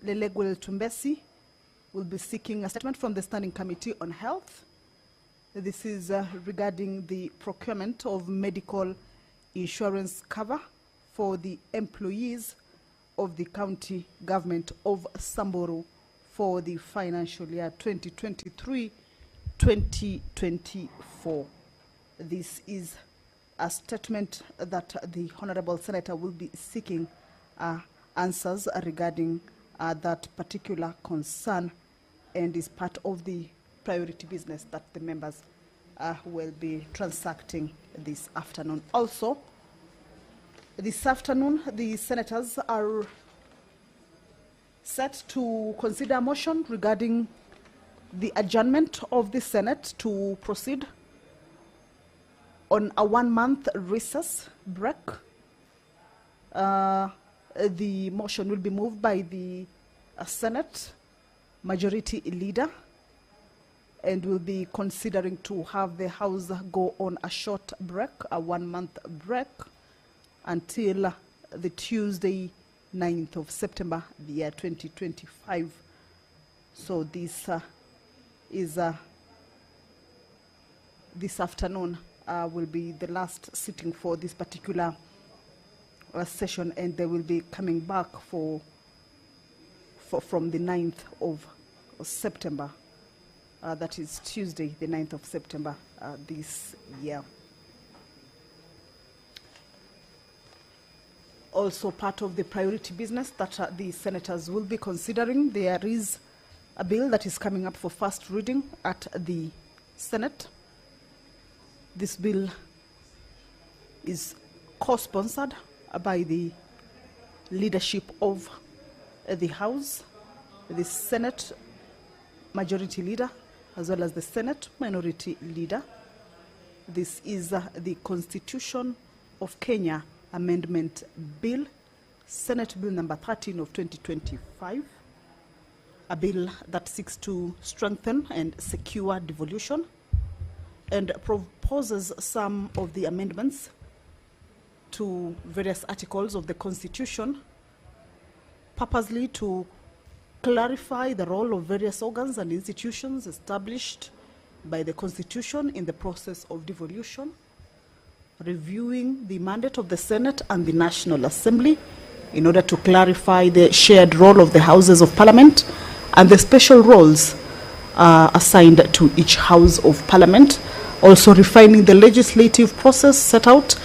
Lelegwel Tumbesi will be seeking a statement from the Standing Committee on Health. This is regarding the procurement of medical insurance cover for the employees of the county government of Samburu for the financial year 2023-2024. This is a statement that the Honorable Senator will be seeking answers regarding that particular concern, and is part of the priority business that the members will be transacting this afternoon. Also, this afternoon, the senators are set to consider a motion regarding the adjournment of the Senate to proceed on a 1-month recess break. The motion will be moved by the Senate Majority Leader, and will be considering to have the House go on a short break, a 1-month break, until the Tuesday, 9th of September, the year 2025. So this is this afternoon will be the last sitting for this particular session, and they will be coming back from the 9th of September. That is Tuesday, the 9th of September this year. Also part of the priority business that the senators will be considering, there is a bill that is coming up for first reading at the Senate. This bill is co-sponsored by the leadership of the House, the Senate Majority Leader, as well as the Senate Minority Leader. This is the Constitution of Kenya Amendment Bill, Senate Bill number 13 of 2025, a bill that seeks to strengthen and secure devolution, and proposes some of the amendments to various articles of the Constitution, purposely to clarify the role of various organs and institutions established by the Constitution in the process of devolution, reviewing the mandate of the Senate and the National Assembly in order to clarify the shared role of the Houses of Parliament and the special roles assigned to each House of Parliament, also refining the legislative process set out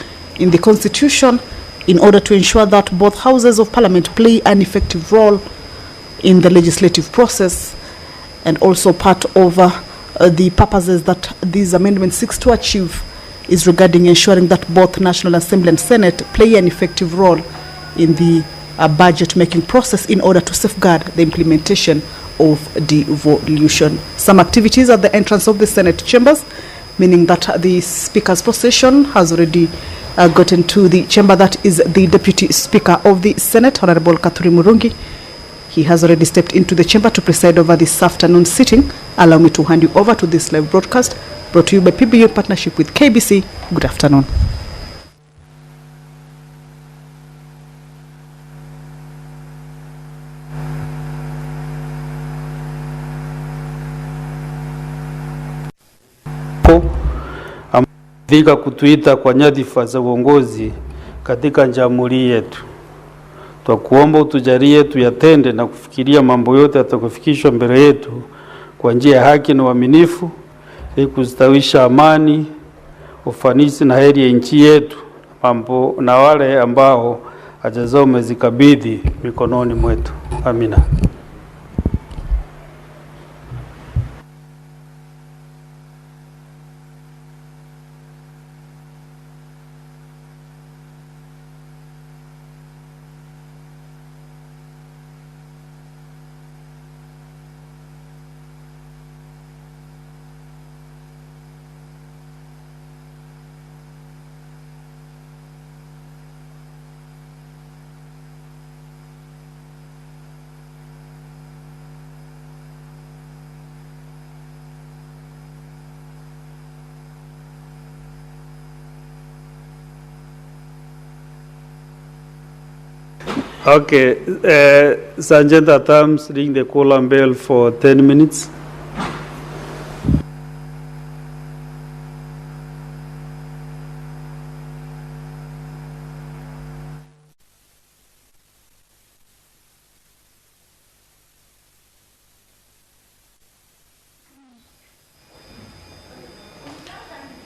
in the Constitution in order to ensure that both Houses of Parliament play an effective role in the legislative process, and also part of the purposes that these amendments seeks to achieve is regarding ensuring that both National Assembly and Senate play an effective role in the budget making process in order to safeguard the implementation of devolution. Some activities at the entrance of the Senate chambers, meaning that the Speaker's procession has already gotten to the chamber. That is the Deputy Speaker of the Senate, Honorable Kathuri Murungi. He has already stepped into the chamber to preside over this afternoon sitting. Allow me to hand you over to this live broadcast brought to you by PBU in partnership with KBC. Good afternoon. Amefika kutuita kwa nyadhifa za uongozi katika jamhuri yetu. Twakuomba utujalie tuyatende na kufikiria mambo yote yatakofikishwa mbele yetu kwa njia ya haki na uaminifu, ili kustawisha amani, ufanisi na heri ya nchi yetu, mambo na wale ambao haja zao umezikabidhi mikononi mwetu. Amina. Okay, Sergeant at Arms, ring the quorum bell for 10 minutes.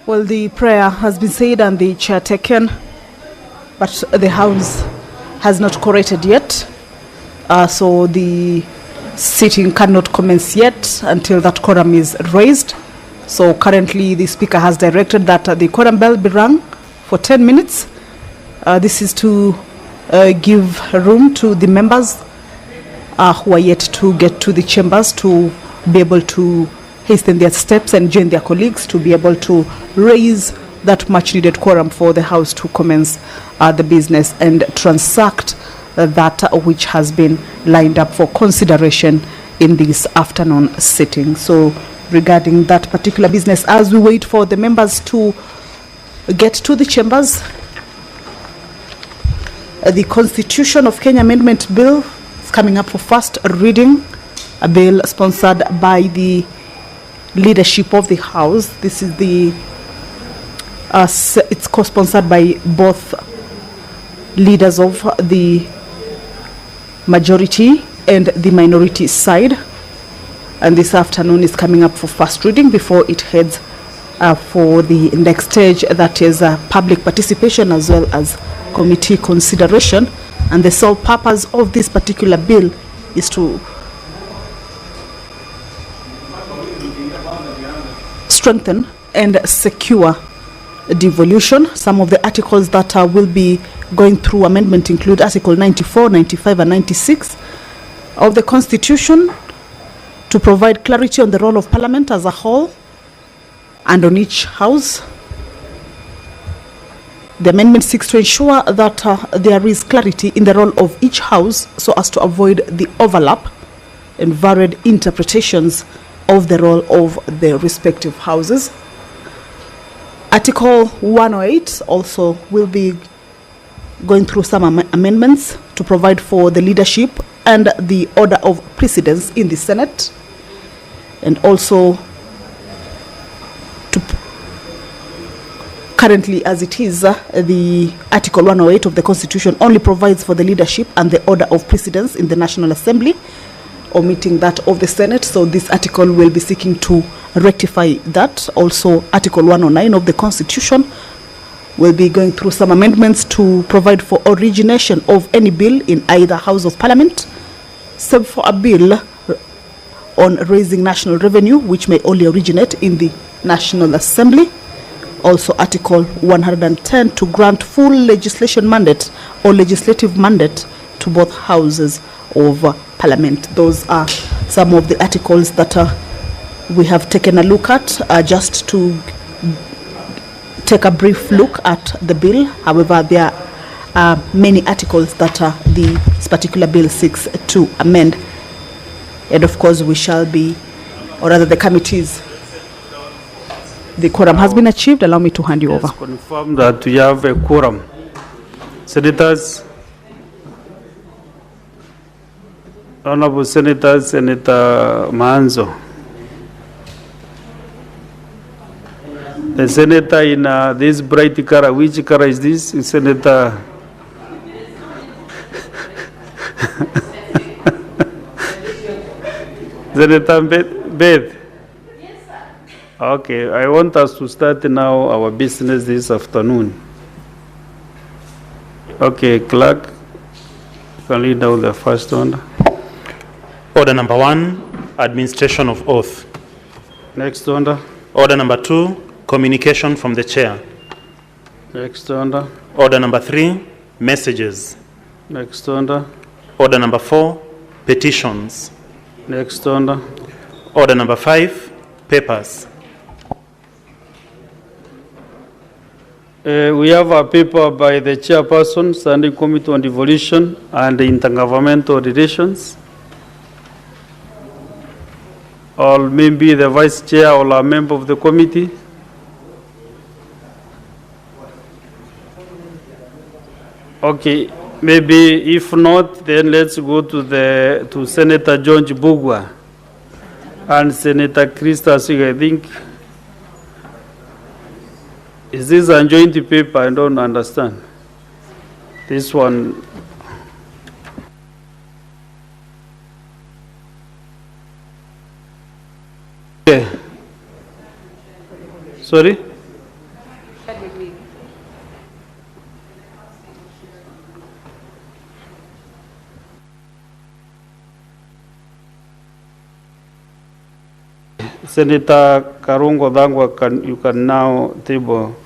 Well, the prayer has been said and the chair taken, but the House has not quorated yet. So the sitting cannot commence yet until that quorum is raised. So currently the Speaker has directed that the quorum bell be rung for 10 minutes. This is to give room to the members who are yet to get to the chambers to be able to hasten their steps and join their colleagues to be able to raise that much needed quorum for the House to commence the business and transact that which has been lined up for consideration in this afternoon sitting. So regarding that particular business, as we wait for the members to get to the chambers, the Constitution of Kenya Amendment Bill is coming up for first reading, a bill sponsored by the leadership of the House. This is the it's co-sponsored by both leaders of the majority and the minority side, and this afternoon is coming up for first reading before it heads for the next stage, that is public participation as well as committee consideration. And the sole purpose of this particular bill is to strengthen and secure devolution. Some of the articles that will be going through amendment include Article 94, 95 and 96 of the Constitution, to provide clarity on the role of Parliament as a whole and on each House. The amendment seeks to ensure that there is clarity in the role of each House so as to avoid the overlap and varied interpretations of the role of the respective Houses. Article 108 also will be going through some amendments to provide for the leadership and the order of precedence in the Senate, and also to currently, as it is, the Article 108 of the Constitution only provides for the leadership and the order of precedence in the National Assembly, omitting that of the Senate. So this article will be seeking to rectify that. Also, Article 109 of the Constitution will be going through some amendments to provide for origination of any bill in either House of Parliament, save for a bill on raising national revenue, which may only originate in the National Assembly. Also, Article 110 to grant full legislation mandate or legislative mandate to both Houses of Parliament. Those are some of the articles that we have taken a look at, just to take a brief look at the bill. However, there are many articles that this particular bill seeks to amend, and of course we shall be, or rather the committees, the quorum has been achieved. Allow me to hand you over. Confirm that we have a quorum. Senators, Honorable Senators, Senator Manzo. The senator in this bright color, which color is this? Senator Senator Beth? Yes, sir. Okay, I want us to start now our business this afternoon. Okay, clerk, can lead down the first one. Order number 1, administration of oath. Next order. Order number 2, communication from the chair. Next order. Order number 3, messages. Next order. Order number 4, petitions. Next order. Order number 5, papers. We have a paper by the chairperson, Standing Committee on Devolution and Intergovernmental Relations. Or maybe the vice chair or a member of the committee. Okay, Maybe if not, then let's go to Senator John Bugwa and Senator Krista Sig. I think, is this a joint paper? I don't understand. This one. Okay. Sorry? Senator Karungo Dhangwa, you can now table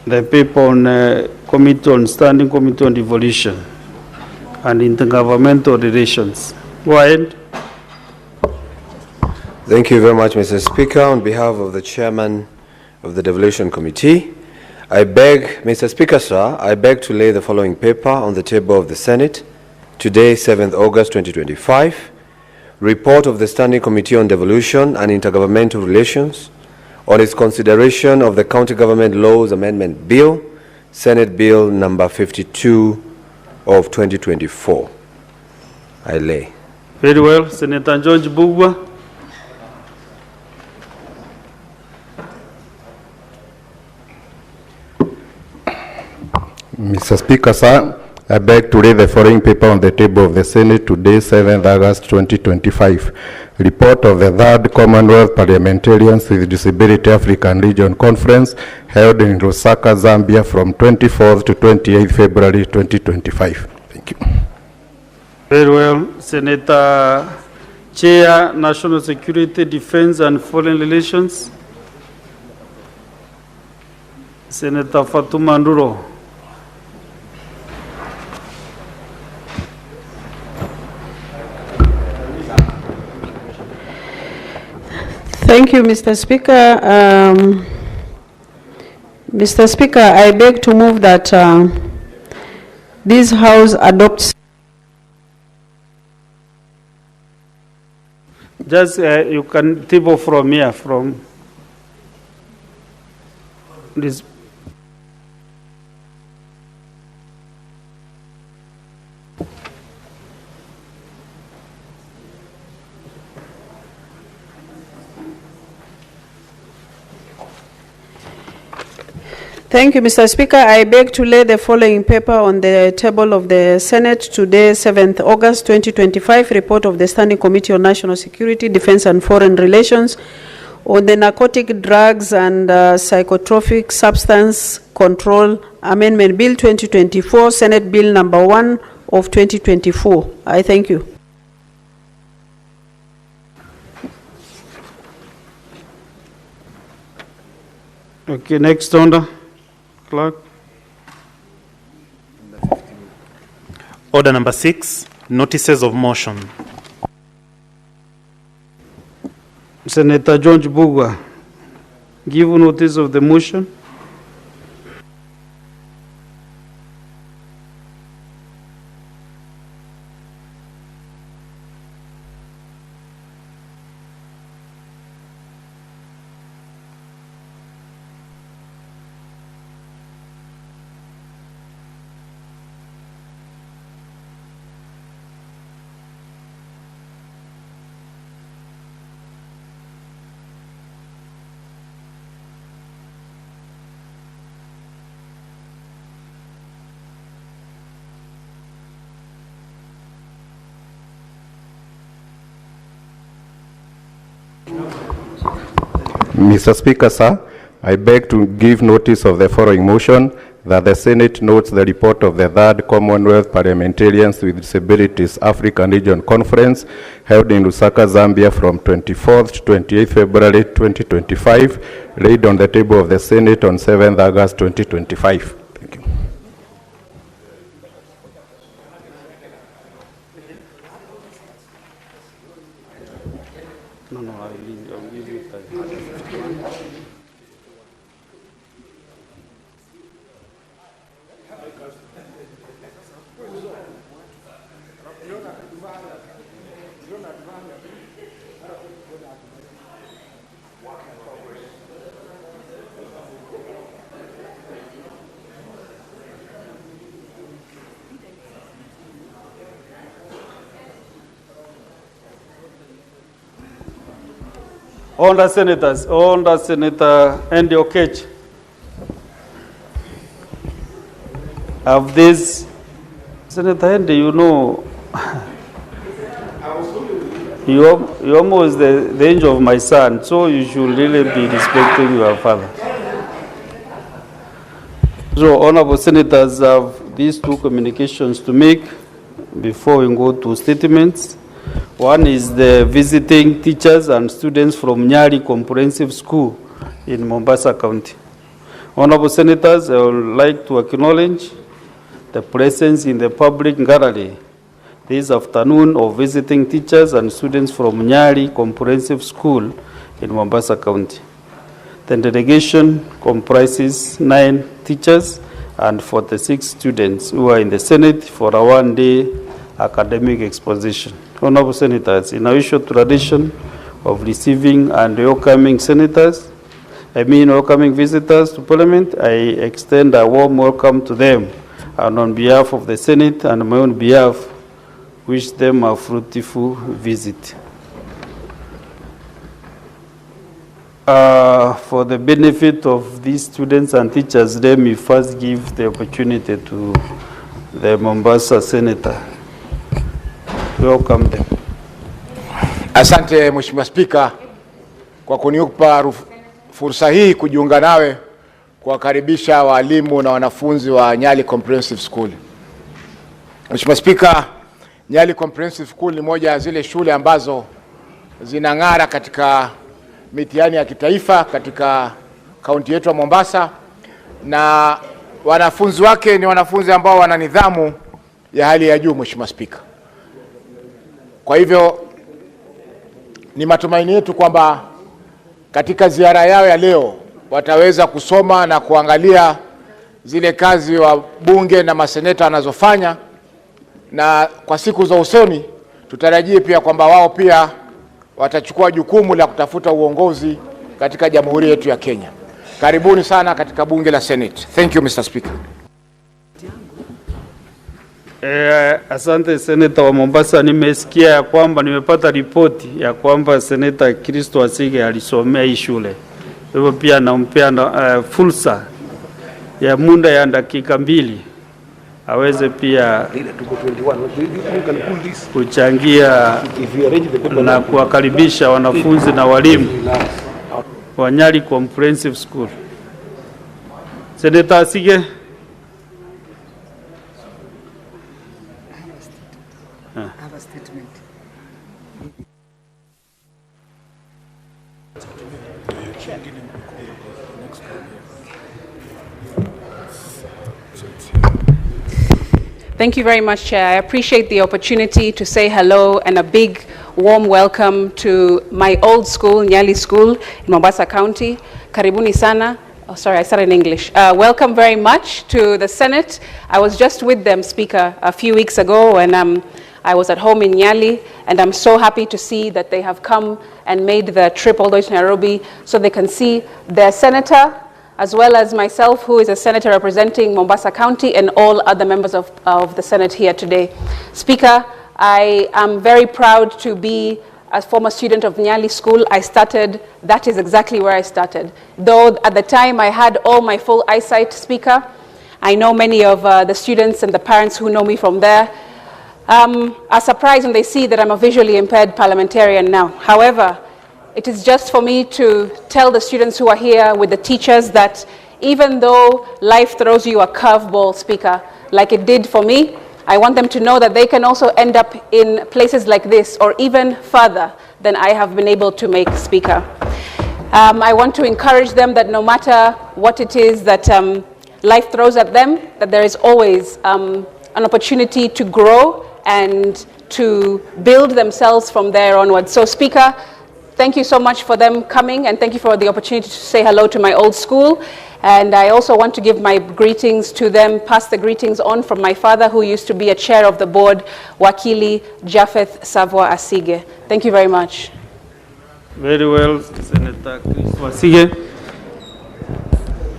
the paper on Standing Committee on Devolution and Intergovernmental Relations. Go ahead. Thank you very much, Mr. Speaker. On behalf of the Chairman of the Devolution Committee, Mr. Speaker, sir, I beg to lay the following paper on the table of the Senate today, 7th August 2025. Report of the Standing Committee on Devolution and Intergovernmental Relations on its consideration of the County Government Laws Amendment Bill, Senate Bill number 52 of 2024. I lay. Very well. Senator George Bugwa. Mr. Speaker, sir, I beg to lay the following paper on the table of the Senate today, 7th August 2025. Report of the 3rd Commonwealth Parliamentarians with Disability African Region Conference held in Lusaka, Zambia from 24th to 28th February 2025. Thank you. Very well. Senator Chair, National Security, Defense and Foreign Relations. Senator Fatuma Nduro. Thank you, Mr. Speaker. Mr. Speaker, I beg to move that this House adopts. Just you can table from here, from this. Thank you, Mr. Speaker. I beg to lay the following paper on the table of the Senate today, 7th August 2025, report of the Standing Committee on National Security, Defense and Foreign Relations on the Narcotic Drugs and Psychotropic Substance Control Amendment Bill 2024, Senate Bill number 1 of 2024. I thank you. Okay, next order. Clerk. Order number 6, notices of motion. Senator George Bugwa, give notice of the motion. Mr. Speaker, sir, I beg to give notice of the following motion that the Senate notes the report of the 3rd Commonwealth Parliamentarians with Disabilities African Region Conference held in Lusaka, Zambia from 24th to 28th February 2025, laid on the table of the Senate on 7th August 2025. Thank you. I'll give you time. Honourable Senators, Honourable Senator Andy Okech. Of this, Senator Andy, you know, you're almost the age of my son, so you should really be respecting your father. So, Honourable Senators, have these two communications to make before we go to statements. One is the visiting teachers and students from Nyali Comprehensive School in Mombasa County. Honourable Senators, I would like to acknowledge the presence in the public gallery this afternoon of visiting teachers and students from Nyali Comprehensive School in Mombasa County. The delegation comprises 9 teachers and 46 students who are in the Senate for a one-day academic exposition. Honorable Senators, in our usual tradition of receiving and welcoming welcoming visitors to Parliament, I extend a warm welcome to them, and on behalf of the Senate and my own behalf, wish them a fruitful visit. For the benefit of these students and teachers, let me first give the opportunity to the Mombasa Senator. Welcome them. Asante Mheshimiwa Spika kwa kunipa fursa hii kujiunga nawe kuwakaribisha walimu na wanafunzi wa Nyali Comprehensive School. Mheshimiwa Spika, Nyali Comprehensive School ni moja ya zile shule ambazo zinang'ara katika mitihani ya kitaifa katika kaunti yetu ya Mombasa, na wanafunzi wake ni wanafunzi ambao wana nidhamu ya hali ya juu, Mheshimiwa Spika. Kwa hivyo ni matumaini yetu kwamba katika ziara yao ya leo wataweza kusoma na kuangalia zile kazi wa bunge na maseneta wanazofanya, na kwa siku za usoni tutarajie pia kwamba wao pia watachukua jukumu la kutafuta uongozi katika jamhuri yetu ya Kenya. Karibuni sana katika bunge la Senate. Thank you, Mr. Speaker. Asante Senator wa Mombasa, nimesikia ya kwamba nimepata ripoti ya kwamba Senator Kristo Asige alisomea hii shule. Hivyo pia nampea fursa ya muda ya dakika 2 aweze pia kuchangia na kuwakaribisha wanafunzi na walimu wa Nyali Comprehensive School. Senator Asige. Have a statement. Thank you very much, Chair. I appreciate the opportunity to say hello and a big warm welcome to my old school, Nyali School in Mombasa County. Karibuni sana. Oh, sorry, I started in English. Welcome very much to the Senate. I was just with them, Speaker, a few weeks ago when I was at home in Nyali, and I'm so happy to see that they have come and made the trip all the way to Nairobi so they can see their senator, as well as myself, who is a senator representing Mombasa County, and all other members of the Senate here today. Speaker, I am very proud to be a former student of Nyali School. That is exactly where I started. Though at the time I had all my full eyesight, Speaker, I know many of the students and the parents who know me from there are surprised when they see that I'm a visually impaired parliamentarian now. However, it is just for me to tell the students who are here with the teachers that even though life throws you a curveball, Speaker, like it did for me, I want them to know that they can also end up in places like this or even further than I have been able to make, Speaker. I want to encourage them that no matter what it is that life throws at them, that there is always an opportunity to grow and to build themselves from there onwards. So, Speaker, thank you so much for them coming, and thank you for the opportunity to say hello to my old school. And I also want to give my greetings to them, pass the greetings on from my father, who used to be a chair of the board, Wakili Japheth Savoy Asige. Thank you very much. Very well, Senator Kristo Asige.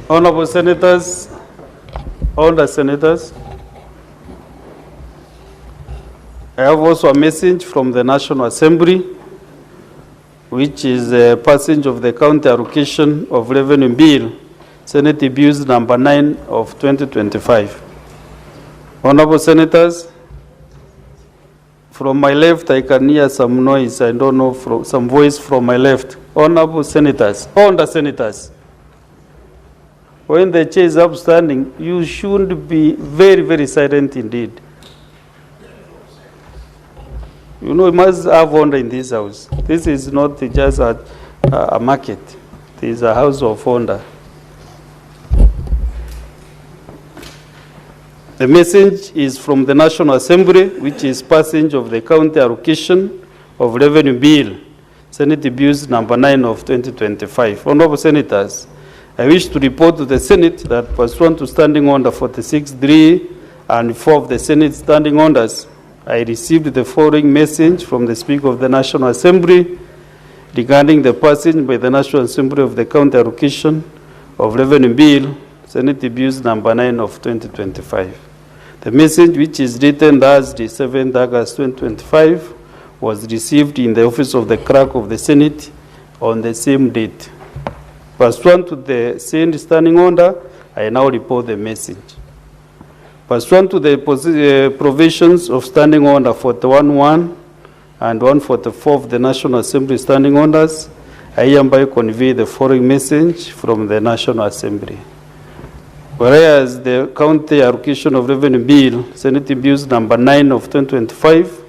Honorable Senators, all the Senators, I have also a message from the National Assembly, which is passage of the county allocation of revenue bill, Senate Bills number 9 of 2025. Honorable Senators, from my left, I can hear some noise. I don't know, from some voice from my left. Honorable Senators, Senators, when the chair is upstanding, you should be very, very silent indeed. You know, you must have honor in this house. This is not just a market. It is a house of honor. The message is from the National Assembly, which is passage of the county allocation of revenue bill, Senate Bills number 9 of 2025. Honorable Senators, I wish to report to the Senate that pursuant to Standing Order 46(3) and 4 of the Senate Standing Orders, I received the following message from the Speaker of the National Assembly regarding the passage by the National Assembly of the county allocation of revenue bill, Senate Bills number 9 of 2025. The message, which is written as the 7th August 2025, was received in the office of the clerk of the Senate on the same date. Pursuant to the same standing order, I now report the message. Pursuant to the provisions of Standing Order 41(1) and 144 of the National Assembly Standing Orders, I hereby convey the following message from the National Assembly. Whereas the county allocation of revenue bill, Senate Bills number 9 of 2025,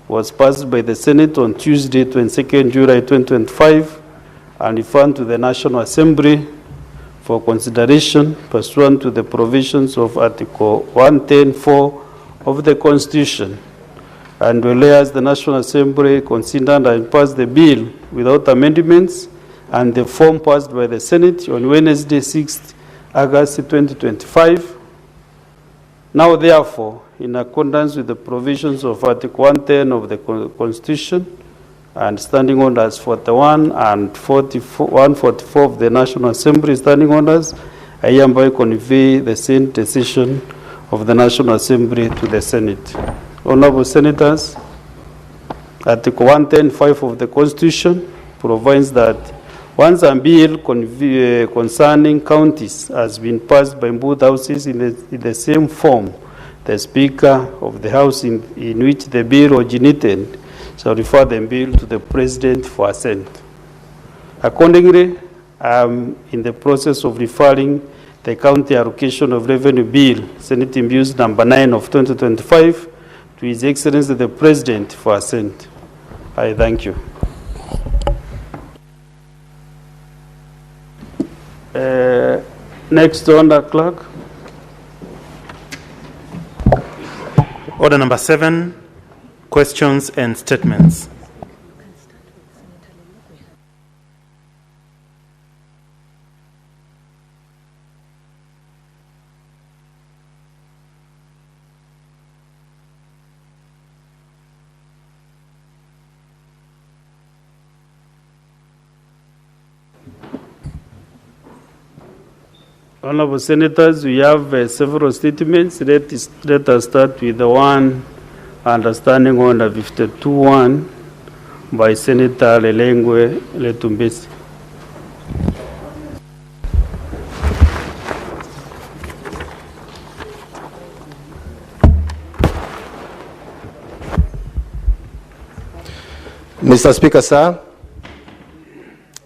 was passed by the Senate on Tuesday, 22nd July 2025, and referred to the National Assembly for consideration pursuant to the provisions of Article 110(4) of the Constitution. And whereas the National Assembly considered and passed the bill without amendments, and the form passed by the Senate on Wednesday, 6th August 2025. Now, therefore, in accordance with the provisions of Article 110 of the Constitution and Standing Orders 41 and 144 of the National Assembly Standing Orders, I hereby convey the same decision of the National Assembly to the Senate. Honorable Senators, Article 110(5) of the Constitution provides that once a bill concerning counties has been passed by both houses in the same form, the Speaker of the House in which the bill originated shall refer the bill to the President for assent. Accordingly, I am in the process of referring the county allocation of revenue bill, Senate Bills number 9 of 2025, to His Excellency the President for assent. I thank you. Next, Honour Clerk. Order number 7, questions and statements. Honorable Senators, we have several statements. Let us start with the one understanding Order 52(1) by Senator Lelengwe Letumbesi. Mr. Speaker, sir,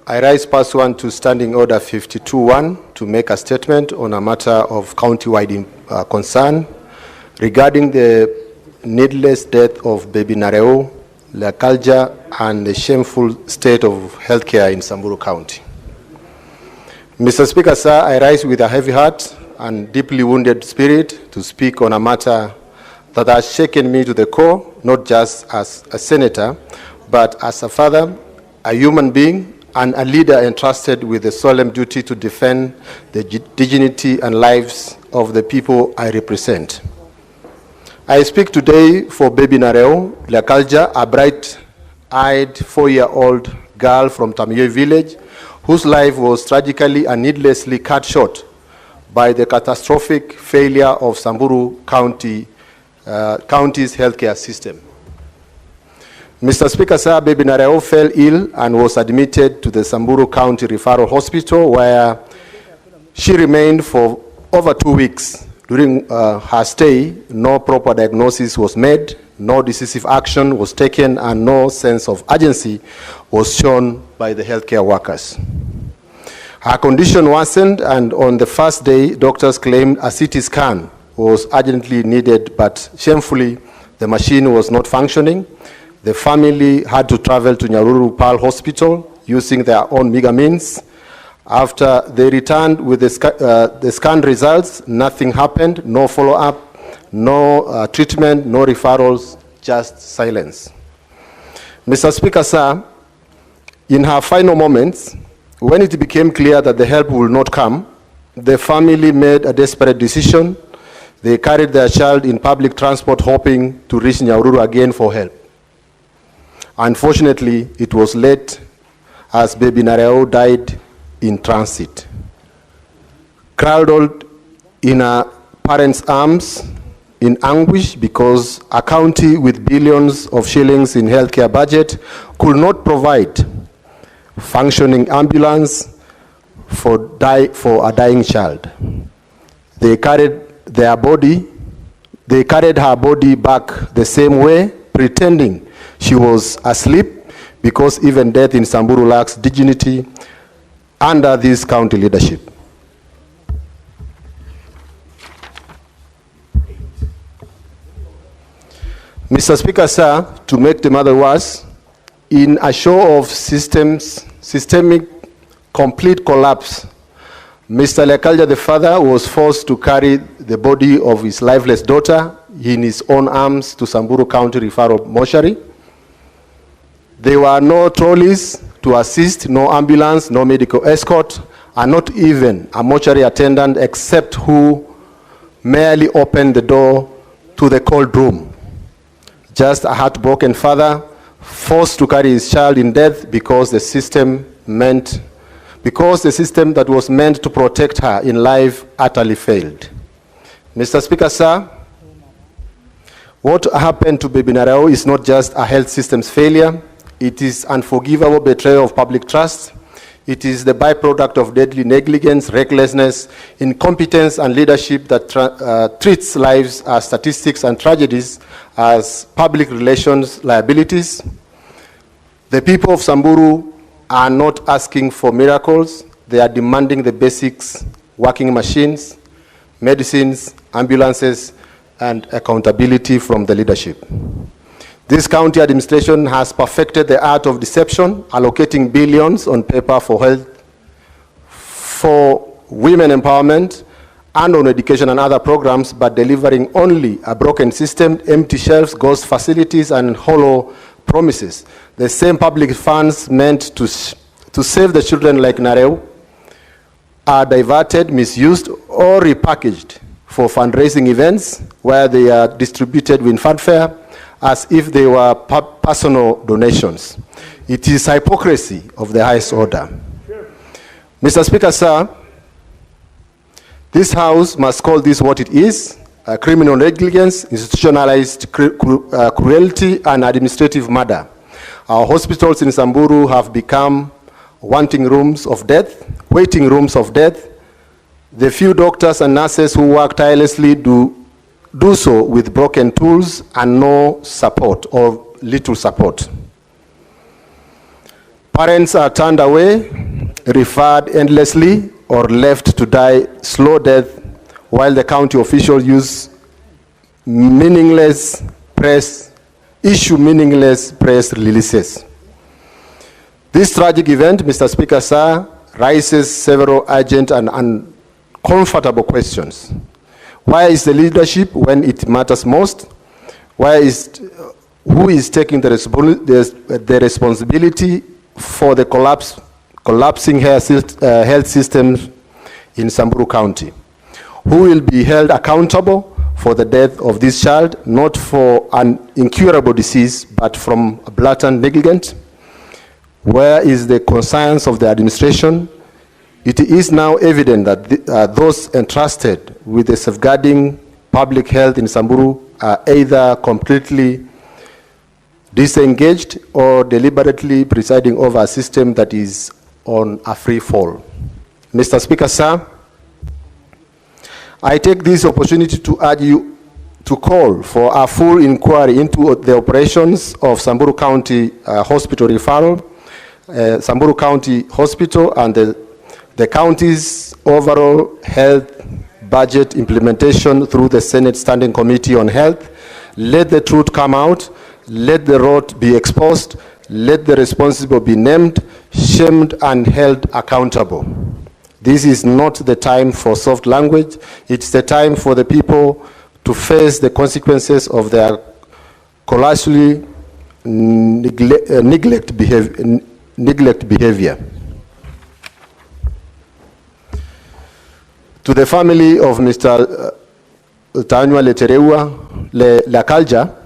I rise pursuant to Standing Order 52(1) to make a statement on a matter of county-wide concern regarding the needless death of baby Nareo, Lekalja, and the shameful state of healthcare in Samburu County. Mr. Speaker, sir, I rise with a heavy heart and deeply wounded spirit to speak on a matter that has shaken me to the core, not just as a senator, but as a father, a human being, and a leader entrusted with the solemn duty to defend the dignity and lives of the people I represent. I speak today for baby Nareo Lekalja, a bright-eyed 4-year-old girl from Tamiyoi village, whose life was tragically and needlessly cut short by the catastrophic failure of Samburu County's healthcare system. Mr. Speaker, sir, baby Nareo fell ill and was admitted to the Samburu County Referral Hospital, where she remained for over 2 weeks. During her stay, no proper diagnosis was made, no decisive action was taken, and no sense of urgency was shown by the healthcare workers. Her condition worsened, and on the first day, doctors claimed a CT scan was urgently needed, but shamefully, the machine was not functioning. The family had to travel to Nyahururu Pearl Hospital using their own meager means. After they returned with the scan results, nothing happened, no follow-up, no treatment, no referrals, just silence. Mr. Speaker, sir, in her final moments, when it became clear that the help will not come, the family made a desperate decision. They carried their child in public transport, hoping to reach Nyahururu again for help. Unfortunately, it was late, as baby Nareo died in transit. Cradled in her parents' arms in anguish because a county with billions of shillings in healthcare budget could not provide functioning ambulance for a dying child. They carried her body back the same way, pretending she was asleep, because even death in Samburu lacks dignity under this county leadership. Mr. Speaker, sir, to make the matter worse, in a show of systemic complete collapse, Mr. Lekalja, the father, was forced to carry the body of his lifeless daughter in his own arms to Samburu County Referral Mortuary. There were no trolleys to assist, no ambulance, no medical escort, and not even a mortuary attendant, except who merely opened the door to the cold room. Just a heartbroken father forced to carry his child in death because the system that was meant to protect her in life utterly failed. Mr. Speaker, sir, what happened to baby Nareo is not just a health system's failure. It is unforgivable betrayal of public trust. It is the byproduct of deadly negligence, recklessness, incompetence, and leadership that treats lives as statistics and tragedies as public relations liabilities. The people of Samburu are not asking for miracles. They are demanding the basics: working machines, medicines, ambulances, and accountability from the leadership. This county administration has perfected the art of deception, allocating billions on paper for health, for women empowerment, and on education and other programs, but delivering only a broken system, empty shelves, ghost facilities, and hollow promises. The same public funds meant to save the children like Nareo are diverted, misused, or repackaged for fundraising events where they are distributed with fanfare as if they were personal donations. It is hypocrisy of the highest order. Mr. Speaker, sir, this House must call this what it is: criminal negligence, institutionalized cruelty, and administrative murder. Our hospitals in Samburu have become waiting rooms of death. The few doctors and nurses who work tirelessly do so with broken tools and no support or little support. Parents are turned away, referred endlessly, or left to die slow death, while the county officials issue meaningless press releases. This tragic event, Mr. Speaker, sir, raises several urgent and uncomfortable questions. Where is the leadership when it matters most? Who is taking the responsibility for the collapsing health systems in Samburu County? Who will be held accountable for the death of this child, not for an incurable disease, but from a blatant negligence? Where is the conscience of the administration? It is now evident that those entrusted with the safeguarding public health in Samburu are either completely disengaged, or deliberately presiding over a system that is on a free fall. Mr. Speaker, sir, I take this opportunity to urge you to call for a full inquiry into the operations of Samburu County Hospital referral, Samburu County Hospital, and the county's overall health budget implementation through the Senate Standing Committee on Health. Let the truth come out. Let the rot be exposed. Let the responsible be named, shamed, and held accountable. This is not the time for soft language. It's the time for the people to face the consequences of their colossally neglect behavior. To the family of Mr. Tanywa Leterewa Lakalja,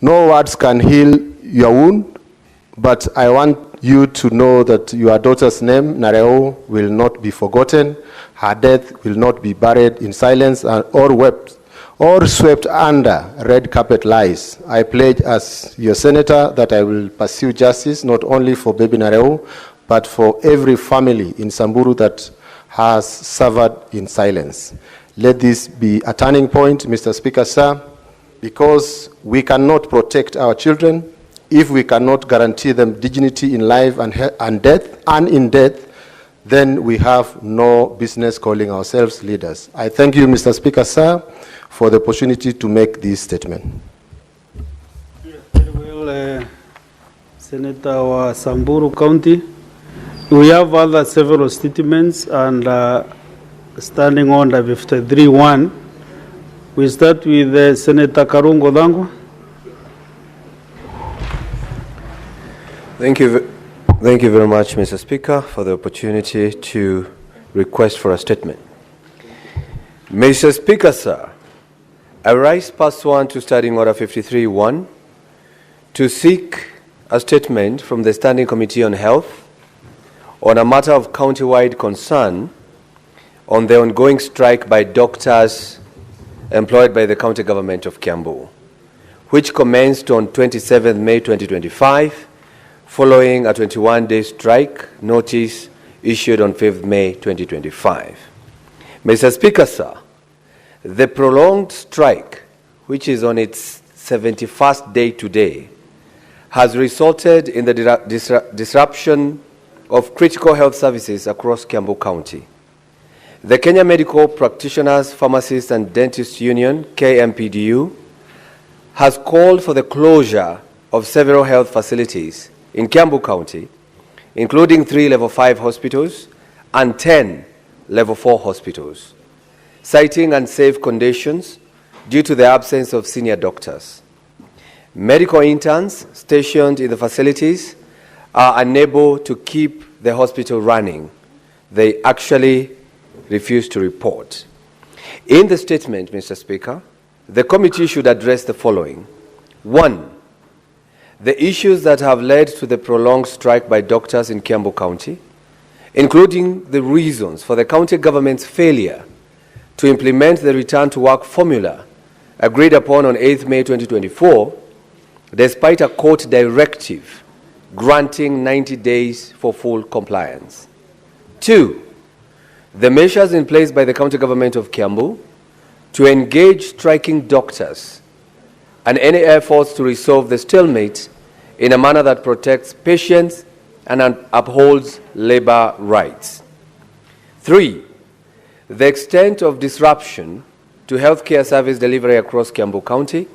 no words can heal your wound, but I want you to know that your daughter's name, Nareo, will not be forgotten. Her death will not be buried in silence or swept under red carpet lies. I pledge as your senator that I will pursue justice not only for baby Nareo, but for every family in Samburu that has suffered in silence. Let this be a turning point, Mr. Speaker, sir, because we cannot protect our children if we cannot guarantee them dignity in life and death, and in death, then we have no business calling ourselves leaders. I thank you, Mr. Speaker, sir, for the opportunity to make this statement. Very well, Senator wa Samburu County. We have other several statements, and standing on the 53-1, we start with Senator Karungo Dango. Thank you very much, Mr. Speaker, for the opportunity to request for a statement. Mr. Speaker, sir, I rise pursuant to Standing Order 53-1 to seek a statement from the Standing Committee on Health on a matter of county-wide concern on the ongoing strike by doctors employed by the county government of Kiambu, which commenced on 27 May 2025, following a 21-day strike notice issued on 5 May 2025. Mr. Speaker, sir, the prolonged strike, which is on its 71st day today, has resulted in the disruption of critical health services across Kiambu County. The Kenya Medical Practitioners, Pharmacists and Dentists Union, KMPDU, has called for the closure of several health facilities in Kiambu County, including 3 Level 5 hospitals and 10 Level 4 hospitals, citing unsafe conditions due to the absence of senior doctors. Medical interns stationed in the facilities are unable to keep the hospital running. They actually refuse to report. In the statement, Mr. Speaker, the committee should address the following. 1, the issues that have led to the prolonged strike by doctors in Kiambu County, including the reasons for the county government's failure to implement the return to work formula agreed upon on 8 May 2024, despite a court directive granting 90 days for full compliance. 2, the measures in place by the county government of Kiambu to engage striking doctors and any efforts to resolve the stalemate in a manner that protects patients and upholds labor rights. 3, the extent of disruption to healthcare service delivery across Kiambu County,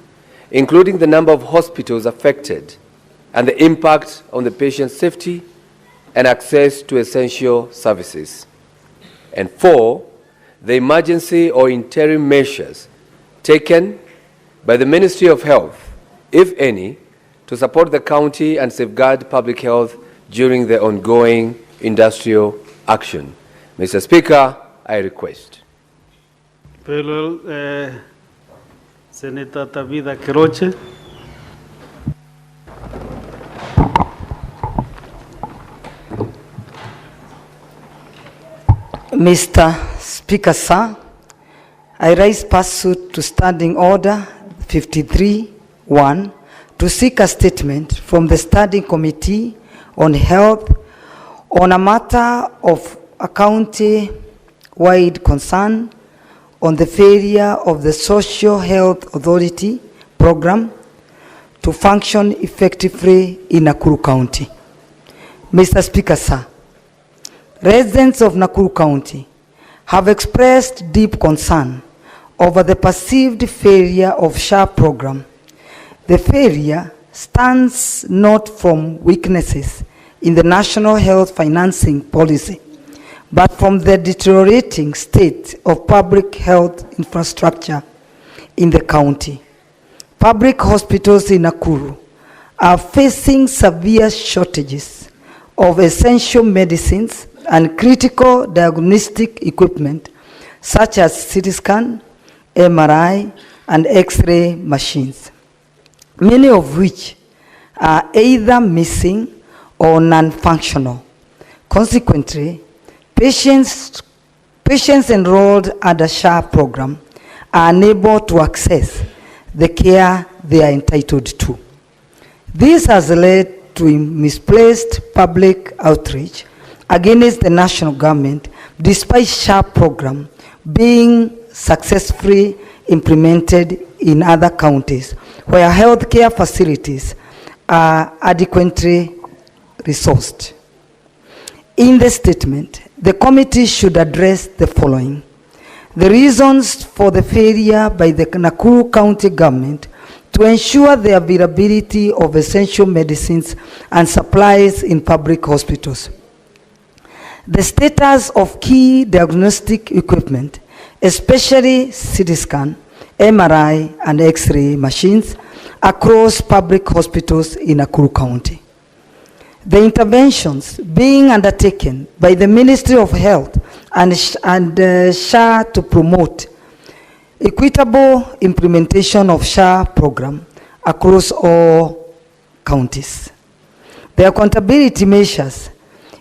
including the number of hospitals affected and the impact on the patient's safety and access to essential services. And 4, the emergency or interim measures taken by the Ministry of Health, if any, to support the county and safeguard public health during the ongoing industrial action. Mr. Speaker, I request. Very well, Senator Tabitha Keroche. Mr. Speaker, sir, I rise pursuant to Standing Order 53-1 to seek a statement from the Standing Committee on Health on a matter of a county-wide concern on the failure of the Social Health Authority program to function effectively in Nakuru County. Mr. Speaker, sir, residents of Nakuru County have expressed deep concern over the perceived failure of SHA program. The failure stems not from weaknesses in the national health financing policy, but from the deteriorating state of public health infrastructure in the county. Public hospitals in Nakuru are facing severe shortages of essential medicines and critical diagnostic equipment such as CT scan, MRI, and X-ray machines, many of which are either missing or non-functional. Consequently, patients enrolled under SHA program are unable to access the care they are entitled to. This has led to misplaced public outreach against the national government, despite SHA program being successfully implemented in other counties where healthcare facilities are adequately resourced. In the statement, the committee should address the following: the reasons for the failure by the Nakuru County government to ensure the availability of essential medicines and supplies in public hospitals, the status of key diagnostic equipment, especially CT scan, MRI, and X-ray machines across public hospitals in Nakuru County, the interventions being undertaken by the Ministry of Health and SHA to promote equitable implementation of SHA program across all counties, the accountability measures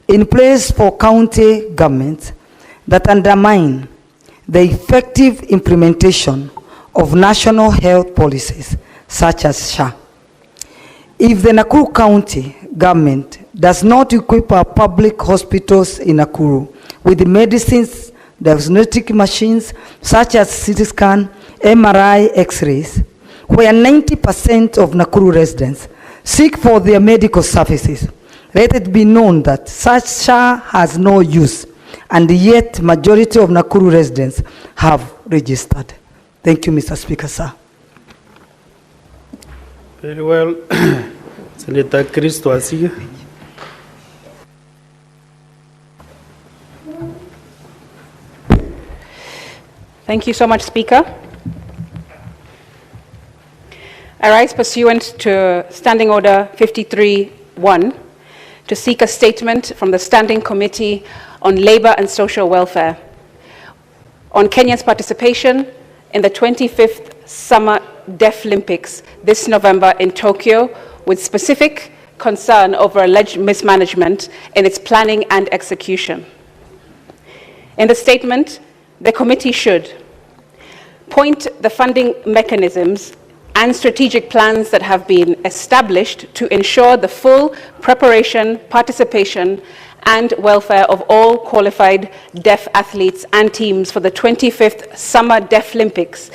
in place for county governments that undermine the effective implementation of national health policies such as SHA. If the Nakuru County government does not equip our public hospitals in Nakuru with the medicines, diagnostic machines such as CT scan, MRI, X-rays, where 90% of Nakuru residents seek for their medical services, let it be known that such SHA has no use, and yet majority of Nakuru residents have registered. Thank you, Mr. Speaker, sir. Very well. Senator Christo Asige. Thank you so much, Speaker. I rise pursuant to Standing Order 53-1 to seek a statement from the Standing Committee on Labour and Social Welfare on Kenya's participation in the 25th Summer Deaf Olympics this November in Tokyo, with specific concern over alleged mismanagement in its planning and execution. In the statement, the committee should point the funding mechanisms and strategic plans that have been established to ensure the full preparation, participation, and welfare of all qualified deaf athletes and teams for the 25th Summer Deaf Olympics,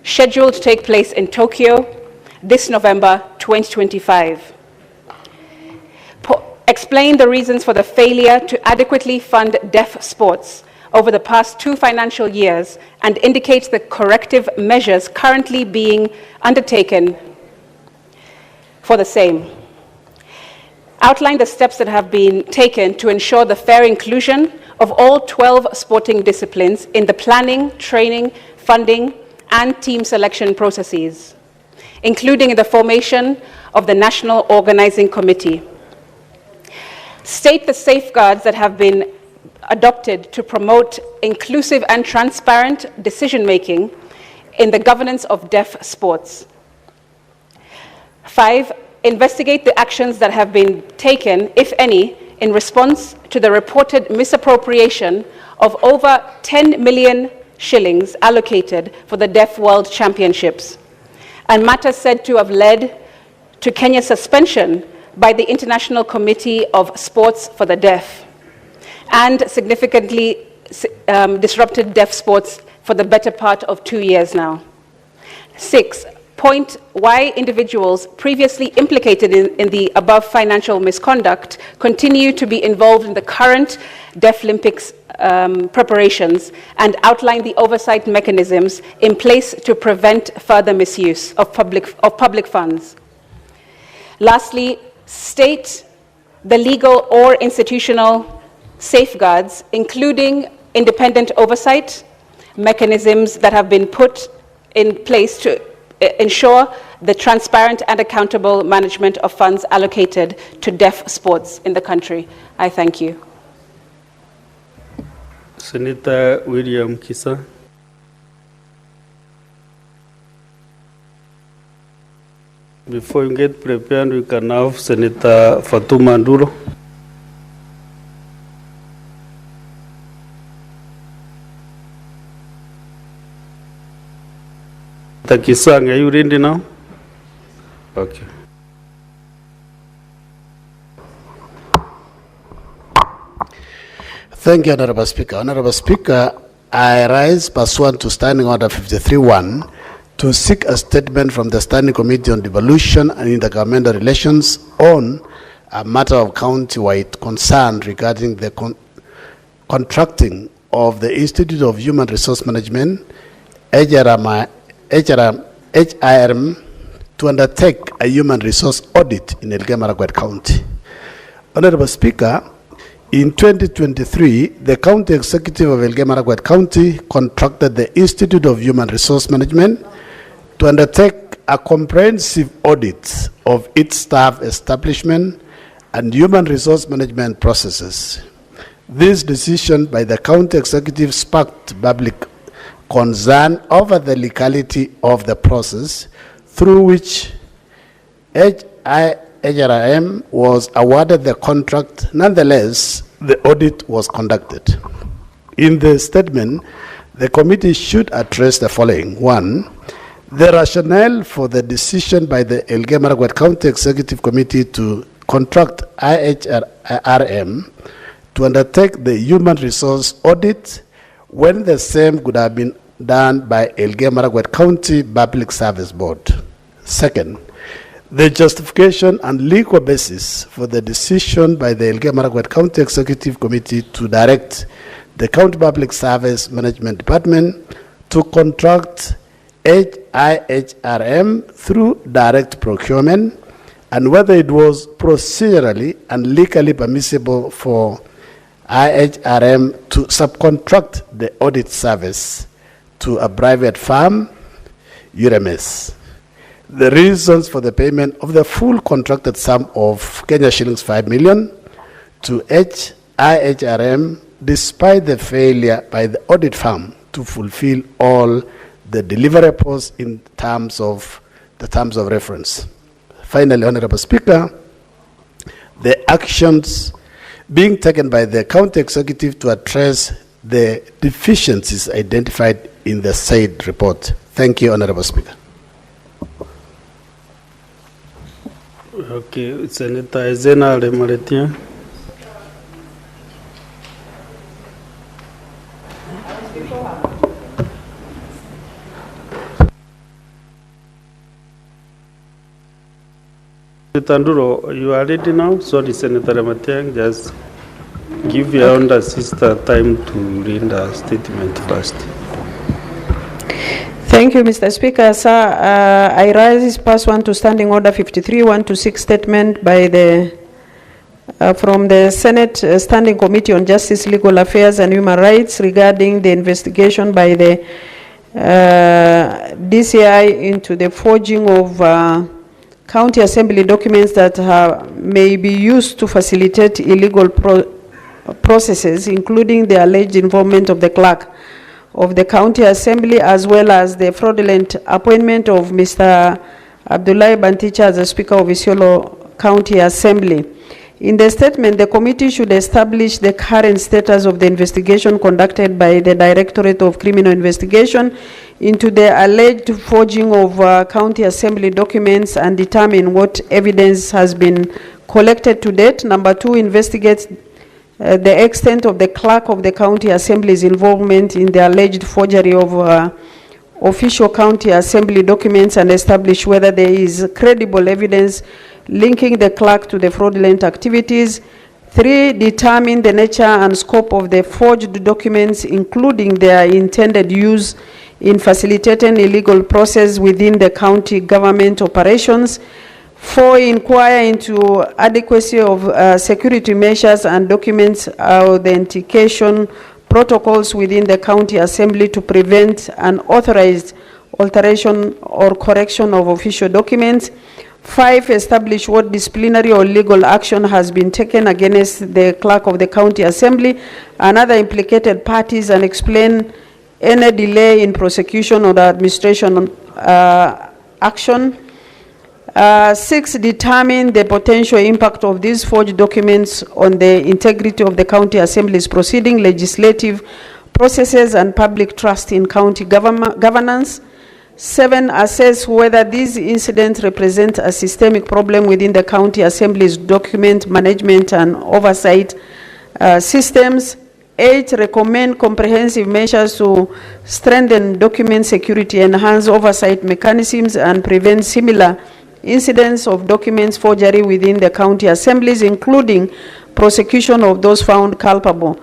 scheduled to take place in Tokyo this November 2025. Explain the reasons for the failure to adequately fund deaf sports over the past 2 financial years and indicate the corrective measures currently being undertaken for the same. Outline the steps that have been taken to ensure the fair inclusion of all 12 sporting disciplines in the planning, training, funding, and team selection processes, including the formation of the National Organizing Committee. State the safeguards that have been adopted to promote inclusive and transparent decision-making in the governance of deaf sports. 5, investigate the actions that have been taken, if any, in response to the reported misappropriation of over 10 million shillings allocated for the Deaf World Championships, and matters said to have led to Kenya's suspension by the International Committee of Sports for the Deaf, and significantly disrupted deaf sports for the better part of 2 years now. 6, point why individuals previously implicated in the above financial misconduct continue to be involved in the current Deaf Olympics preparations, and outline the oversight mechanisms in place to prevent further misuse of public funds. Lastly, state the legal or institutional safeguards, including independent oversight mechanisms that have been put in place to ensure the transparent and accountable management of funds allocated to deaf sports in the country. I thank you. Senator William Kisa. Before you get prepared, we can have Senator Fatuma Nduro. Takisang, are you ready now? Okay. Thank you, Honorable Speaker. Honorable Speaker, I rise pursuant to Standing Order 53-1 to seek a statement from the Standing Committee on Devolution and Intergovernmental Relations on a matter of county-wide concern regarding the contracting of the Institute of Human Resource Management, HRM, to undertake a human resource audit in Elgeyo-Marakwet County. Honorable Speaker, in 2023, the County Executive of Elgeyo-Marakwet County contracted the Institute of Human Resource Management to undertake a comprehensive audit of its staff establishment and human resource management processes. This decision by the County Executive sparked public concern over the legality of the process through which HRM was awarded the contract. Nonetheless, the audit was conducted. In the statement, the committee should address the following. 1, the rationale for the decision by the Elgeyo-Marakwet County Executive Committee to contract IHRM to undertake the human resource audit when the same could have been done by Elgeyo-Marakwet County Public Service Board. 2nd, the justification and legal basis for the decision by the Elgeyo-Marakwet County Executive Committee to direct the County Public Service Management Department to contract IHRM through direct procurement, and whether it was procedurally and legally permissible for IHRM to subcontract the audit service to a private firm, URMS. The reasons for the payment of the full contracted sum of Kenya shillings 5 million to IHRM, despite the failure by the audit firm to fulfill all the deliverables in terms of the terms of reference. Finally, Honorable Speaker, the actions being taken by the County Executive to address the deficiencies identified in the said report. Thank you, Honorable Speaker. Okay, Senator Ezena Lemaletia. Senator Nduro, you are ready now? Sorry, Senator Lemaletia, just give your elder sister time to read the statement first. Thank you, Mr. Speaker. Sir, I rise pursuant to Standing Order 53-1 to 6 statement by the from the Senate Standing Committee on Justice, Legal Affairs and Human Rights regarding the investigation by the DCI into the forging of county assembly documents that may be used to facilitate illegal processes, including the alleged involvement of the clerk of the county assembly, as well as the fraudulent appointment of Mr. Abdullahi Banticha as the Speaker of Isiolo County Assembly. In the statement, the committee should establish the current status of the investigation conducted by the Directorate of Criminal Investigation into the alleged forging of county assembly documents and determine what evidence has been collected to date. Number 2, investigate the extent of the clerk of the county assembly's involvement in the alleged forgery of official county assembly documents and establish whether there is credible evidence linking the clerk to the fraudulent activities. 3, determine the nature and scope of the forged documents, including their intended use in facilitating illegal process within the county government operations. 4, inquire into adequacy of security measures and documents authentication protocols within the county assembly to prevent unauthorized alteration or correction of official documents. 5, establish what disciplinary or legal action has been taken against the clerk of the county assembly and other implicated parties and explain any delay in prosecution or administration action. 6, determine the potential impact of these forged documents on the integrity of the county assembly's proceeding, legislative processes, and public trust in county governance. 7, assess whether these incidents represent a systemic problem within the county assembly's document management and oversight systems. 8, recommend comprehensive measures to strengthen document security, enhance oversight mechanisms, and prevent similar incidents of documents forgery within the county assemblies, including prosecution of those found culpable.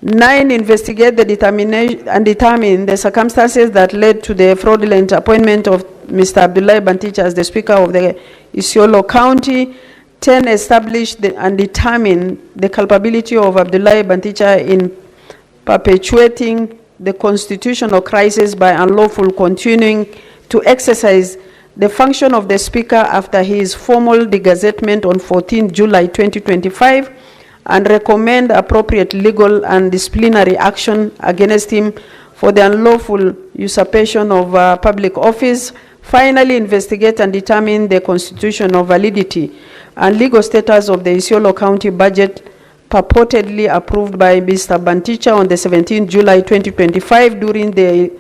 9, investigate the determination and determine the circumstances that led to the fraudulent appointment of Mr. Abdullahi Banticha as the Speaker of the Isiolo County. 10, establish and determine the culpability of Abdullahi Banticha in perpetuating the constitutional crisis by unlawful continuing to exercise the function of the Speaker after his formal degazettement on 14 July 2025, and recommend appropriate legal and disciplinary action against him for the unlawful usurpation of public office. Finally, investigate and determine the constitutional validity and legal status of the Isiolo County budget purportedly approved by Mr. Banticha on the 17th July 2025 during the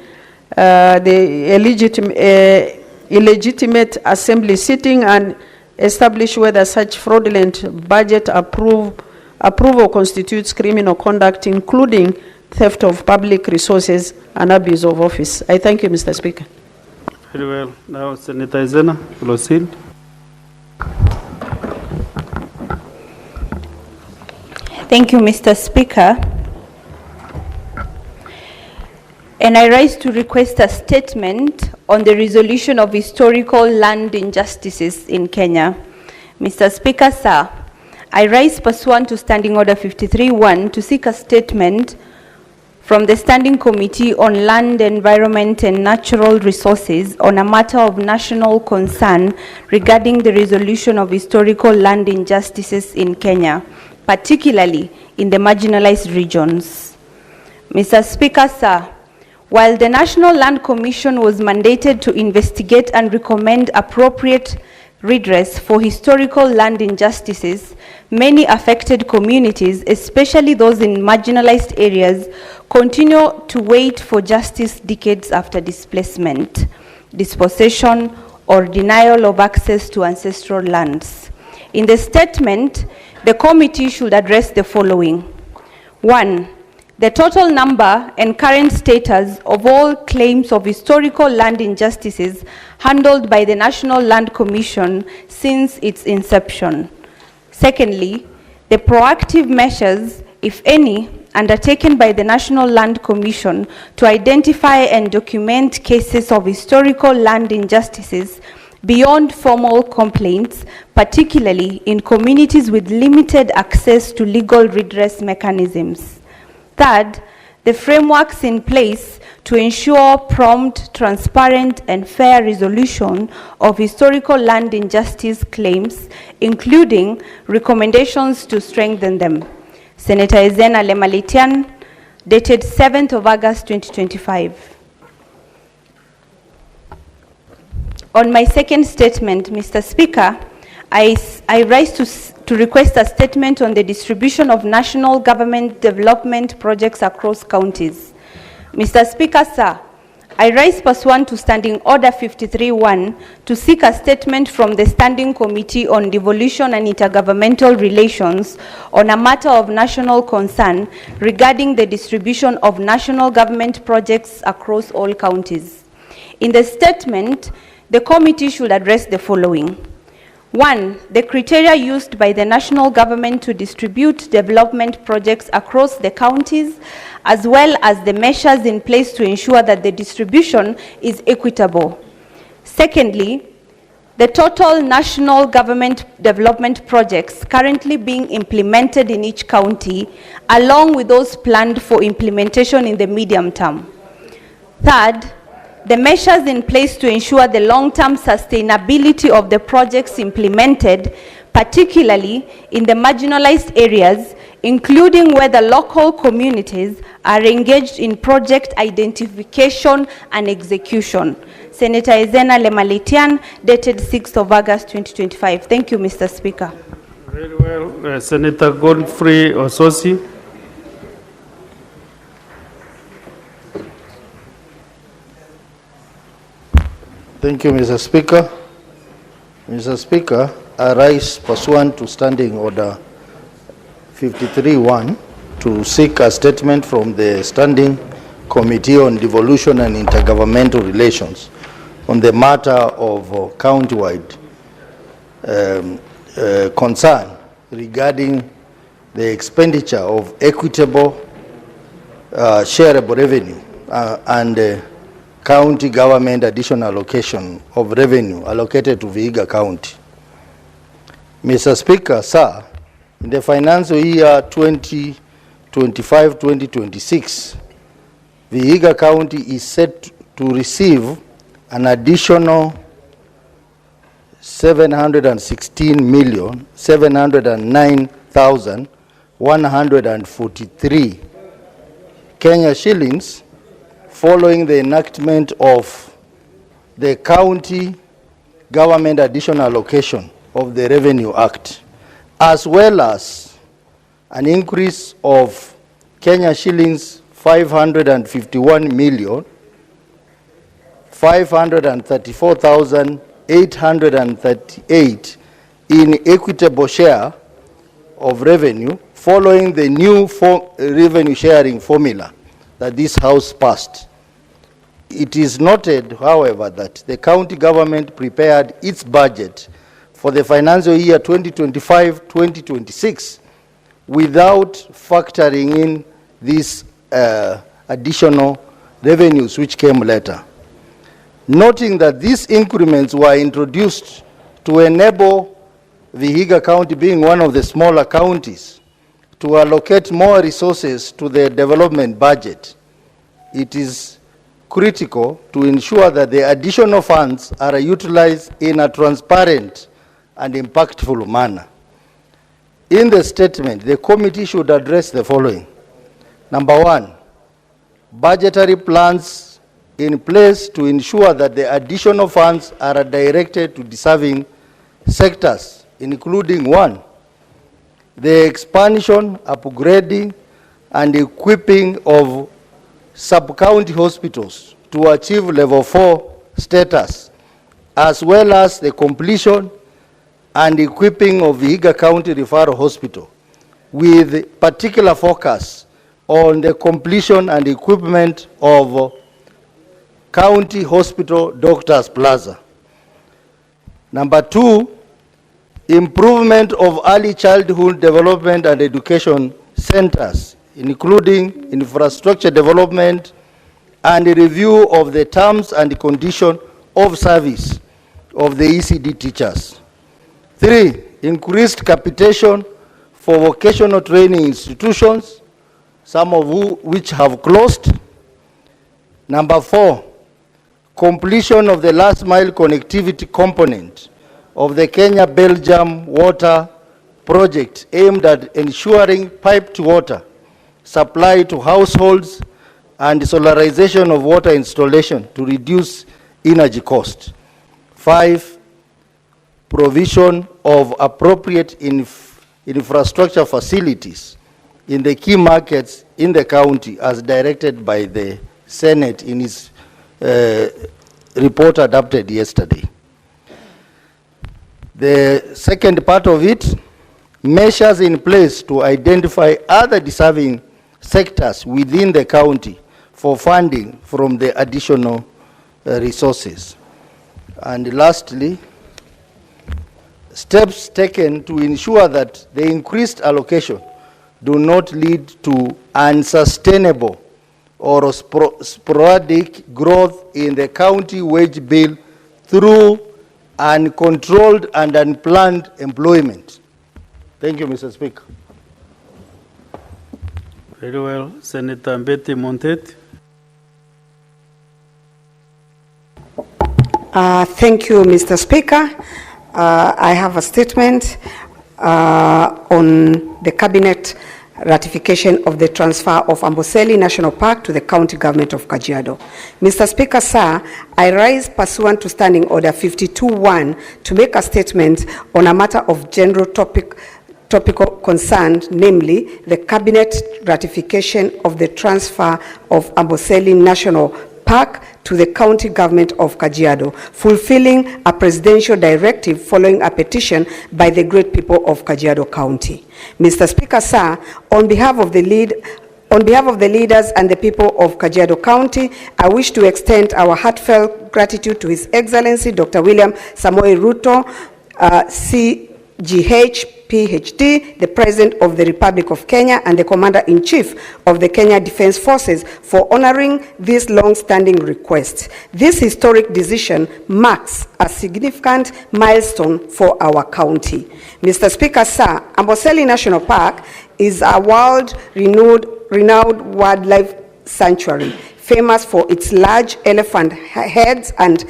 illegitimate assembly sitting, and establish whether such fraudulent budget approval constitutes criminal conduct, including theft of public resources and abuse of office. I thank you, Mr. Speaker. Very well. Now, Senator Izena, proceed. Thank you, Mr. Speaker. And I rise to request a statement on the resolution of historical land injustices in Kenya. Mr. Speaker, sir, I rise pursuant to Standing Order 53-1 to seek a statement from the Standing Committee on Land, Environment and Natural Resources on a matter of national concern regarding the resolution of historical land injustices in Kenya, particularly in the marginalized regions. Mr. Speaker, sir, while the National Land Commission was mandated to investigate and recommend appropriate redress for historical land injustices, many affected communities, especially those in marginalized areas, continue to wait for justice decades after displacement, dispossession, or denial of access to ancestral lands. In the statement, the committee should address the following. 1, the total number and current status of all claims of historical land injustices handled by the National Land Commission since its inception. Secondly, the proactive measures, if any, undertaken by the National Land Commission to identify and document cases of historical land injustices beyond formal complaints, particularly in communities with limited access to legal redress mechanisms. Third, the frameworks in place to ensure prompt, transparent, and fair resolution of historical land injustice claims, including recommendations to strengthen them. Senator Izena Lemalitian, dated 7th of August 2025. On my second statement, Mr. Speaker, I rise to request a statement on the distribution of national government development projects across counties. Mr. Speaker, sir, I rise pursuant to Standing Order 53-1 to seek a statement from the Standing Committee on Devolution and Intergovernmental Relations on a matter of national concern regarding the distribution of national government projects across all counties. In the statement, the committee should address the following. 1. The criteria used by the national government to distribute development projects across the counties, as well as the measures in place to ensure that the distribution is equitable. Secondly, the total national government development projects currently being implemented in each county, along with those planned for implementation in the medium term. Third, the measures in place to ensure the long-term sustainability of the projects implemented, particularly in the marginalized areas, including where the local communities are engaged in project identification and execution. Senator Ezena Lemalitian, dated 6th of August 2025. Thank you, Mr. Speaker. Very well. Senator Godfrey Ososi. Thank you, Mr. Speaker. Mr. Speaker, I rise pursuant to Standing Order 53-1 to seek a statement from the Standing Committee on Devolution and Intergovernmental Relations on the matter of county-wide concern regarding the expenditure of equitable shareable revenue and county government additional allocation of revenue allocated to Vihiga County. Mr. Speaker, sir, in the financial year 2025-2026, Vihiga County is set to receive an additional 716,709,143 Kenya shillings following the enactment of the County Government Additional Allocation of the Revenue Act, as well as an increase of Kenya shillings 551,534,838 in equitable share of revenue following the new revenue sharing formula that this House passed. It is noted, however, that the county government prepared its budget for the financial year 2025-2026 without factoring in these additional revenues which came later. Noting that these increments were introduced to enable Vihiga County, being one of the smaller counties, to allocate more resources to the development budget, it is critical to ensure that the additional funds are utilized in a transparent and impactful manner. In the statement, the committee should address the following. Number 1, budgetary plans in place to ensure that the additional funds are directed to deserving sectors, including 1, the expansion, upgrading, and equipping of sub-county hospitals to achieve level 4 status, as well as the completion and equipping of Vihiga County Referral Hospital, with particular focus on the completion and equipment of County Hospital Doctors Plaza. Number 2, improvement of early childhood development and education centers, including infrastructure development and a review of the terms and condition of service of the ECD teachers. 3, increased capitation for vocational training institutions, some of which have closed. Number 4, completion of the last mile connectivity component of the Kenya-Belgium water project aimed at ensuring piped water supply to households and solarization of water installation to reduce energy cost. 5, provision of appropriate infrastructure facilities in the key markets in the county as directed by the Senate in its report adopted yesterday. The second part of it, measures in place to identify other deserving sectors within the county for funding from the additional resources. And lastly, steps taken to ensure that the increased allocation do not lead to unsustainable or sporadic growth in the county wage bill through uncontrolled and unplanned employment. Thank you, Mr. Speaker. Very well. Senator Mbete Montet. Thank you, Mr. Speaker. I have a statement on the Cabinet ratification of the transfer of Amboseli National Park to the County Government of Kajiado. Mr. Speaker, sir, I rise pursuant to Standing Order 52-1 to make a statement on a matter of general topical concern, namely the Cabinet ratification of the transfer of Amboseli National Park to the County Government of Kajiado, fulfilling a presidential directive following a petition by the great people of Kajiado County. Mr. Speaker, sir, on behalf of the leaders and the people of Kajiado County, I wish to extend our heartfelt gratitude to His Excellency Dr. William Samoei Ruto, CGH, PhD, the President of the Republic of Kenya and the Commander-in-Chief of the Kenya Defense Forces for honoring this long-standing request. This historic decision marks a significant milestone for our county. Mr. Speaker, sir, Amboseli National Park is a world-renowned wildlife sanctuary, famous for its large elephant heads and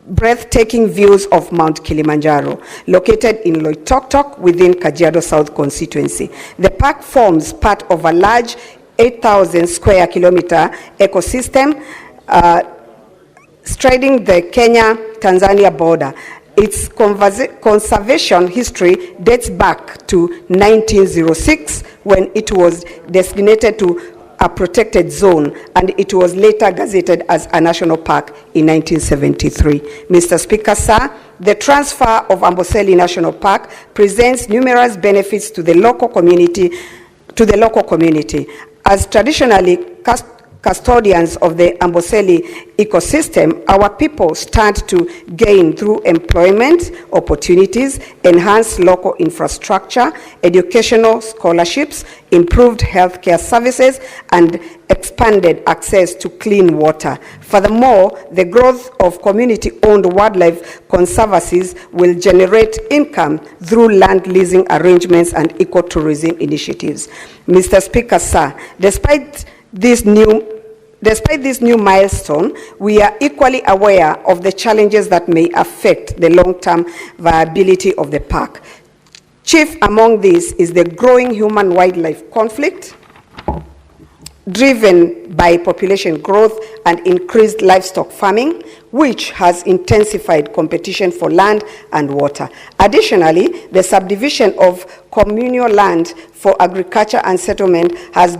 breathtaking views of Mount Kilimanjaro, located in Loitoktok within Kajiado South constituency. The park forms part of a large 8,000 square kilometer ecosystem striding the Kenya-Tanzania border. Its conservation history dates back to 1906 when it was designated to a protected zone, and it was later gazetted as a national park in 1973. Mr. Speaker, sir, the transfer of Amboseli National Park presents numerous benefits to the local community. As traditionally custodians of the Amboseli ecosystem, our people stand to gain through employment opportunities, enhanced local infrastructure, educational scholarships, improved healthcare services, and expanded access to clean water. Furthermore, the growth of community-owned wildlife conservancies will generate income through land leasing arrangements and ecotourism initiatives. Mr. Speaker, sir, despite this new milestone, we are equally aware of the challenges that may affect the long-term viability of the park. Chief among these is the growing human-wildlife conflict, driven by population growth and increased livestock farming, which has intensified competition for land and water. Additionally, the subdivision of communal land for agriculture and settlement has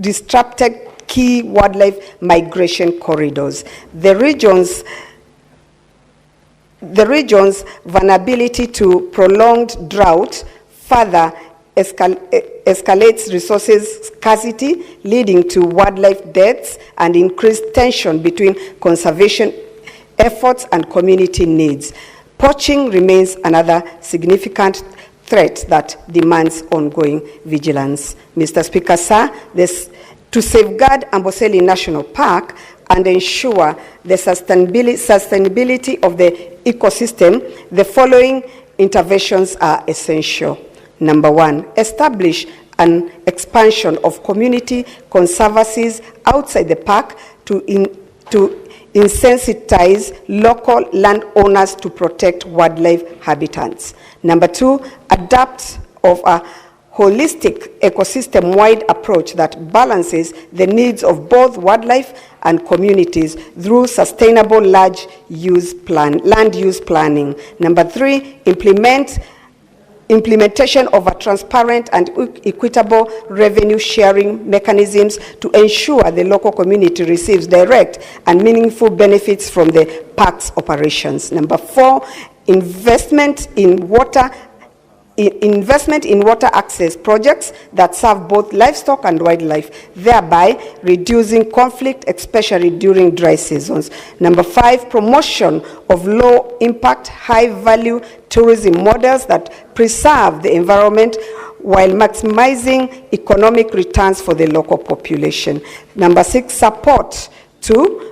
disrupted key wildlife migration corridors. The region's vulnerability to prolonged drought further escalates resources scarcity, leading to wildlife deaths and increased tension between conservation efforts and community needs. Poaching remains another significant threat that demands ongoing vigilance. Mr. Speaker, sir, to safeguard Amboseli National Park and ensure the sustainability of the ecosystem, the following interventions are essential. Number one, establish an expansion of community conservancies outside the park to insensitize local landowners to protect wildlife habitats. Number two, adapt of a holistic ecosystem-wide approach that balances the needs of both wildlife and communities through sustainable land use planning. Number 3, implementation of a transparent and equitable revenue sharing mechanisms to ensure the local community receives direct and meaningful benefits from the park's operations. Number 4, investment in water access projects that serve both livestock and wildlife, thereby reducing conflict, especially during dry seasons. Number 5, promotion of low-impact, high-value tourism models that preserve the environment while maximizing economic returns for the local population. Number 6, support to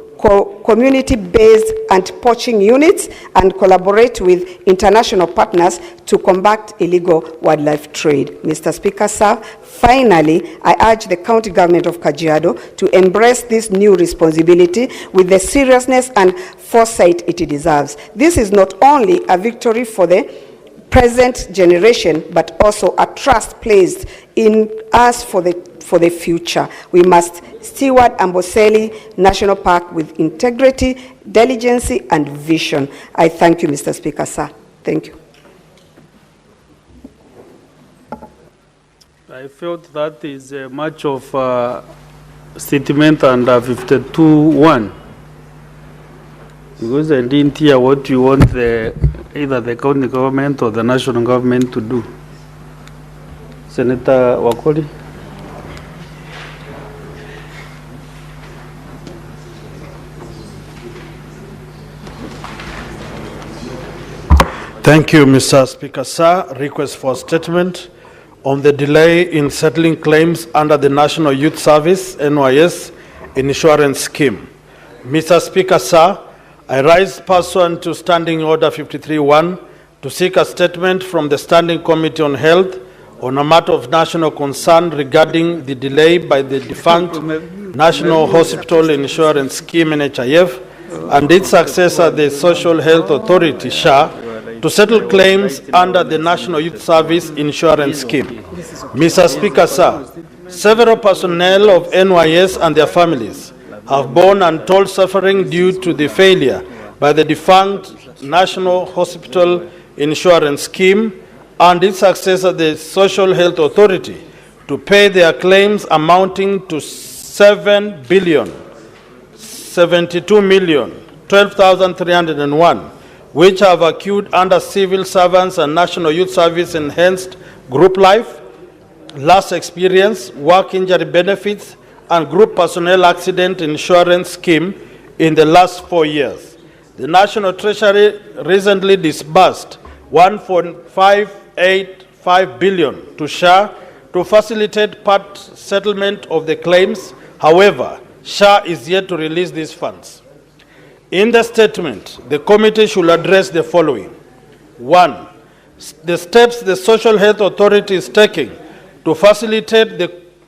community-based anti-poaching units and collaborate with international partners to combat illegal wildlife trade. Mr. Speaker, sir, finally, I urge the county government of Kajiado to embrace this new responsibility with the seriousness and foresight it deserves. This is not only a victory for the present generation, but also a trust placed in us for the future. We must steward Amboseli National Park with integrity, diligence, and vision. I thank you, Mr. Speaker, sir. Thank you. I felt that is much of statement under 52(1), because I didn't hear what you want either the county government or the national government to do. Senator Wakoli. Thank you, Mr. Speaker, sir. Request for statement on the delay in settling claims under the National Youth Service (NYS) insurance scheme. Mr. Speaker, sir, I rise pursuant to Standing Order 53(1) to seek a statement from the Standing Committee on Health on a matter of national concern regarding the delay by the defunct National Hospital Insurance Scheme (NHIF) and its successor, the Social Health Authority (SHA), to settle claims under the National Youth Service Insurance Scheme. Mr. Speaker, sir, several personnel of NYS and their families have borne untold suffering due to the failure by the defunct National Hospital Insurance Scheme and its successor, the Social Health Authority, to pay their claims amounting to 7,072,012,301, which have accrued under Civil Servants and National Youth Service Enhanced Group Life, Last Experience, Work Injury Benefits, and Group Personnel Accident Insurance Scheme in the last 4 years. The National Treasury recently disbursed 1.585 billion to SHA to facilitate part settlement of the claims. However, SHA is yet to release these funds. In the statement, the committee should address the following. 1, the steps the Social Health Authority is taking to facilitate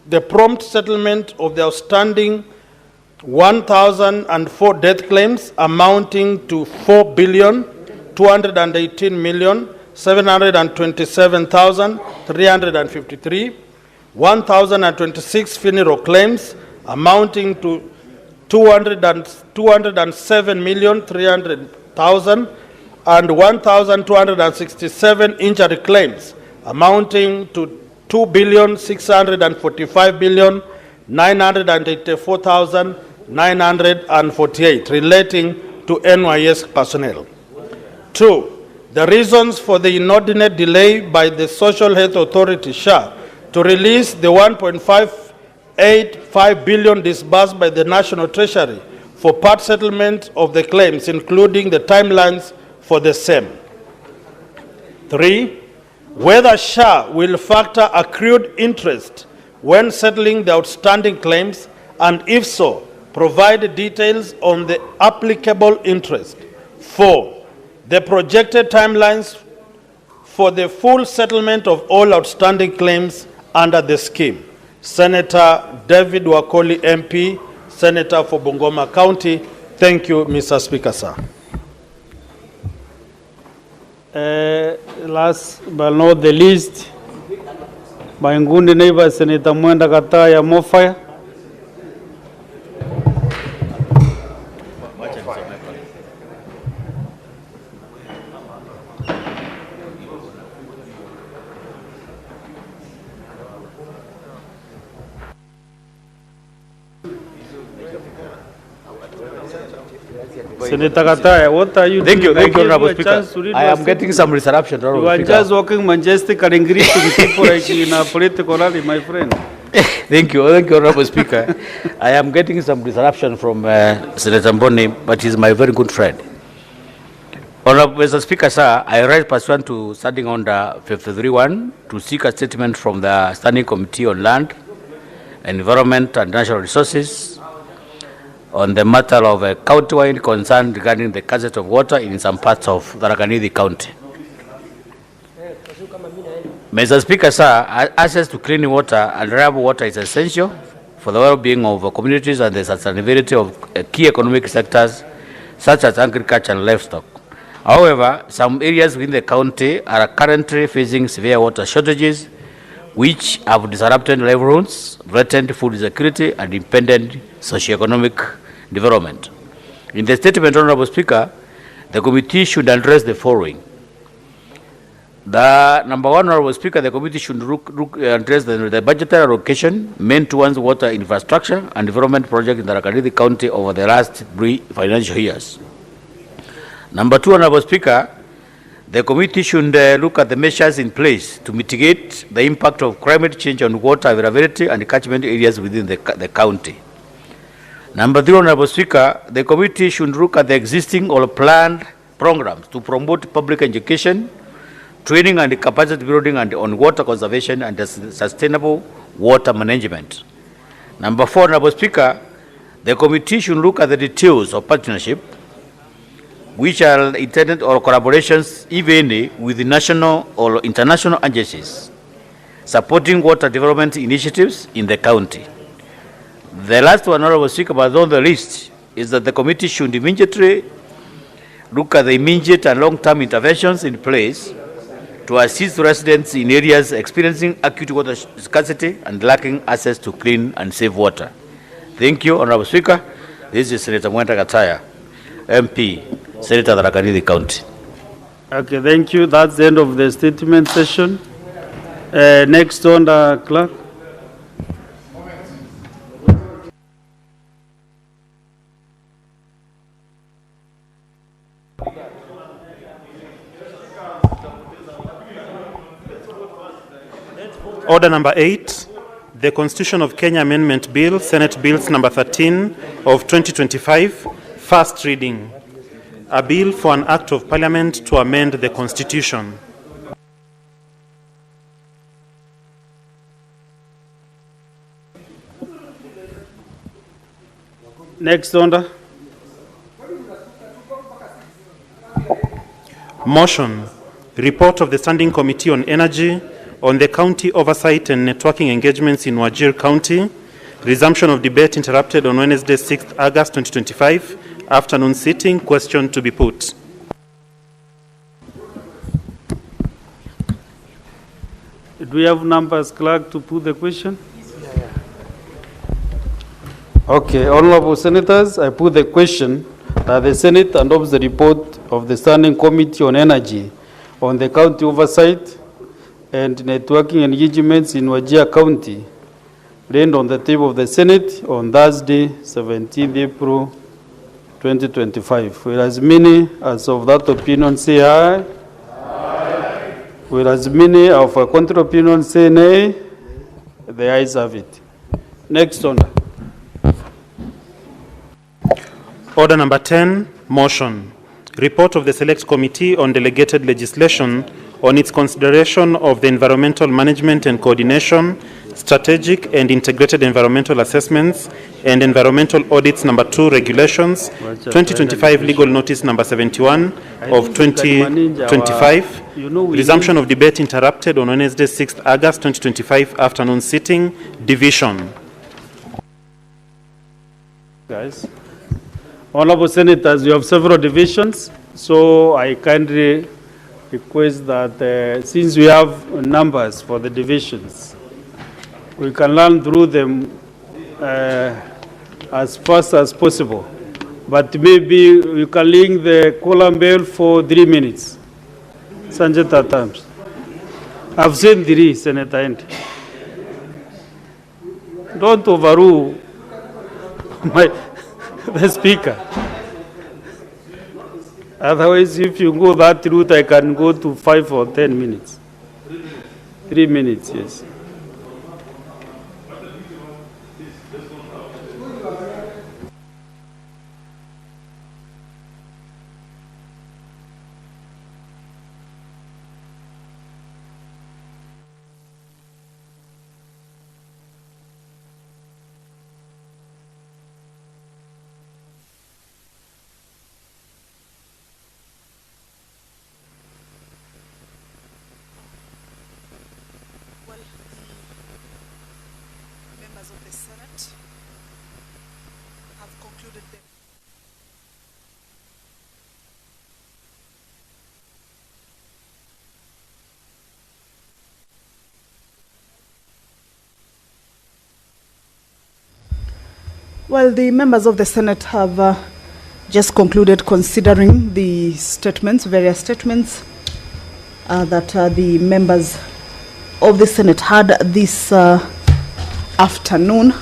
the prompt settlement of the outstanding 1,004 death claims amounting to 4,218,727,353, 1,026 funeral claims amounting to 207,300,000 and 1,267 injury claims amounting to 2,645,984,948 relating to NYS personnel. 2, the reasons for the inordinate delay by the Social Health Authority (SHA) to release the 1.585 billion disbursed by the National Treasury for part settlement of the claims, including the timelines for the same. 3, whether SHA will factor accrued interest when settling the outstanding claims, and if so, provide details on the applicable interest. 4, the projected timelines for the full settlement of all outstanding claims under the scheme. Senator David Wakoli, MP, Senator for Bungoma County. Thank you, Mr. Speaker, sir. Last but not the least, Maingundi neighbor Senator Mwenda Kataya Mofaya. Senator Kataya, what are you Thank doing? you, Honorable I gave you a chance Speaker. to read I your am getting statement. some disruption, You Honorable are Speaker. just walking majestic and greeting people like in a political rally, my friend. Thank you, Honorable Speaker. I am getting some disruption from Senator Mboni, but he's my very good friend. Honorable Mr. Speaker, sir, I rise pursuant to Standing Order 53.1 to seek a statement from the Standing Committee on Land, Environment and Natural Resources on the matter of a county-wide concern regarding the scarcity of water in some parts of Tharaka Nithi County. Mr. Speaker, sir, access to clean water and reliable water is essential for the well-being of communities and the sustainability of key economic sectors such as agriculture and livestock. However, some areas within the county are currently facing severe water shortages, which have disrupted livelihoods, threatened food security, and impeded socio-economic development. In the statement, Honorable Speaker, the committee should address the following. The number one, Honorable Speaker, the committee should address the budgetary allocation meant towards water infrastructure and development projects in the Tharaka Nithi County over the last 3 financial years. Number two, Honorable Speaker, the committee should look at the measures in place to mitigate the impact of climate change on water availability and catchment areas within the county. Number three, Honorable Speaker, the committee should look at the existing or planned programs to promote public education, training and capacity building and on water conservation and sustainable water management. Number four, Honorable Speaker, the committee should look at the details of partnership which are intended or collaborations, if any, with the national or international agencies supporting water development initiatives in the county. The last one, Honorable Speaker, but on the list, is that the committee should immediately look at the immediate and long-term interventions in place to assist residents in areas experiencing acute water scarcity and lacking access to clean and safe water. Thank you, Honorable Speaker. This is Senator Mwenda Kataya, MP, Senator Tharaka Nithi County. Okay, thank you. That's the end of the statement session. Next on the clerk. Order number 8, the Constitution of Kenya Amendment Bill, Senate Bills number 13 of 2025, first reading. A bill for an act of parliament to amend the Constitution. Next order. Motion, report of the Standing Committee on Energy on the county oversight and networking engagements in Wajir County. Resumption of debate interrupted on Wednesday, 6th August 2025. Afternoon sitting. Question to be put. Do we have numbers, clerk, to put the question? Okay, honorable senators, I put the question that the Senate adopts the report of the Standing Committee on Energy on the county oversight and networking engagements in Wajir County, laid on the table of the Senate on Thursday, 17th April 2025. Whereas many as of that opinion say aye. Aye. Whereas many of a contrary opinion say nay. The ayes have it. Next order. Order number 10, motion. Report of the Select Committee on Delegated Legislation on its consideration of the environmental management and coordination, strategic and integrated environmental assessments, and environmental audits number 2 regulations, 2025 legal notice number 71 of 2025. Resumption of debate interrupted on Wednesday, 6th August 2025 afternoon sitting, division. Guys, honorable senators, you have several divisions, so I kindly request that since we have numbers for the divisions, we can run through them as fast as possible. But maybe you can ring the quorum bell for 3 minutes. Sanjay times. I've seen 3, Senator Andy. Don't overrule the speaker. Otherwise, if you go that route, I can go to 5 or 10 minutes. 3 minutes, yes. Well, the members of the Senate have just concluded considering the statements, various statements that the members of the Senate had this afternoon,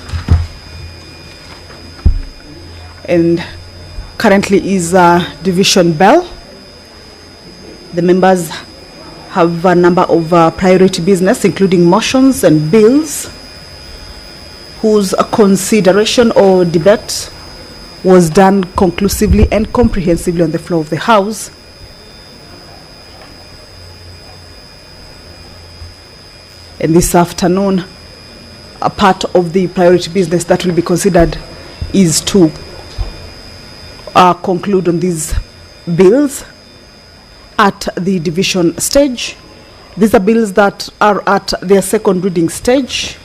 and currently is division bell. The members have a number of priority business, including motions and bills, whose consideration or debate was done conclusively and comprehensively on the floor of the House. And this afternoon, a part of the priority business that will be considered is to conclude on these bills at the division stage. These are bills that are at their second reading stage,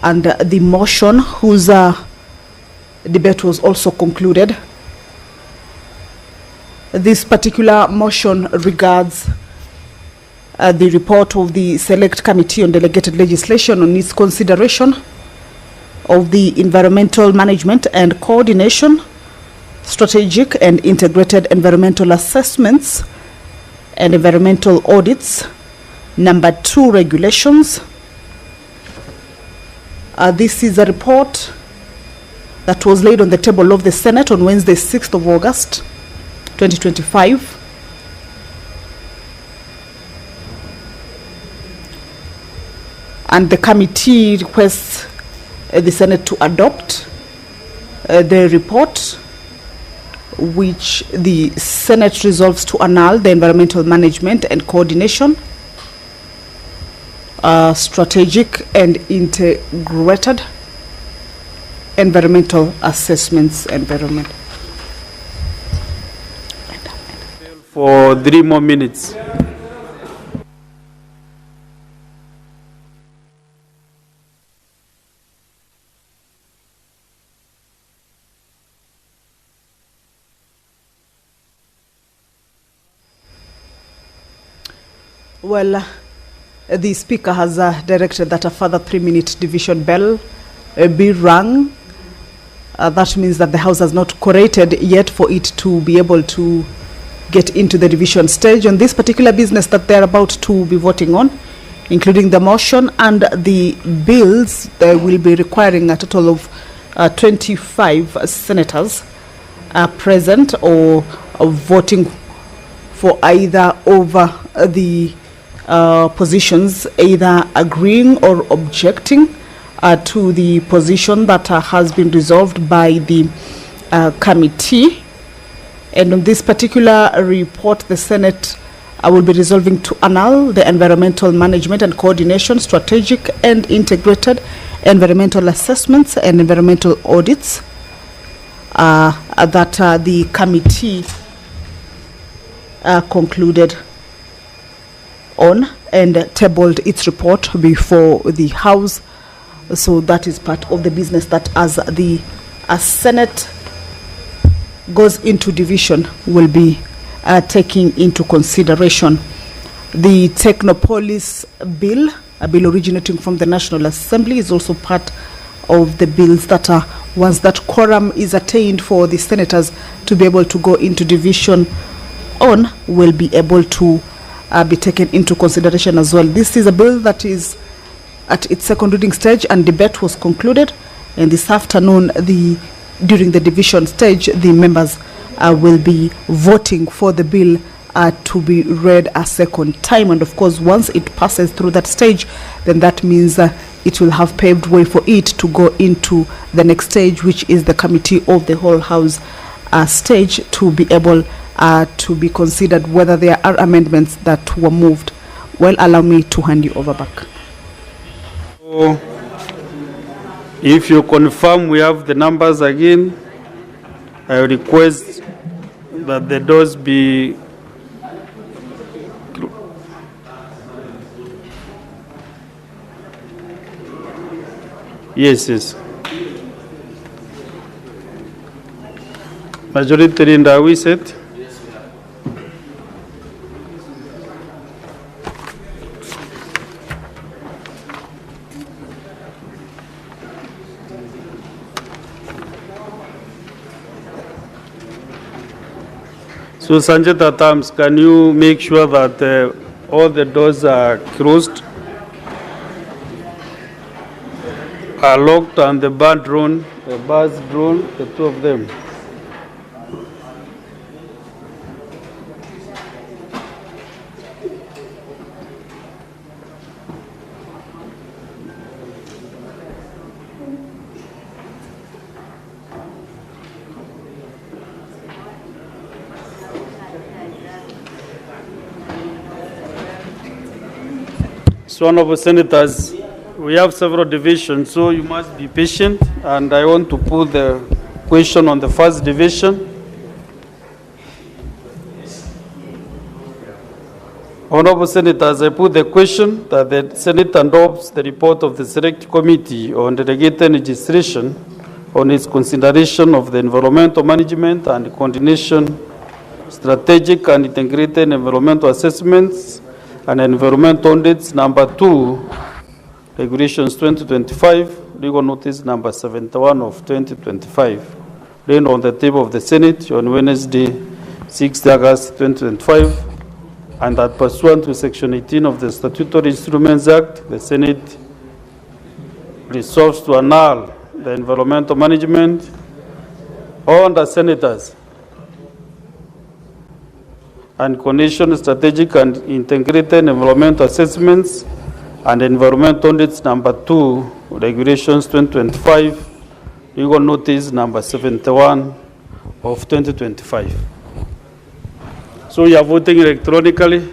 and the motion whose debate was also concluded. This particular motion regards the report of the Select Committee on Delegated Legislation on its consideration of the environmental management and coordination, strategic and integrated environmental assessments and environmental audits, number 2 regulations. This is a report that was laid on the table of the Senate on Wednesday, 6th of August, 2025. And the committee requests the Senate to adopt the report, which the Senate resolves to annul the environmental management and coordination, strategic and integrated environmental assessments environment. For 3 more minutes. Well, the Speaker has directed that a further 3-minute division bell be rung. That means that the House has not collated yet for it to be able to get into the division stage on this particular business that they're about to be voting on, including the motion and the bills. They will be requiring a total of 25 senators present or voting for either over the positions, either agreeing or objecting to the position that has been resolved by the committee. And on this particular report, the Senate will be resolving to annul the environmental management and coordination, strategic and integrated environmental assessments and environmental audits that the committee concluded on and tabled its report before the House. So that is part of the business that, as the Senate goes into division, will be taking into consideration. The Technopolis bill a bill originating from the National Assembly, is also part of the bills that are, once that quorum is attained for the senators to be able to go into division on, will be able to be taken into consideration as well. This is a bill that is at its second reading stage, and debate was concluded. And this afternoon, during the division stage, the members will be voting for the bill to be read a second time. And of course, once it passes through that stage, then that means it will have paved way for it to go into the next stage, which is the committee of the whole house stage, to be able to be considered whether there are amendments that were moved. Well, allow me to hand you over back. So, if you confirm we have the numbers again, I request that the doors be yes. Majority leader, are we set? So, Sanjay Tatams, can you make sure that all the doors are closed, are locked, and the bar drawn, the bars drawn, the two of them? So, honorable senators, we have several divisions, so you must be patient, and I want to put the question on the first division. Honorable senators, I put the question that the Senate adopts the report of the Select Committee on Delegated Legislation on its consideration of the environmental management and coordination, strategic and integrated environmental assessments and environmental audits number 2, Regulations 2025, legal notice number 71 of 2025, laid on the table of the Senate on Wednesday, 6 August 2025, and that pursuant to Section 18 of the Statutory Instruments Act, the Senate resolves to annul the environmental management on the senators and condition strategic and integrated environmental assessments and environmental audits number 2, Regulations 2025, legal notice number 71 of 2025. So you are voting electronically.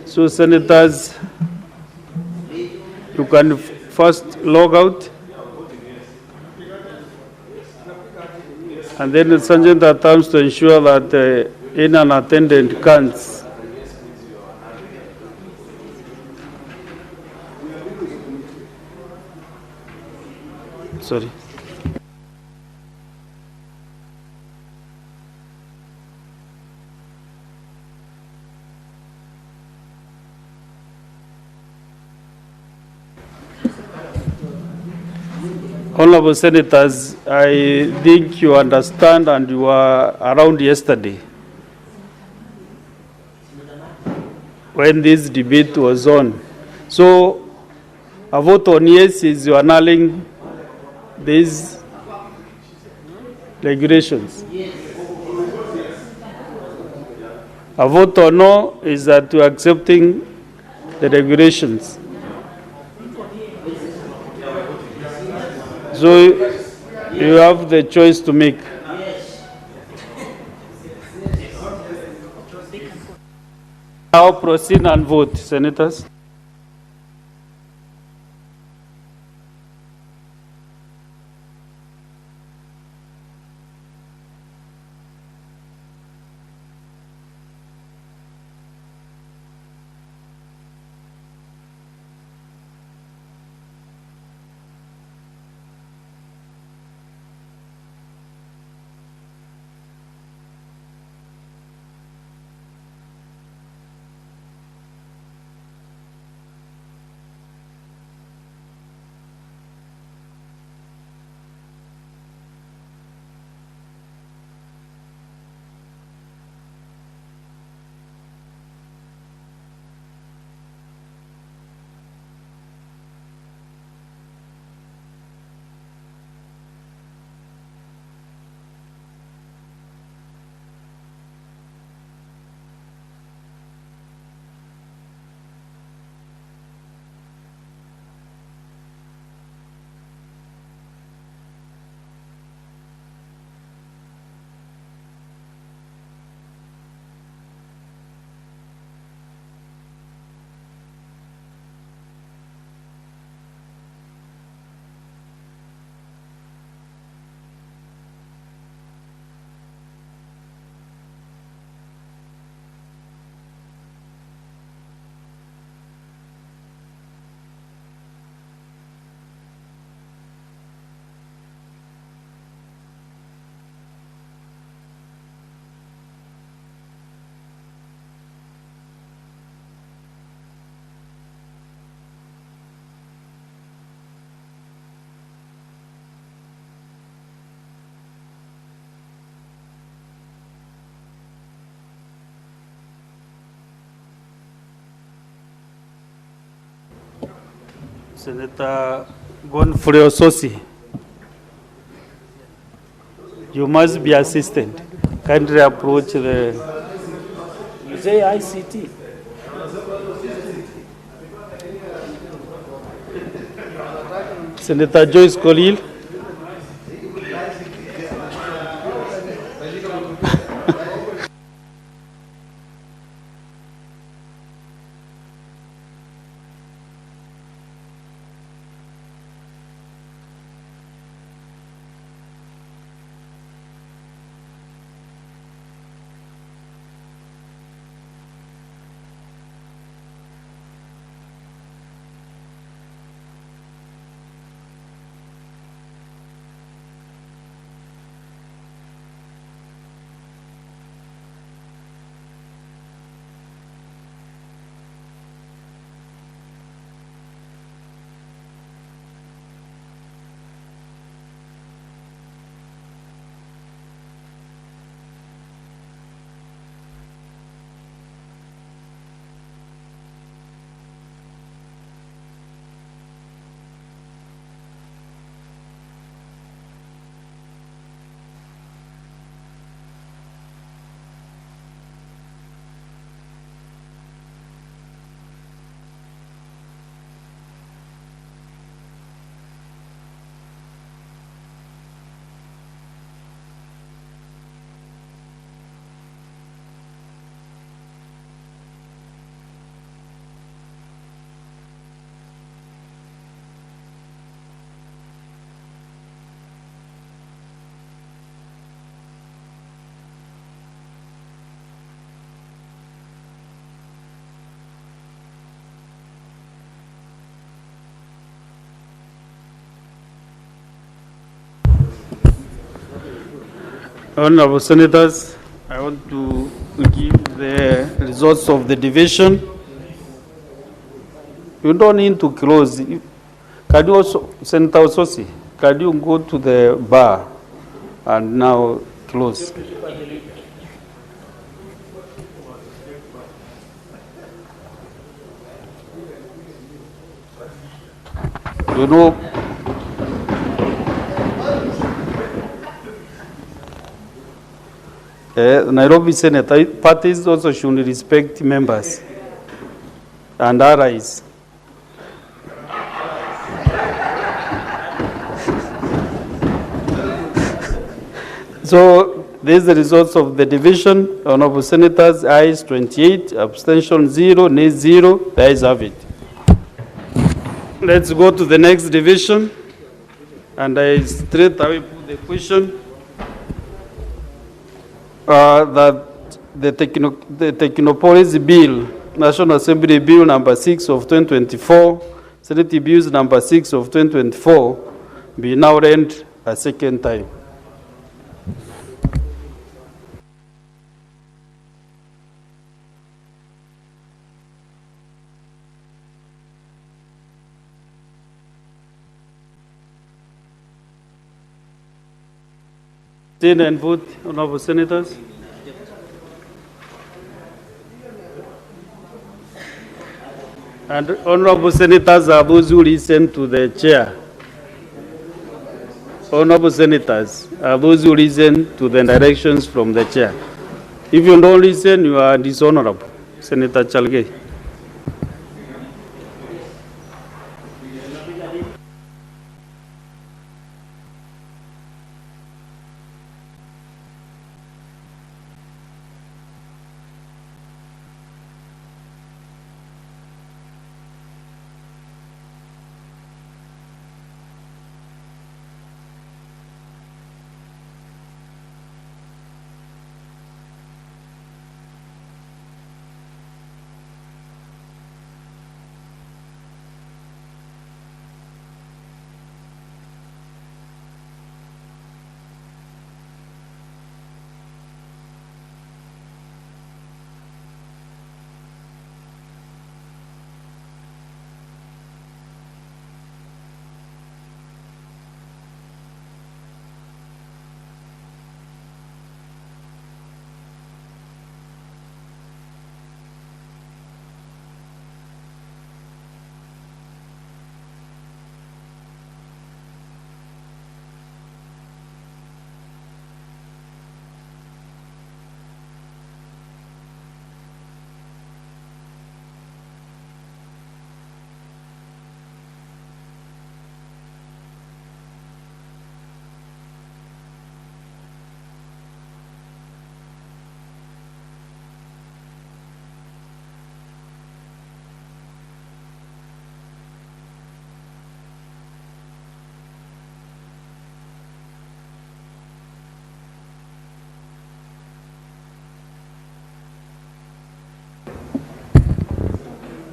So senators, you can first log out, and then the sergeant attempts to ensure that in an attendant counts. Sorry. Honorable senators, I think you understand and you were around yesterday when this debate was on. So a vote on yes is you annulling these regulations. A vote or no is that you are accepting the regulations. So you have the choice to make. Now proceed and vote, senators. Senator Godfrey Ososi, you must be assistant. Kindly approach the ICT. Senator Joyce Kolil. Honorable Senators, I want to give the results of the division. You don't need to close. Can you also, Senator Ososi, can you go to the bar and now close? You know, Nairobi Senate parties also should respect members and allies. So these are the results of the division. Honorable Senators, ayes 28, abstention 0, nays 0. The ayes have it. Let's go to the next division. And I straight away put the question that the Technopolis Bill, National Assembly Bill number 6 of 2024, Senate Bills number 6 of 2024, be now read a second time. Stand and vote, Honorable Senators. And Honorable Senators are those who listen to the chair. Honorable Senators are those who listen to the directions from the chair. If you don't listen, you are dishonorable. Senator Chalgei.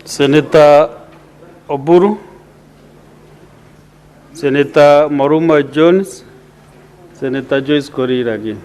Senator Oburu, Senator Moruma Jones, Senator Joyce Korir again.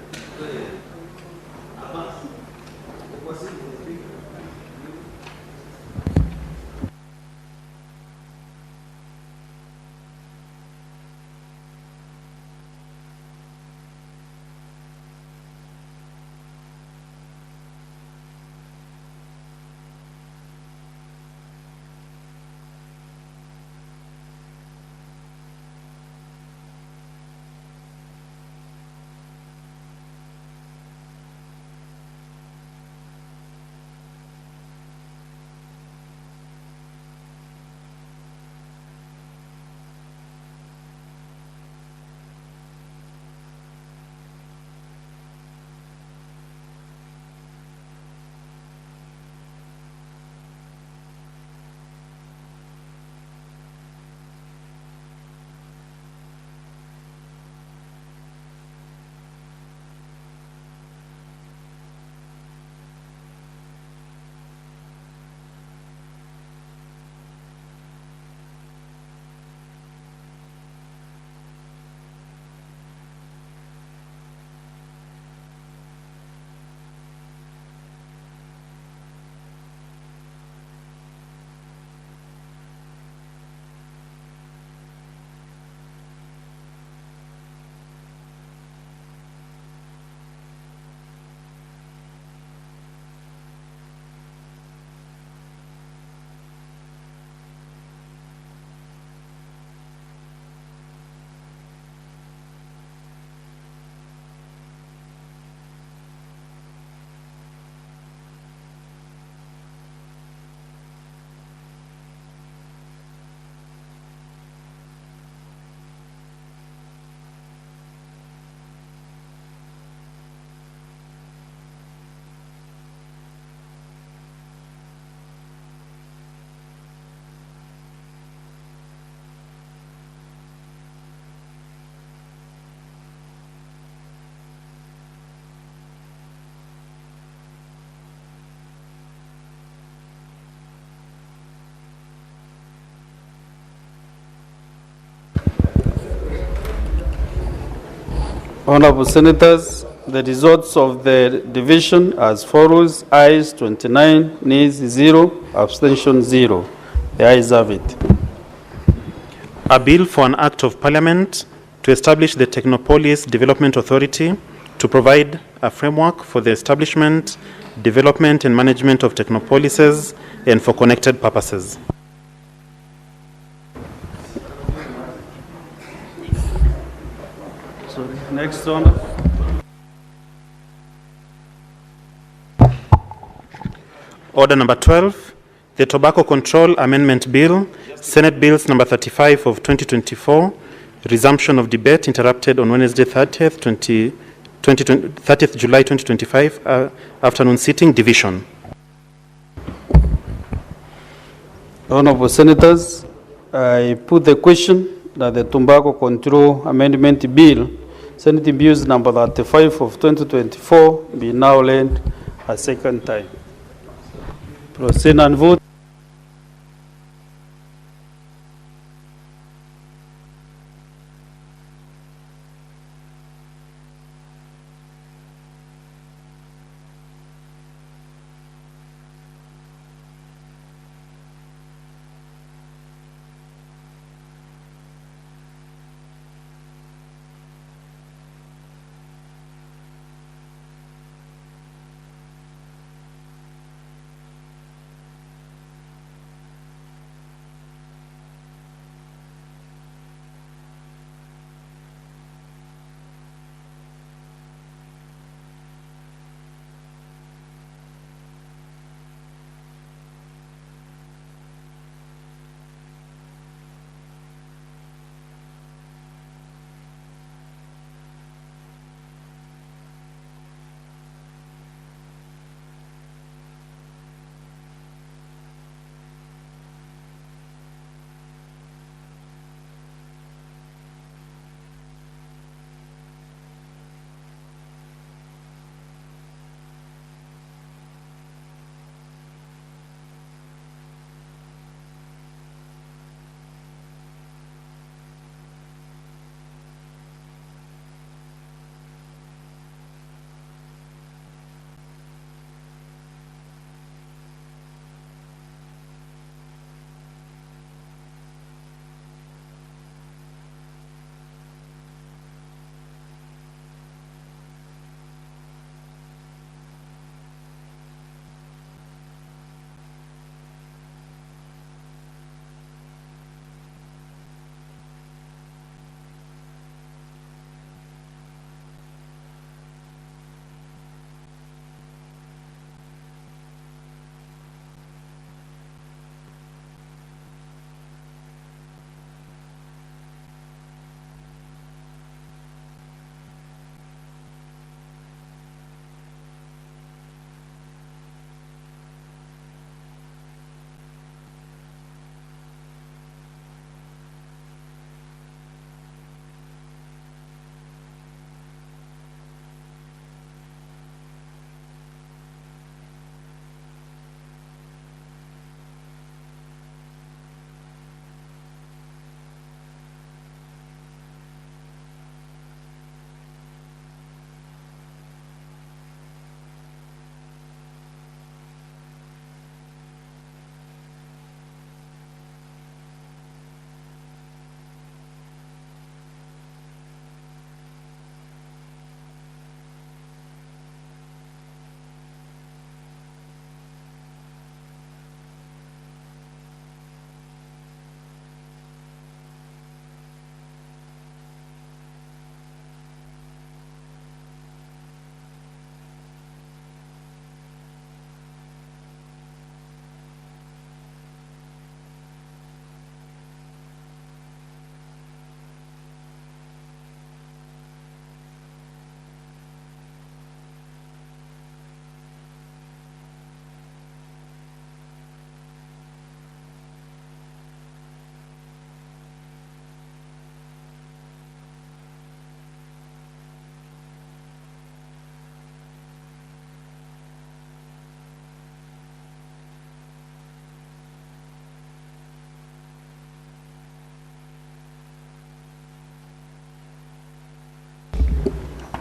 Honorable Senators, the results of the division as follows: ayes 29, nays 0, abstention 0. The ayes have it. A bill for an act of parliament to establish the Technopolis Development Authority to provide a framework for the establishment, development and management of technopolises and for connected purposes. Next one. Order number 12, the Tobacco Control Amendment Bill, Senate Bills number 35 of 2024, resumption of debate interrupted on Wednesday 30th July 2025, afternoon sitting, division. Honorable Senators, I put the question that the Tobacco Control Amendment Bill, Senate Bills number 35 of 2024, be now read a second time. Proceed and vote.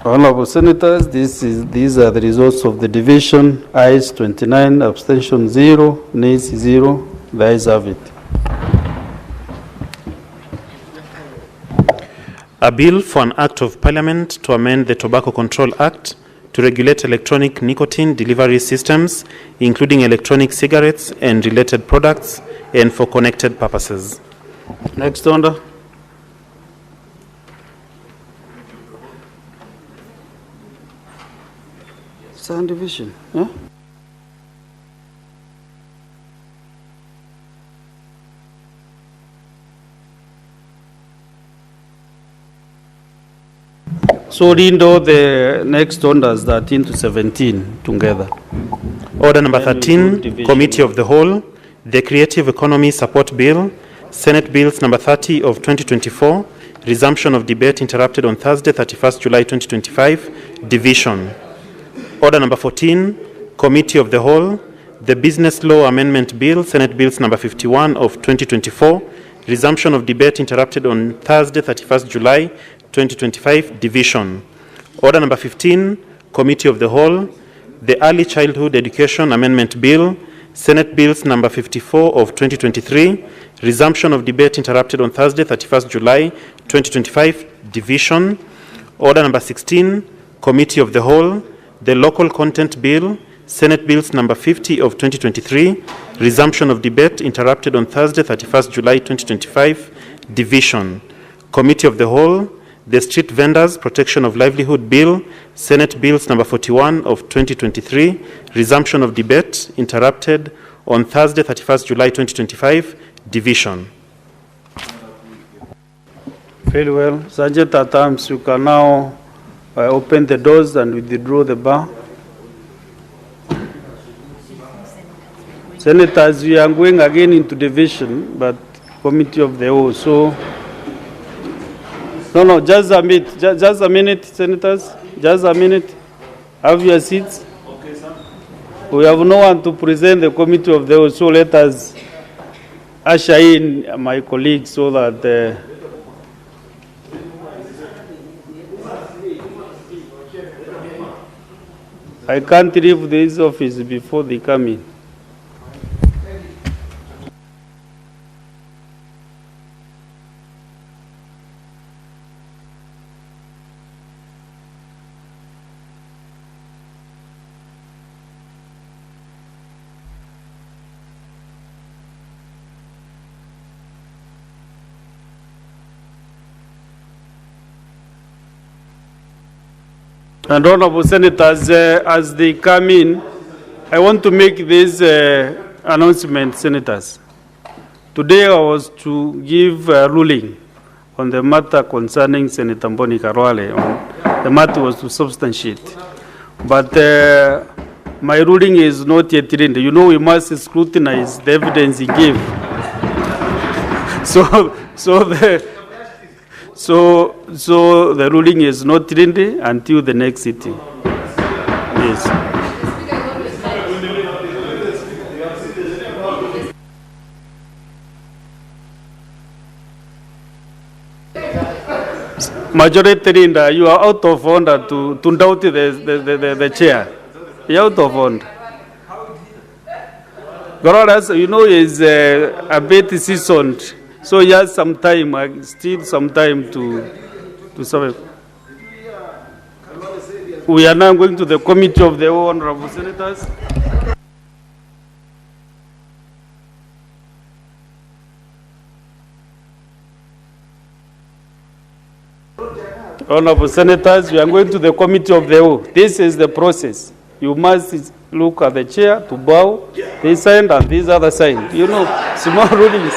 Honorable Senators, these are the results of the division. Ayes 29, abstention 0, nays 0. The ayes have it. A bill for an act of parliament to amend the Tobacco Control Act to regulate electronic nicotine delivery systems, including electronic cigarettes and related products, and for connected purposes. Next order. Sound division. Yeah? So Rindo, the next orders 13 to 17 together. Order number 13, Committee of the Whole, the Creative Economy Support Bill, Senate Bills number 30 of 2024, resumption of debate interrupted on Thursday, 31st July 2025, division. Order number 14, Committee of the Whole, the Business Law Amendment Bill, Senate Bills number 51 of 2024, resumption of debate interrupted on Thursday, 31st July 2025, division. Order number 15, Committee of the Whole, the Early Childhood Education Amendment Bill, Senate Bills number 54 of 2023, resumption of debate interrupted on Thursday, 31st July 2025, division. Order number 16, Committee of the Whole, the Local Content Bill, Senate Bills number 50 of 2023, resumption of debate interrupted on Thursday, 31st July 2025, division. Committee of the Whole, the Street Vendors Protection of Livelihood Bill, Senate Bills number 41 of 2023, resumption of debate interrupted on Thursday, 31st July 2025, division. Very well. Sergeant at arms, you can now open the doors and withdraw the bar. Senators, we are going again into division, but Committee of the Whole. So, no, just a minute, just a minute, Senators, just a minute. Have your seats. Okay, sir. We have no one to present the Committee of the Whole, so let us usher in my colleagues so that I can't leave this office before they come in. And honorable senators, as they come in, I want to make this announcement, senators. Today I was to give a ruling on the matter concerning Senator Mboni Karwale. The matter was to substantiate. But my ruling is not yet rendered. You know, we must scrutinize the evidence he gave. So the ruling is not rendered until the next sitting. Yes. Majority Linda, you are out of order to doubt the chair. You're out of order. Gorodas, you know, is a bit seasoned. So he has some time, still some time to survive. We are now going to the Committee of the Honorable Senators. Honorable Senators, we are going to the Committee of the Whole. This is the process. You must look at the chair to bow, this side and this other side. You know, small rulings.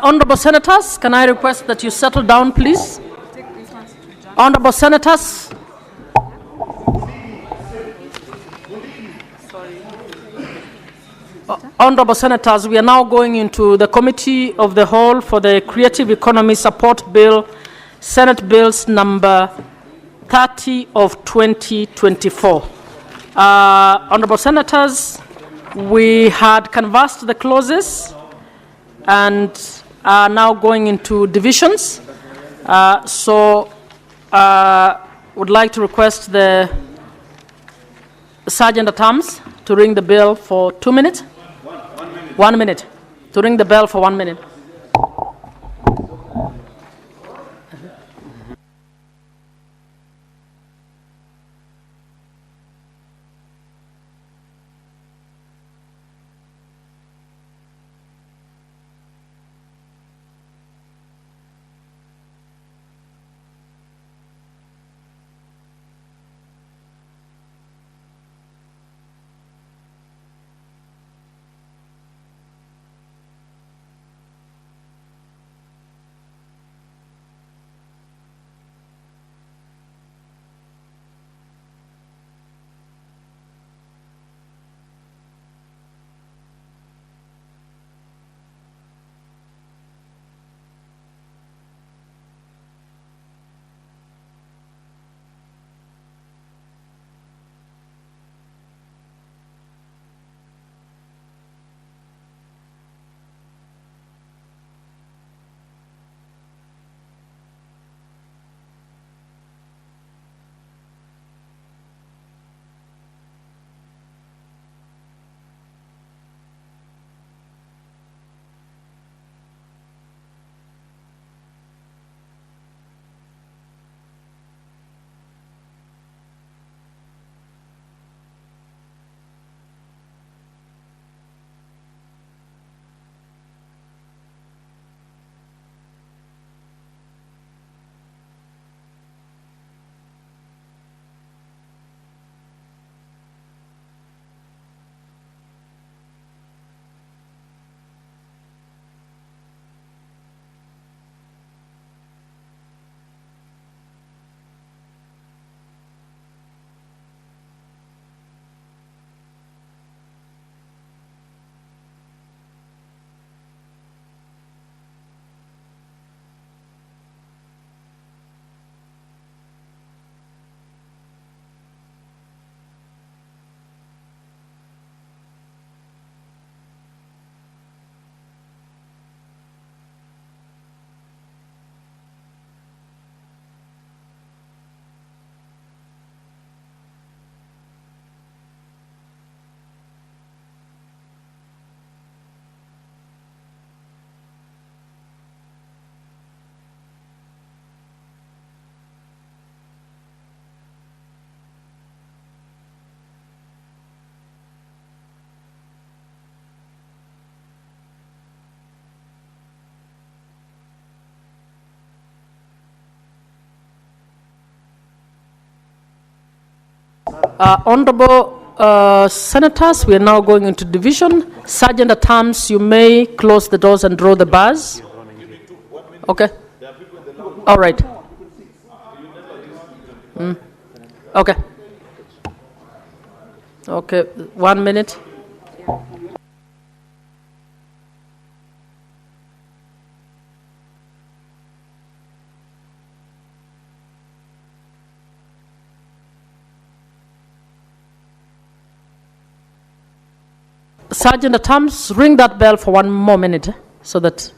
Honorable Senators, can I request that you settle down, please? Honorable Senators. Honorable Senators, we are now going into the Committee of the Whole for the Creative Economy Support Bill, Senate Bills number 30 of 2024. Honorable Senators, we had canvassed the clauses and are now going into divisions. Would like to request the Sergeant at Arms to ring the bell for 2 minutes. 1 minute. To ring the bell for 1 minute. Honorable Senators, we are now going into division. Sergeant at Arms, you may close the doors and draw the bars. Okay. All right. Okay. Okay, 1 minute. Sergeant at Arms, ring that bell for 1 more minute so that.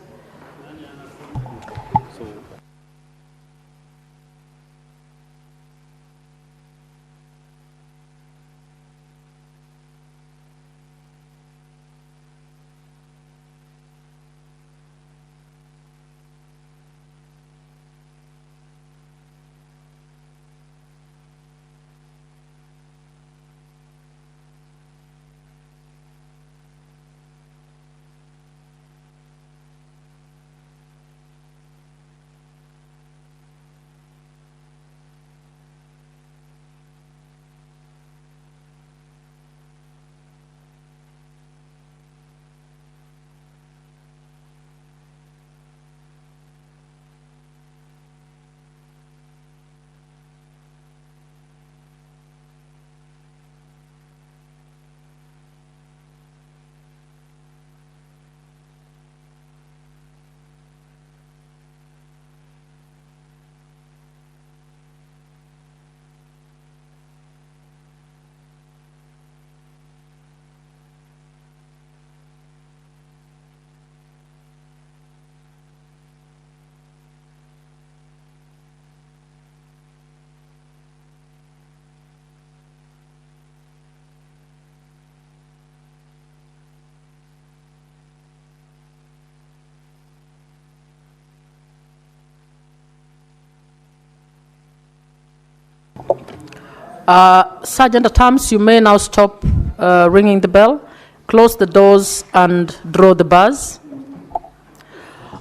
Sergeant at Arms, you may now stop ringing the bell, close the doors, and draw the bars.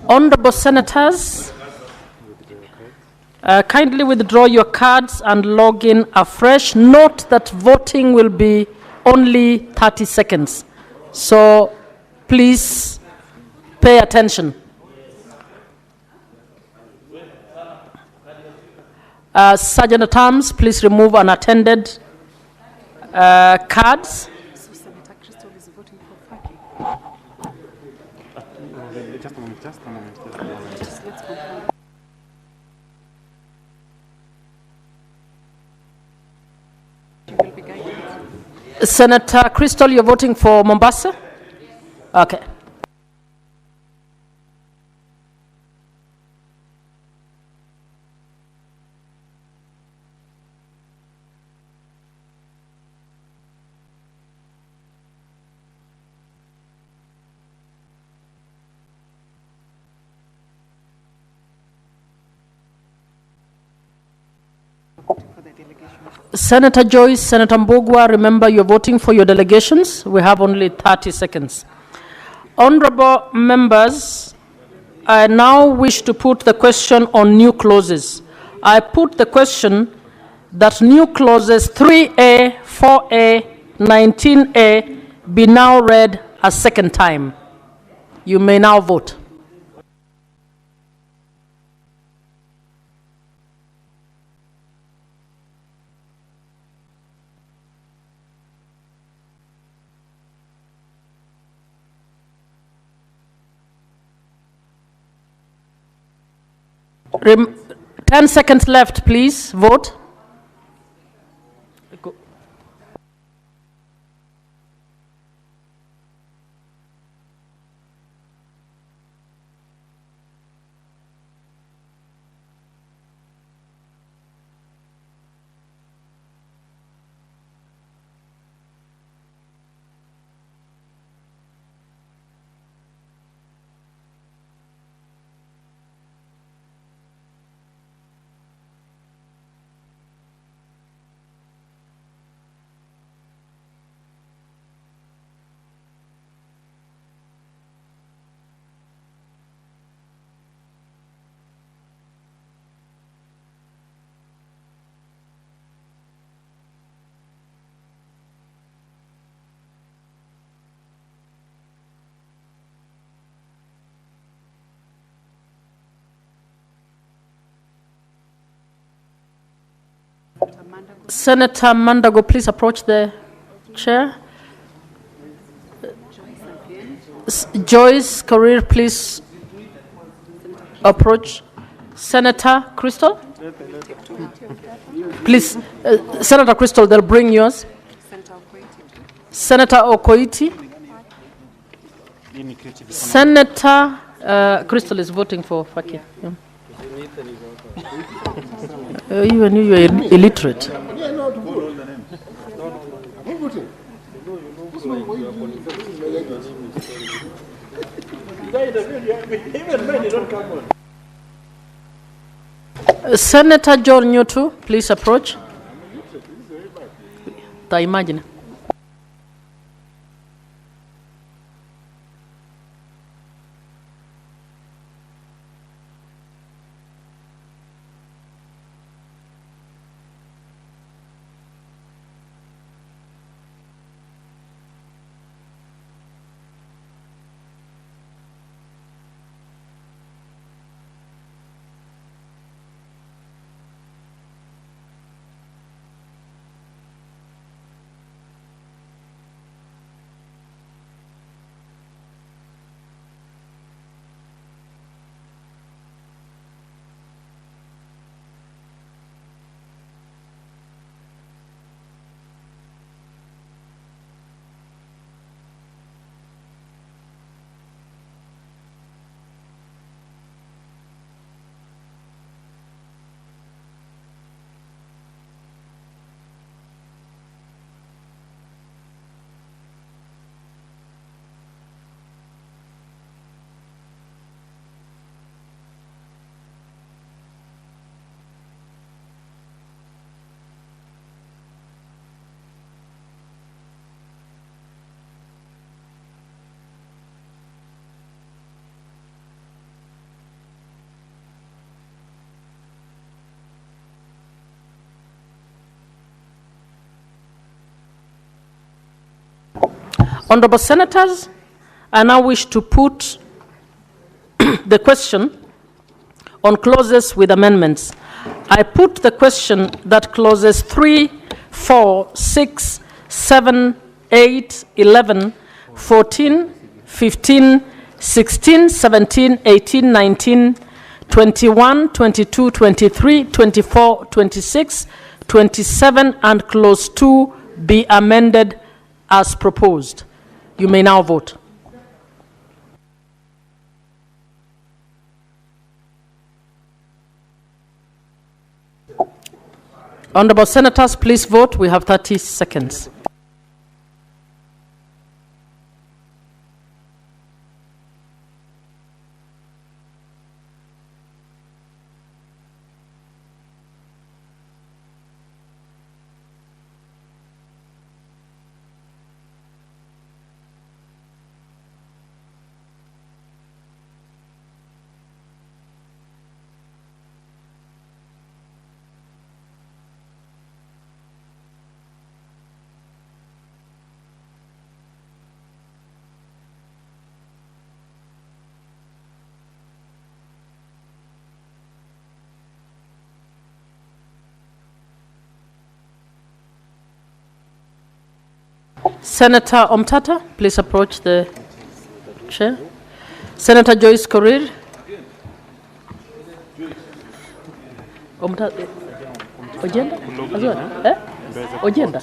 Honorable Senators, kindly withdraw your cards and log in afresh. Note that voting will be only 30 seconds. So please pay attention. Sergeant at Arms, please remove unattended cards. Senator Crystal, you're voting for Mombasa? Okay. Senator Joyce, Senator Mbugua, remember you're voting for your delegations. We have only 30 seconds. Honorable members, I now wish to put the question on new clauses. I put the question that new clauses 3A, 4A, 19A be now read a second time. You may now vote. Rem 10 seconds left, please. Vote. Go. Senator Mandago, please approach the chair. Joyce Career, please approach. Senator Crystal? Please, Senator Crystal, they'll bring yours. Senator Okoiti? Senator Crystal is voting for Faki. Yeah. You knew you were illiterate. Senator John Nyotu, please approach. Imagine. Honorable Senators, I now wish to put the question on clauses with amendments. I put the question that clauses 3, 4, 6, 7, 8, 11, 14, 15, 16, 17, 18, 19, 21, 22, 23, 24, 26, 27, and clause 2 be amended as proposed. You may now vote. Honorable Senators, please vote. We have 30 seconds. Senator Omtata, please approach the chair. Senator Joyce Korir. Omtata. Ojenda? Ojenda?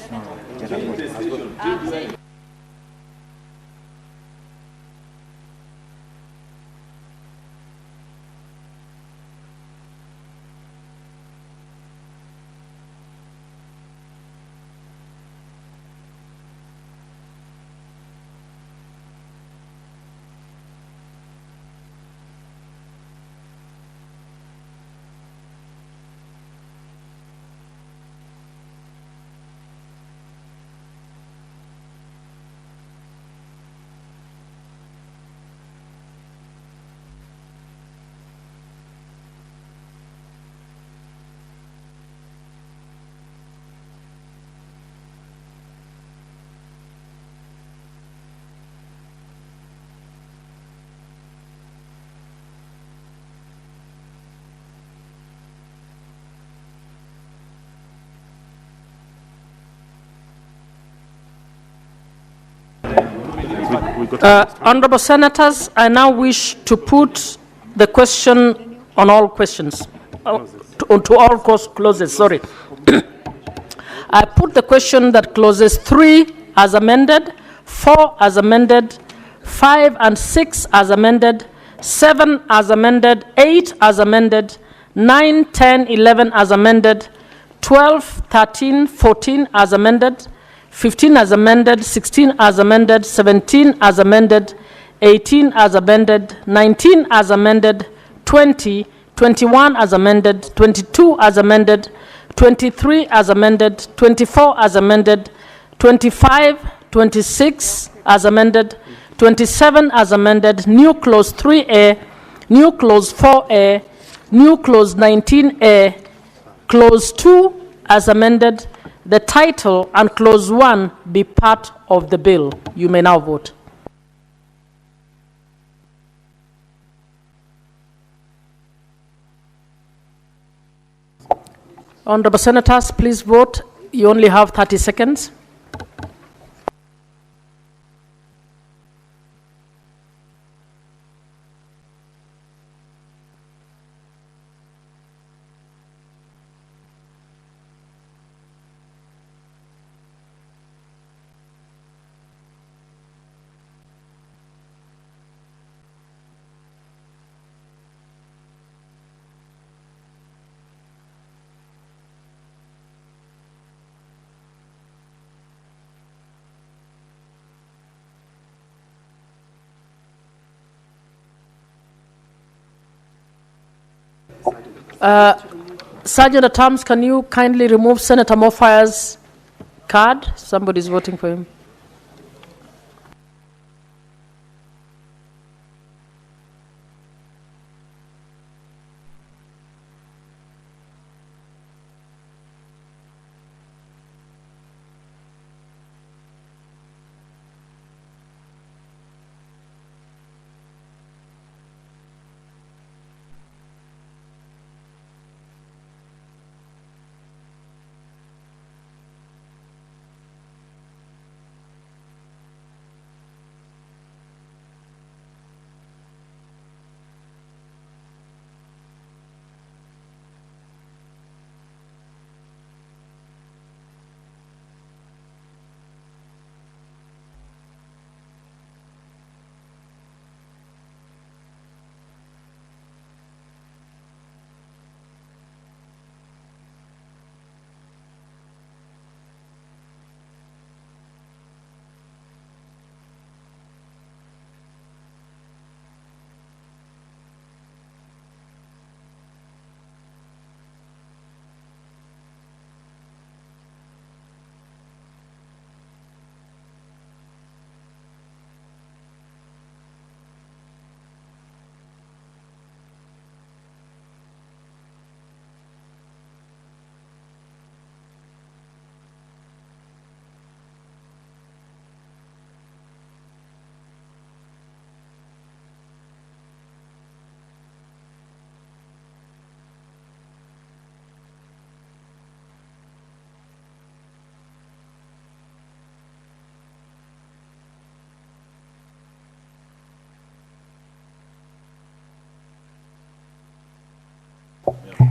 Honorable Senators, I now wish to put the question on all questions, to all clauses, sorry. I put the question that clauses 3 as amended, 4 as amended, 5 and 6 as amended, 7 as amended, 8 as amended, 9, 10, 11 as amended, 12, 13, 14 as amended, 15 as amended, 16 as amended, 17 as amended, 18 as amended, 19 as amended, 20, 21 as amended, 22 as amended, 23 as amended, 24 as amended, 25, 26 as amended, 27 as amended, new clause 3A, new clause 4A, new clause 19A, clause 2 as amended, the title and clause 1 be part of the bill. You may now vote. Honorable Senators, please vote. You only have 30 seconds. Sergeant at Arms, can you kindly remove Senator Mofire's card? Somebody's voting for him.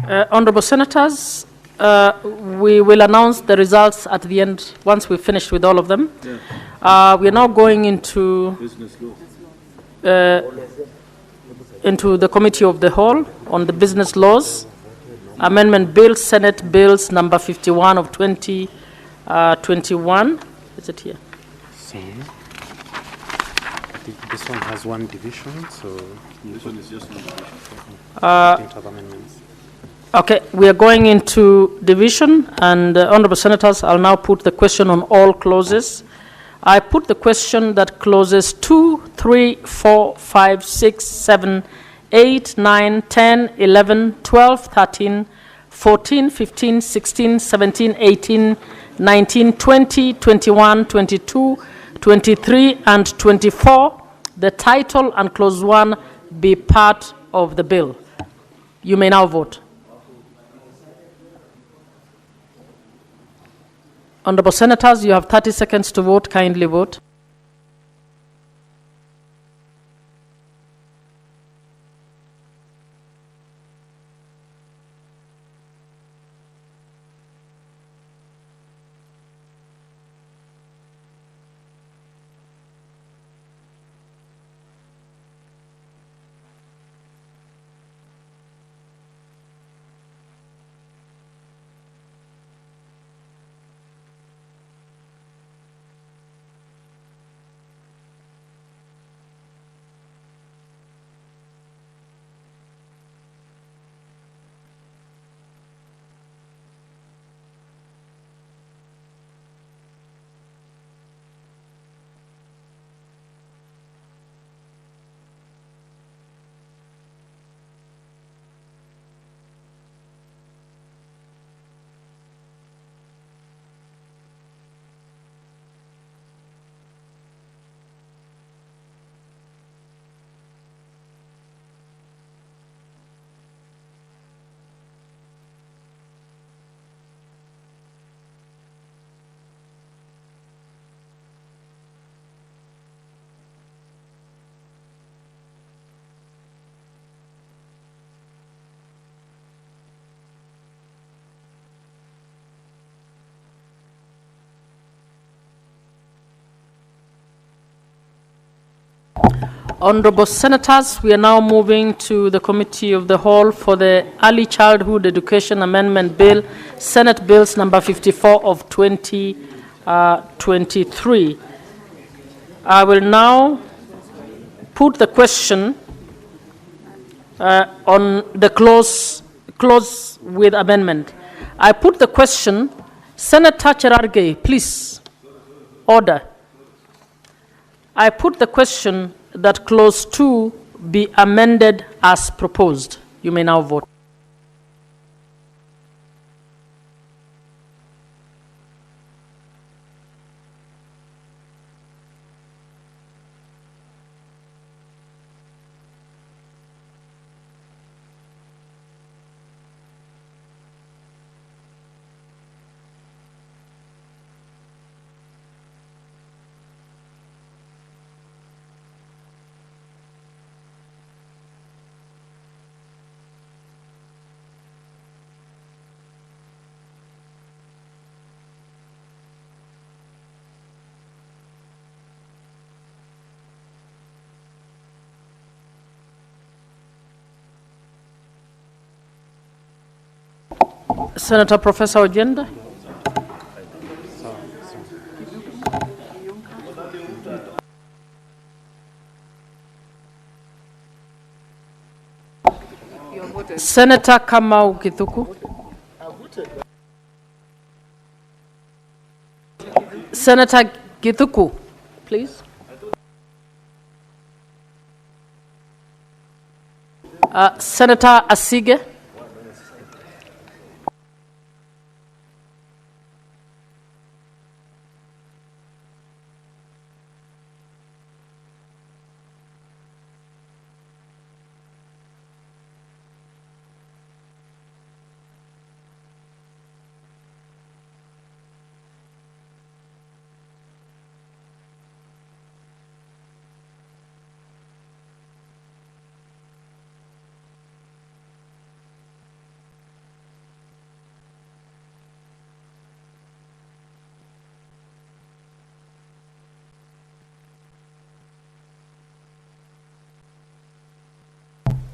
Honorable Senators, we will announce the results at the end once we've finished with all of them. We are now going into the Committee of the Whole on the Business Laws Amendment Bill, Senate Bills number 51 of 2021. Is it here? So, I think this one has one division, so this one is just one division. Amendments. Okay, we are going into division, and Honorable Senators, I'll now put the question on all clauses. I put the question that clauses 2, 3, 4, 5, 6, 7, 8, 9, 10, 11, 12, 13, 14, 15, 16, 17, 18, 19, 20, 21, 22, 23, and 24, the title and clause 1 be part of the bill. You may now vote. Honorable Senators, you have 30 seconds to vote. Kindly vote. Honorable Senators, we are now moving to the Committee of the Whole for the Early Childhood Education Amendment Bill, Senate Bills number 54 of 2023. I will now put the question on the clause with amendment. I put the question, Senator Cherargei, please, order. I put the question that clause 2 be amended as proposed. You may now vote. Senator Professor Ojenda. Senator Kamau Kithuku. Senator Kithuku, please. Senator Asige.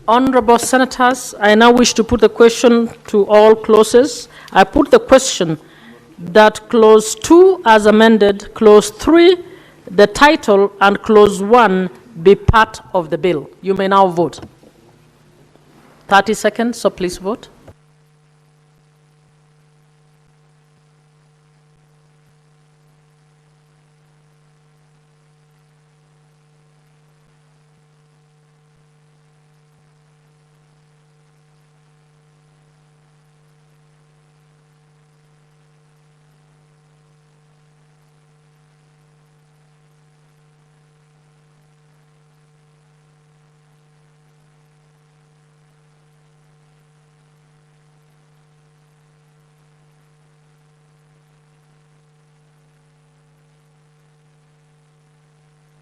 Honorable Senators, I now wish to put the question to all clauses. I put the question that Clause 2 as amended, Clause 3, the title, and Clause 1 be part of the bill. You may now vote. 30 seconds, so please vote.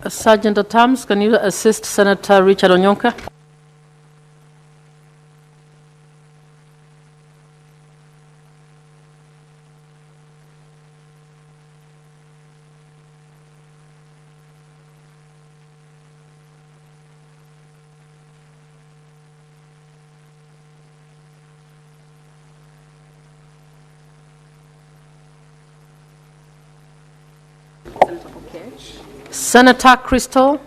Sergeant at Arms, can you assist Senator Richard Onyonka? Senator Crystal,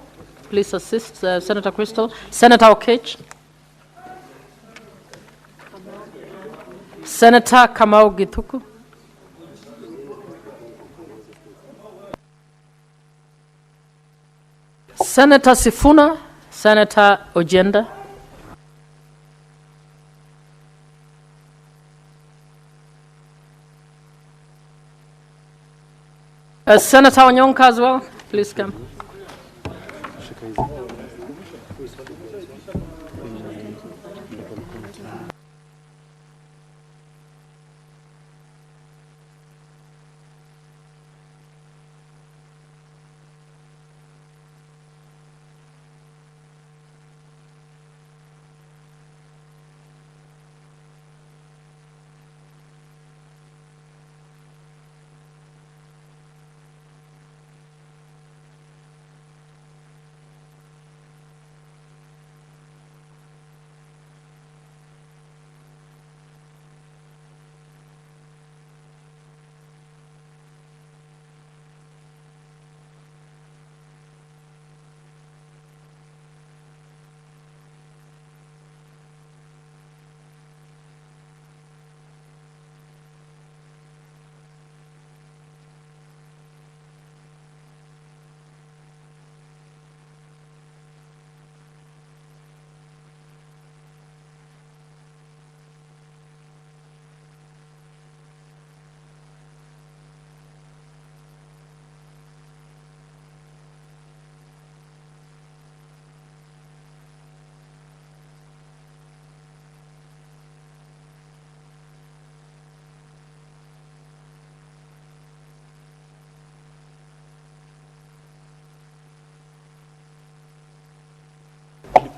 please assist Senator Crystal. Senator Okech. Senator Kamau Gituku. Senator Sifuna. Senator Ojenda. Senator Onyonka as well. Please come.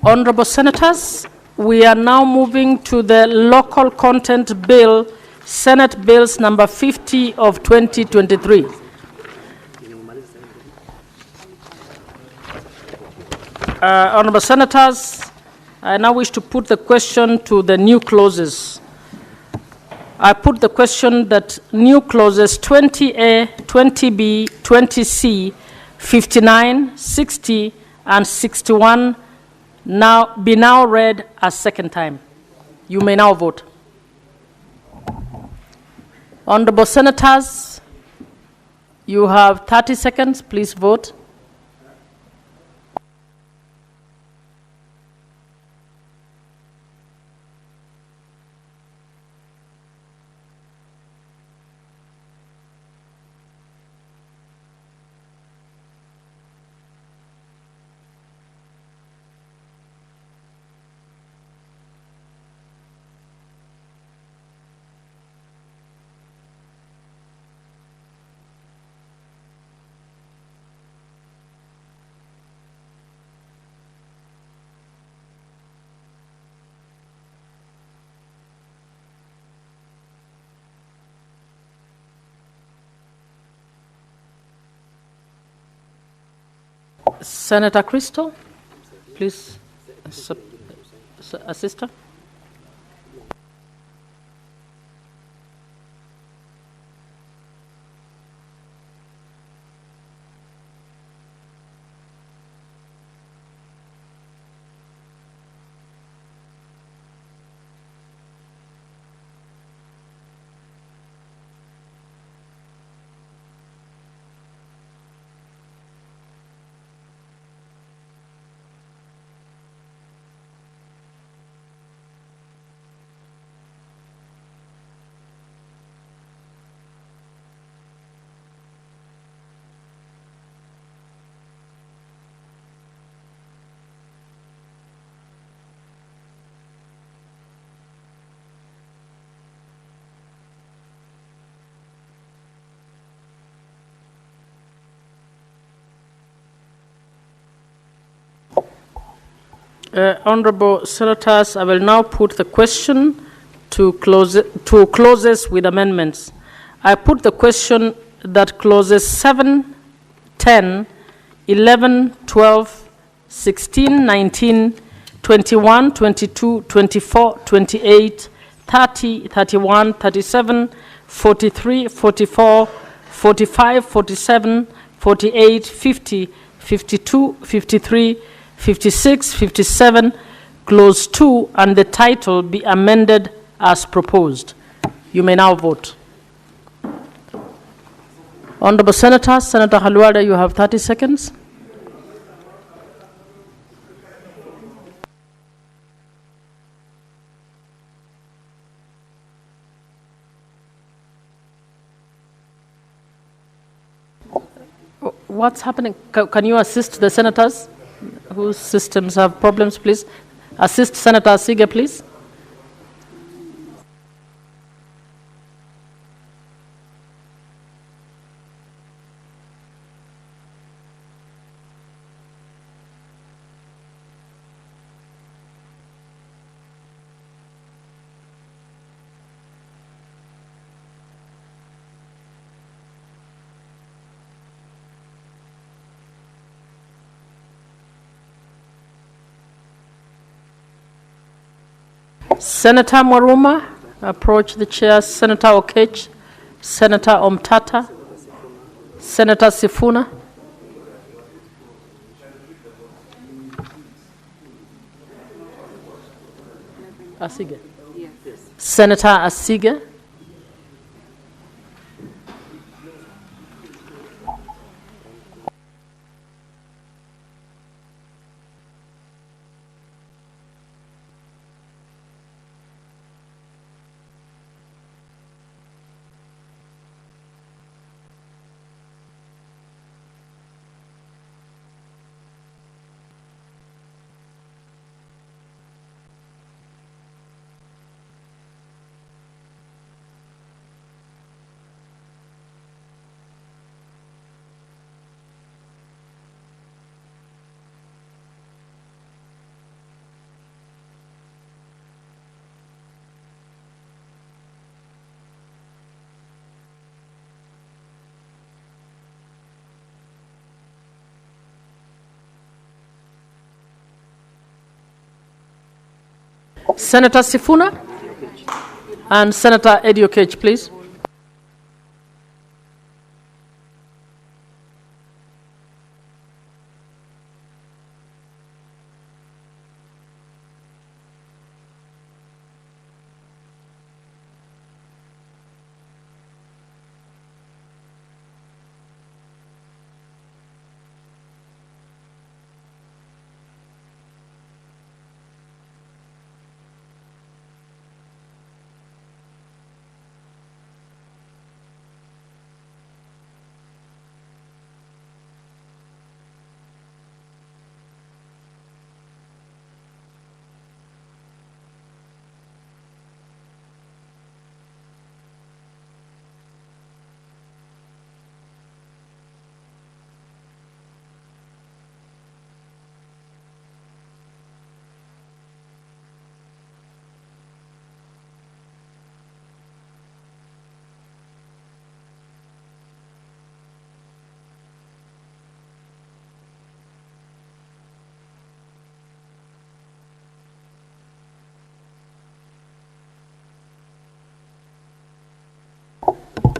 Honorable Senators, we are now moving to the Local Content Bill, Senate Bills number 50 of 2023. Honorable Senators, I now wish to put the question to the new clauses. I put the question that new clauses 20A, 20B, 20C, 59, 60, and 61 be now read a second time. You may now vote. Honorable Senators, you have 30 seconds. Please vote. Senator Crystal, please Sister? Honorable Senators, I will now put the question to clauses with amendments. I put the question that clauses 7, 10, 11, 12, 16, 19, 21, 22, 24, 28, 30, 31, 37, 43, 44, 45, 47, 48, 50, 52, 53, 56, 57, clause 2, and the title be amended as proposed. You may now vote. Honorable Senators, Senator Halwada, you have 30 seconds. What's happening? Can you assist the senators whose systems have problems, please? Assist Senator Asige, please. Senator Mwaruma, approach the chair. Senator Okech, Senator Omtata, Senator Sifuna. Asige. Yes. Senator Asige. Senator Sifuna and Senator Eddie Okech, please.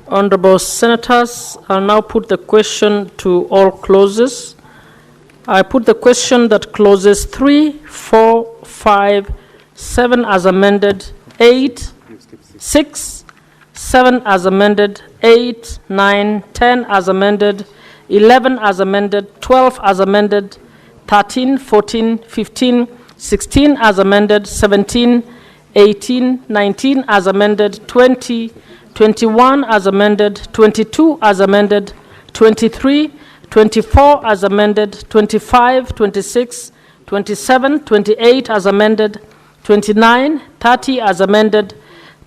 Honorable Senators, I'll now put the question to all clauses. I put the question that clauses 3, 4, 5, 7 as amended, 8, 6, 7 as amended, 8, 9, 10 as amended, 11 as amended, 12 as amended, 13, 14, 15, 16 as amended, 17, 18, 19 as amended, 20, 21 as amended, 22 as amended, 23, 24 as amended, 25, 26, 27, 28 as amended, 29, 30 as amended,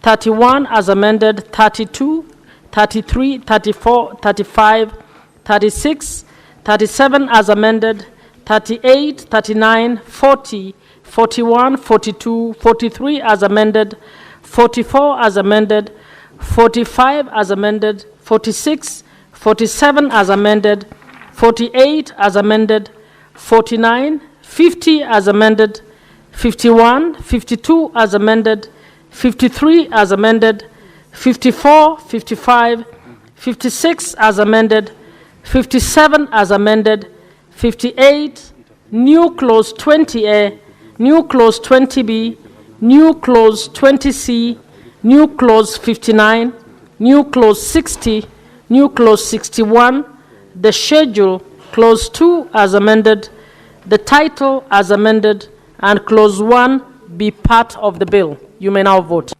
31 as amended, 32, 33, 34, 35, 36, 37 as amended, 38, 39, 40, 41, 42, 43 as amended, 44 as amended, 45 as amended, 46, 47 as amended, 48 as amended, 49, 50 as amended, 51, 52 as amended, 53 as amended, 54, 55, 56 as amended, 57 as amended, 58, new clause 20A, new clause 20B, new clause 20C, new clause 59, new clause 60, new clause 61, the schedule, clause 2 as amended, the title as amended, and clause 1 be part of the bill. You may now vote.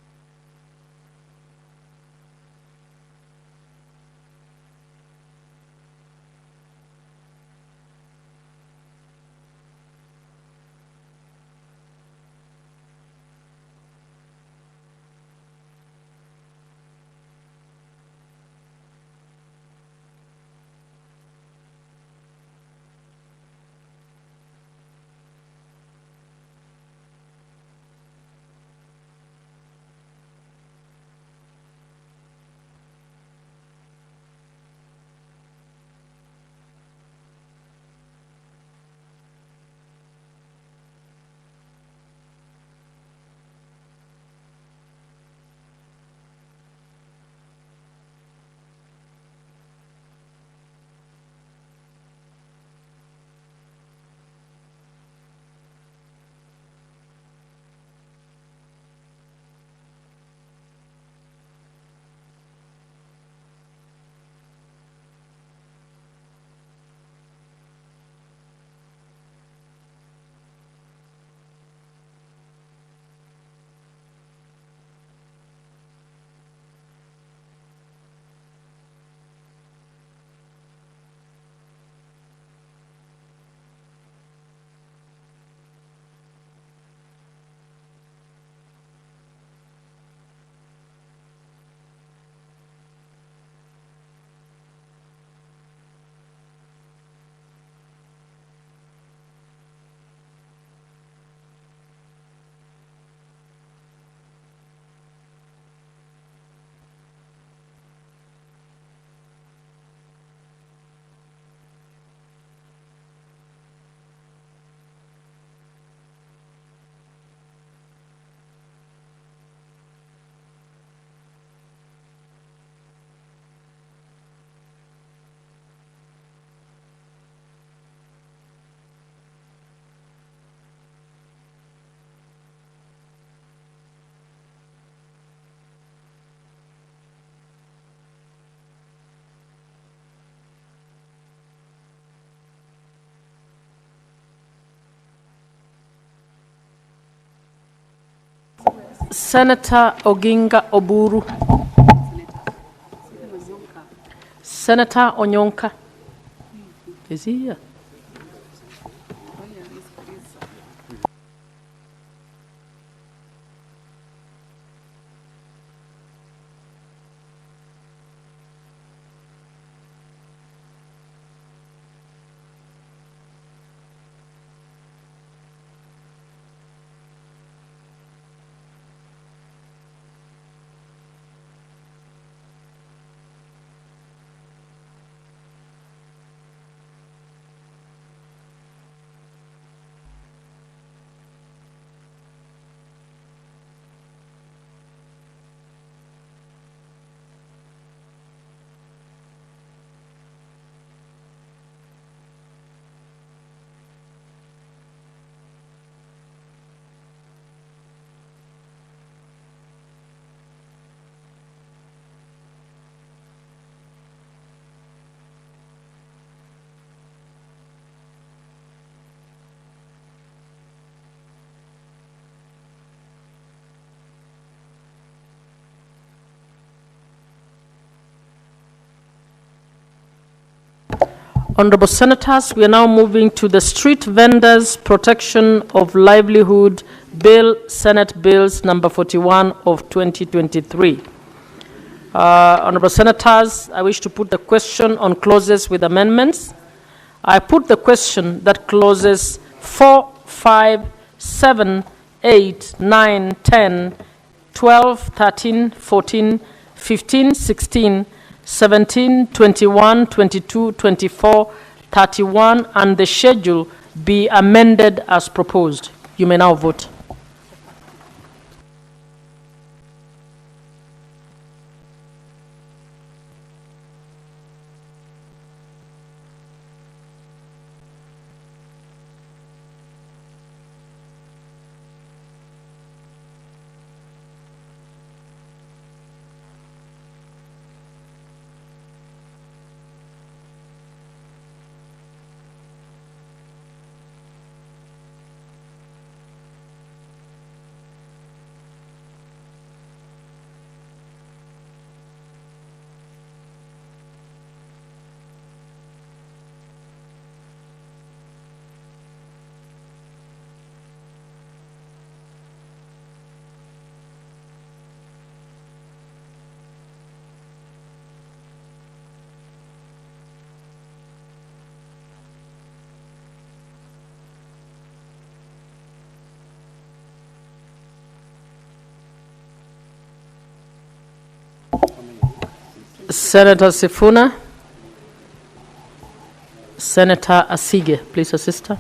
Senator Oginga Oburu. Senator Onyonka. Is he here? Honorable Senators, we are now moving to the Street Vendors Protection of Livelihood Bill, Senate Bills number 41 of 2023. Honorable Senators, I wish to put the question on clauses with amendments. I put the question that clauses 4, 5, 7, 8, 9, 10, 12, 13, 14, 15, 16, 17, 21, 22, 24, 31, and the schedule be amended as proposed. You may now vote. Senator Sifuna. Senator Asige, please assist her.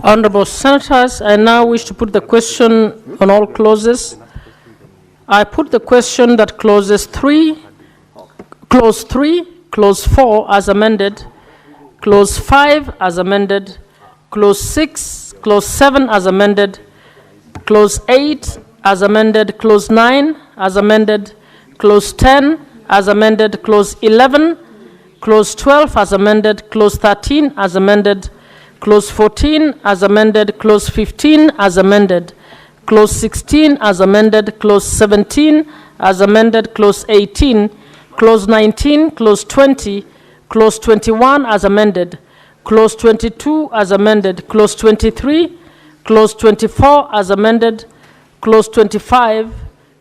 Honorable Senators, I now wish to put the question on all clauses. I put the question that clause 3, clause 4 as amended, clause 5 as amended, clause 6, clause 7 as amended, clause 8 as amended, clause 9 as amended, clause 10 as amended, clause 11, clause 12 as amended, clause 13 as amended, clause 14 as amended, clause 15 as amended, clause 16 as amended, clause 17 as amended, clause 18, clause 19, clause 20, clause 21 as amended, clause 22 as amended, clause 23, clause 24 as amended, clause 25,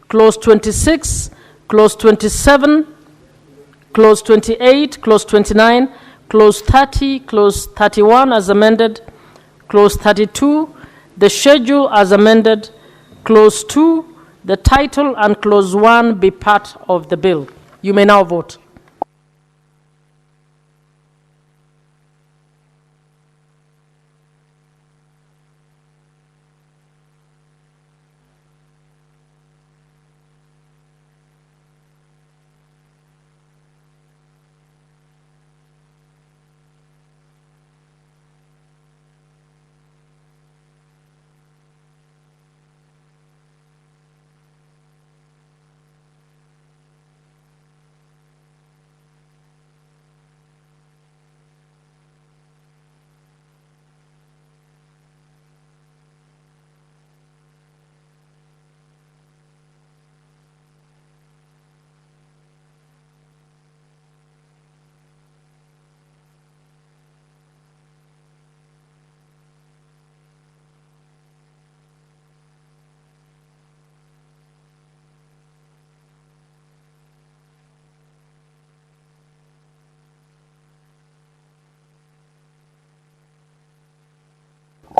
clause 26, clause 27, clause 28, clause 29, clause 30, clause 31 as amended, clause 32, the schedule as amended, clause 2, the title and clause 1 be part of the bill. You may now vote.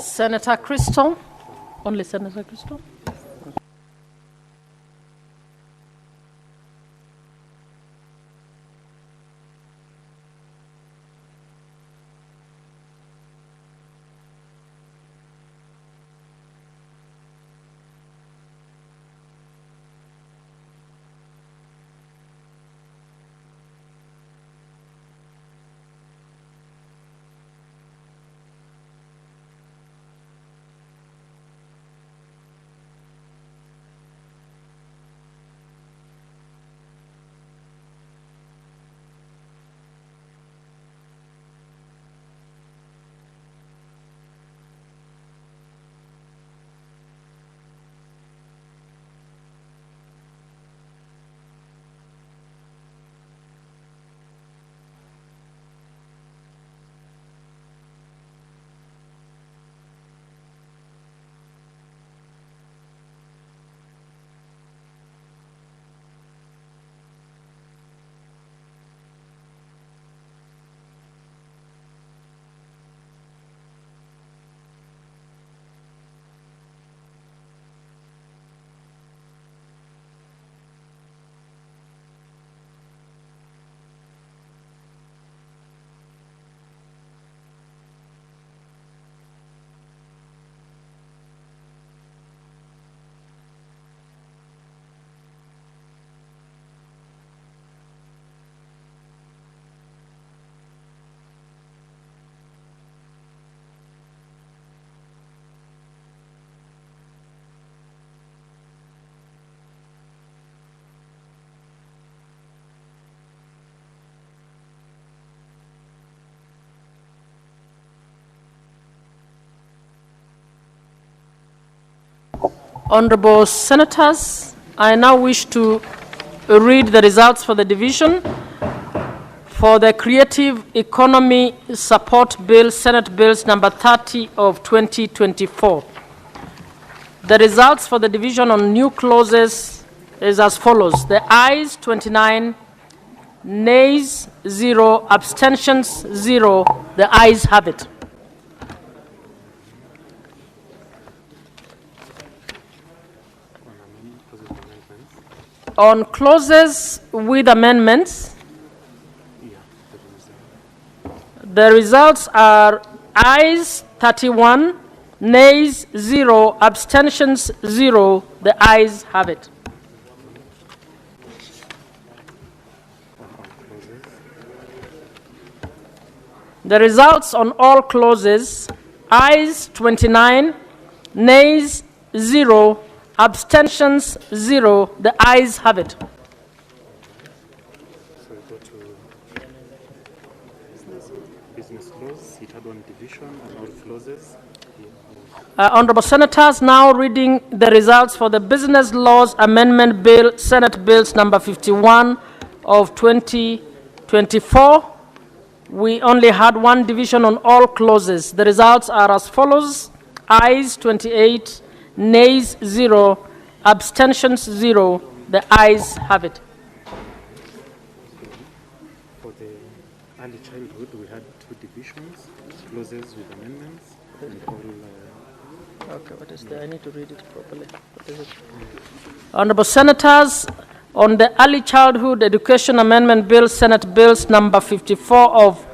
Senator Crystal. Only Senator Crystal. Honorable Senators, I now wish to read the results for the division for the Creative Economy Support Bill, Senate Bills number 30 of 2024. The results for the division on new clauses is as follows. The ayes 29, nays 0, abstentions 0. The ayes have it. On clauses with amendments, the results are ayes 31, nays 0, abstentions 0. The ayes have it. The results on all clauses, ayes 29, nays 0, abstentions 0. The ayes have it. So we go to business laws. It had one division on all clauses. Honorable Senators, now reading the results for the Business Laws Amendment Bill, Senate Bills number 51 of 2024. We only had one division on all clauses. The results are as follows. Ayes 28, nays 0, abstentions 0. The ayes have it. For the early childhood, we had two divisions, clauses with amendments, and all. Okay, what is there? I need to read it properly. What is it? Honorable Senators, on the Early Childhood Education Amendment Bill, Senate Bills number 54 of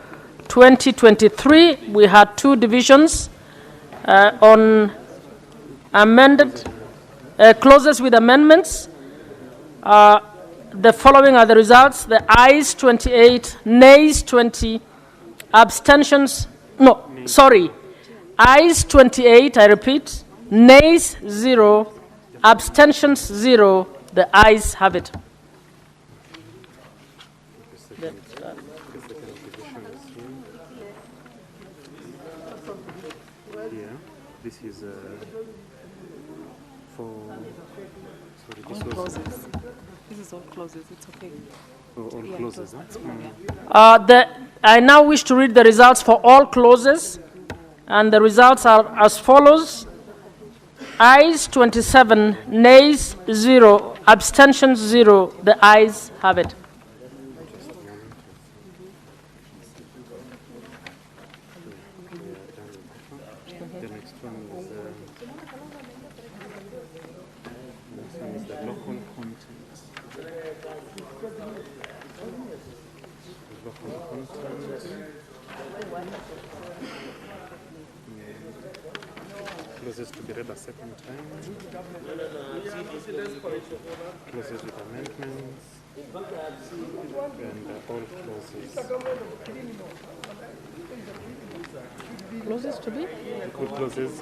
2023, we had two divisions. On amended clauses with amendments, the following are the results. The ayes 28, nays 20, abstentions, ayes 28, I repeat, nays 0, abstentions 0. The ayes have it. This is for all clauses. This is all clauses. It's okay. All Yeah, clauses. I now wish to read the results for all clauses, and the results are as follows. Ayes 27, nays 0, abstentions 0. The ayes have it. The next one is the local content. Local content. Closes to be read a second time. Closes with amendments. And all clauses. Closes to be? All clauses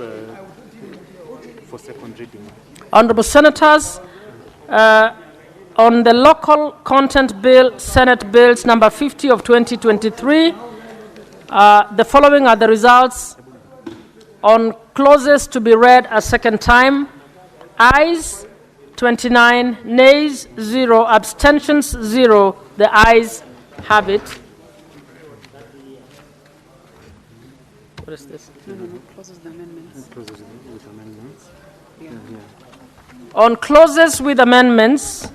for second reading. Honorable Senators, on the local content bill, Senate Bills number 50 of 2023, the following are the results. On clauses to be read a second time, ayes 29, nays 0, abstentions 0. The ayes have it. What is this? Closes the amendments. Closes with amendments. Yeah. On clauses with amendments,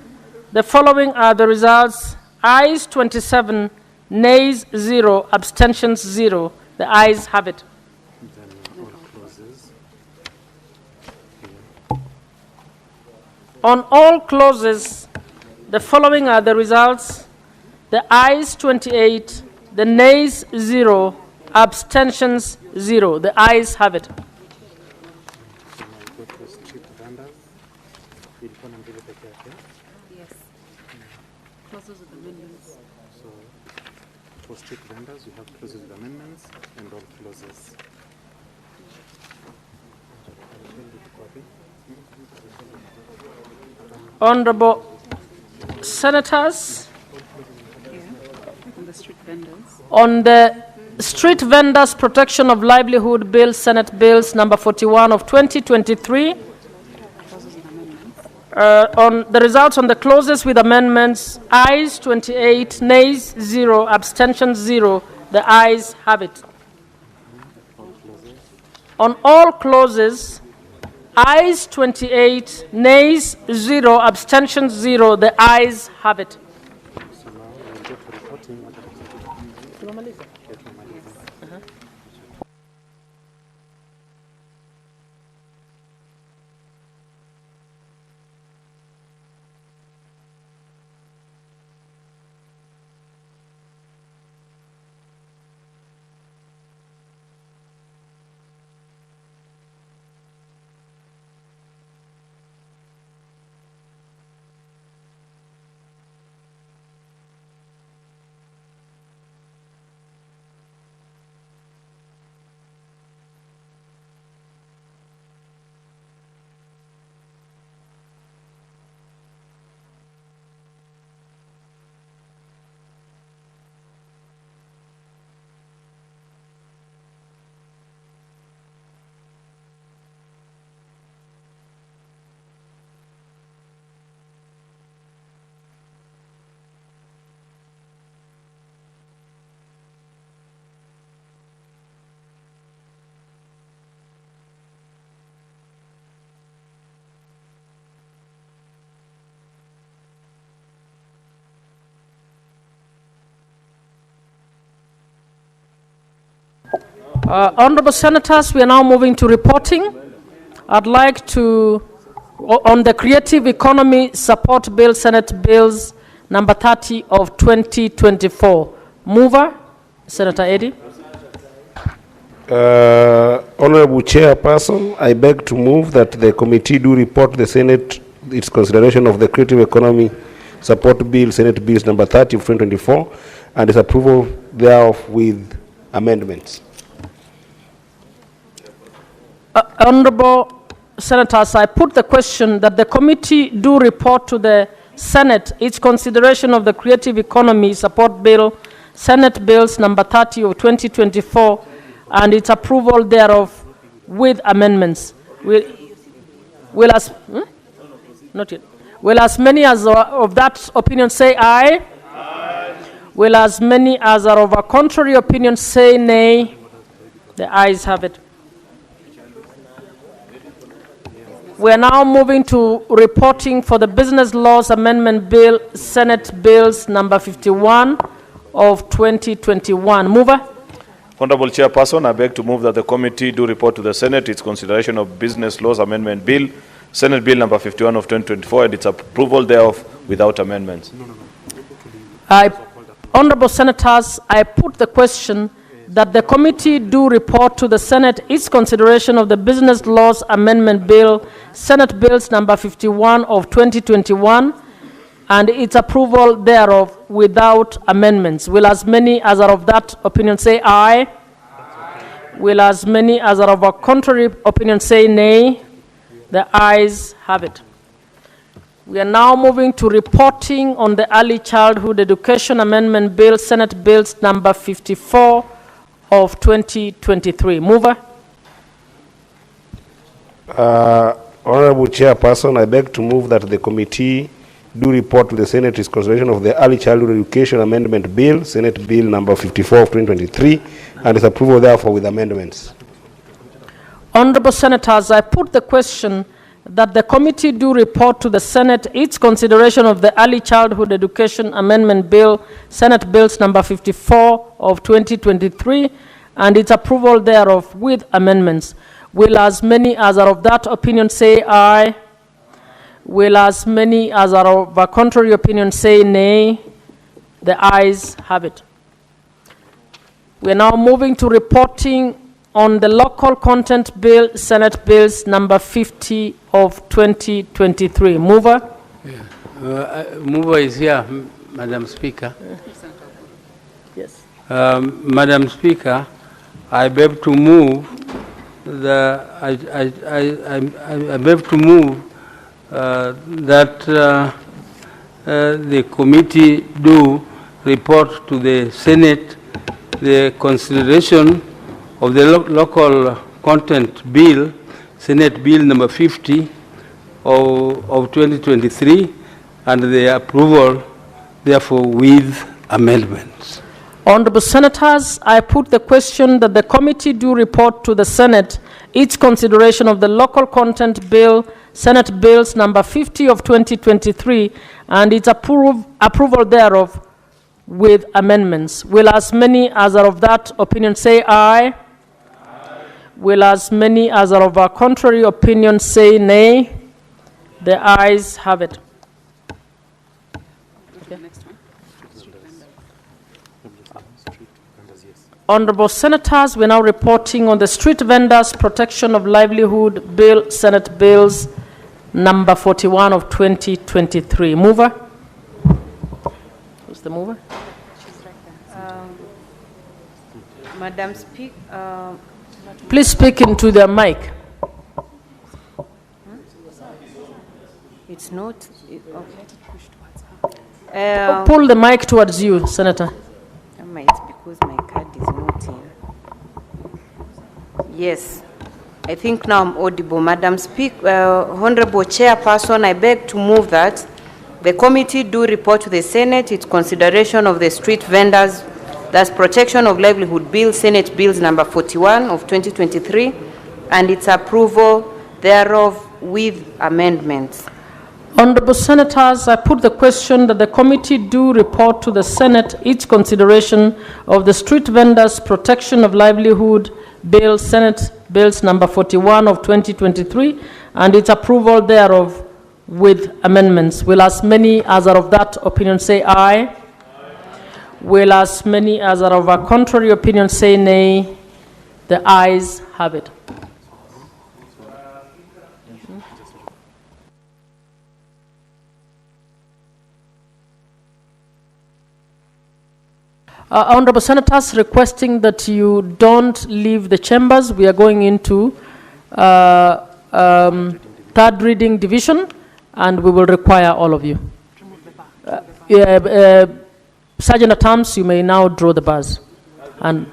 the following are the results. Ayes 27, nays 0, abstentions 0. The ayes have it. On all clauses, the following are the results. The ayes 28, the nays 0, abstentions 0. The ayes have it. Yes. Clauses with amendments. So for street vendors, we have clauses with amendments and all clauses. Honorable Senators, On the street vendors. on the Street Vendors Protection of Livelihood Bill, Senate Bills number 41 of 2023, on the results on the clauses with amendments, ayes 28, nays 0, abstentions 0. The ayes have it. On all clauses, ayes 28, nays 0, abstentions 0. The ayes have it. So now we'll go to reporting. Honorable Senators, we are now moving to reporting. I'd like to, on the Creative Economy Support Bill, Senate Bills number 30 of 2024. Mover, Senator Eddy. Honorable Chairperson, I beg to move that the committee do report the Senate its consideration of the Creative Economy Support Bill, Senate Bills number 30 of 2024, and its approval thereof with amendments. Honorable Senators, I put the question that the committee do report to the Senate its consideration of the Creative Economy Support Bill, Senate Bills number 30 of 2024, and its approval thereof with amendments. Will as not yet. Will as many as of that opinion say aye? Aye. Will as many as are of a contrary opinion say nay? The ayes have it. We are now moving to reporting for the Business Laws Amendment Bill, Senate Bills number 51 of 2021. Mover. Honorable Chairperson, I beg to move that the committee do report to the Senate its consideration of Business Laws Amendment Bill, Senate Bill number 51 of 2024, and its approval thereof without amendments. Honorable Senators, I put the question that the committee do report to the Senate its consideration of the Business Laws Amendment Bill, Senate Bills number 51 of 2021, and its approval thereof without amendments. Will as many as are of that opinion say aye? Will as many as are of a contrary opinion say nay? The ayes have it. We are now moving to reporting on the Early Childhood Education Amendment Bill, Senate Bills number 54 of 2023. Mover. Honorable Chairperson, I beg to move that the committee do report to the Senate its consideration of the Early Childhood Education Amendment Bill, Senate Bill number 54 of 2023, and its approval therefore with amendments. Honorable Senators, I put the question that the committee do report to the Senate its consideration of the Early Childhood Education Amendment Bill, Senate Bills number 54 of 2023, and its approval thereof with amendments. Will as many as are of that opinion say aye? Will as many as are of a contrary opinion say nay? The ayes have it. We are now moving to reporting on the Local Content Bill, Senate Bills number 50 of 2023. Mover? Mover is here, Madam Speaker. Yes. Madam Speaker, I beg to move that the committee do report to the Senate the consideration of the local content bill, Senate Bill number 50 of 2023, and the approval therefore with amendments. Honorable Senators, I put the question that the committee do report to the Senate its consideration of the Local Content Bill, Senate Bills number 50 of 2023, and its approval thereof with amendments. Will as many as are of that opinion say aye? Will as many as are of a contrary opinion say nay? The ayes have it. Okay. Honorable Senators, we're now reporting on the Street Vendors Protection of Livelihood Bill, Senate Bills number 41 of 2023. Mover? Who's the mover? Madam Speaker. Please speak into the mic. It's not, okay. Pull the mic towards you, Senator. It's because my card is not in. Yes, I think now I'm audible. Madam Speaker, Honorable Chairperson, I beg to move that the committee do report to the Senate its consideration of the Street Vendors, that's Protection of Livelihood Bill, Senate Bills number 41 of 2023, and its approval thereof with amendments. Honorable Senators, I put the question that the committee do report to the Senate its consideration of the Street Vendors Protection of Livelihood Bill, Senate Bills number 41 of 2023, and its approval thereof with amendments. Will as many as are of that opinion say aye? Will as many as are of a contrary opinion say nay? The ayes have it. Honorable Senators, requesting that you don't leave the chambers. We are going into third reading division, and we will require all of you. Sergeant at Arms, you may now draw the bars. And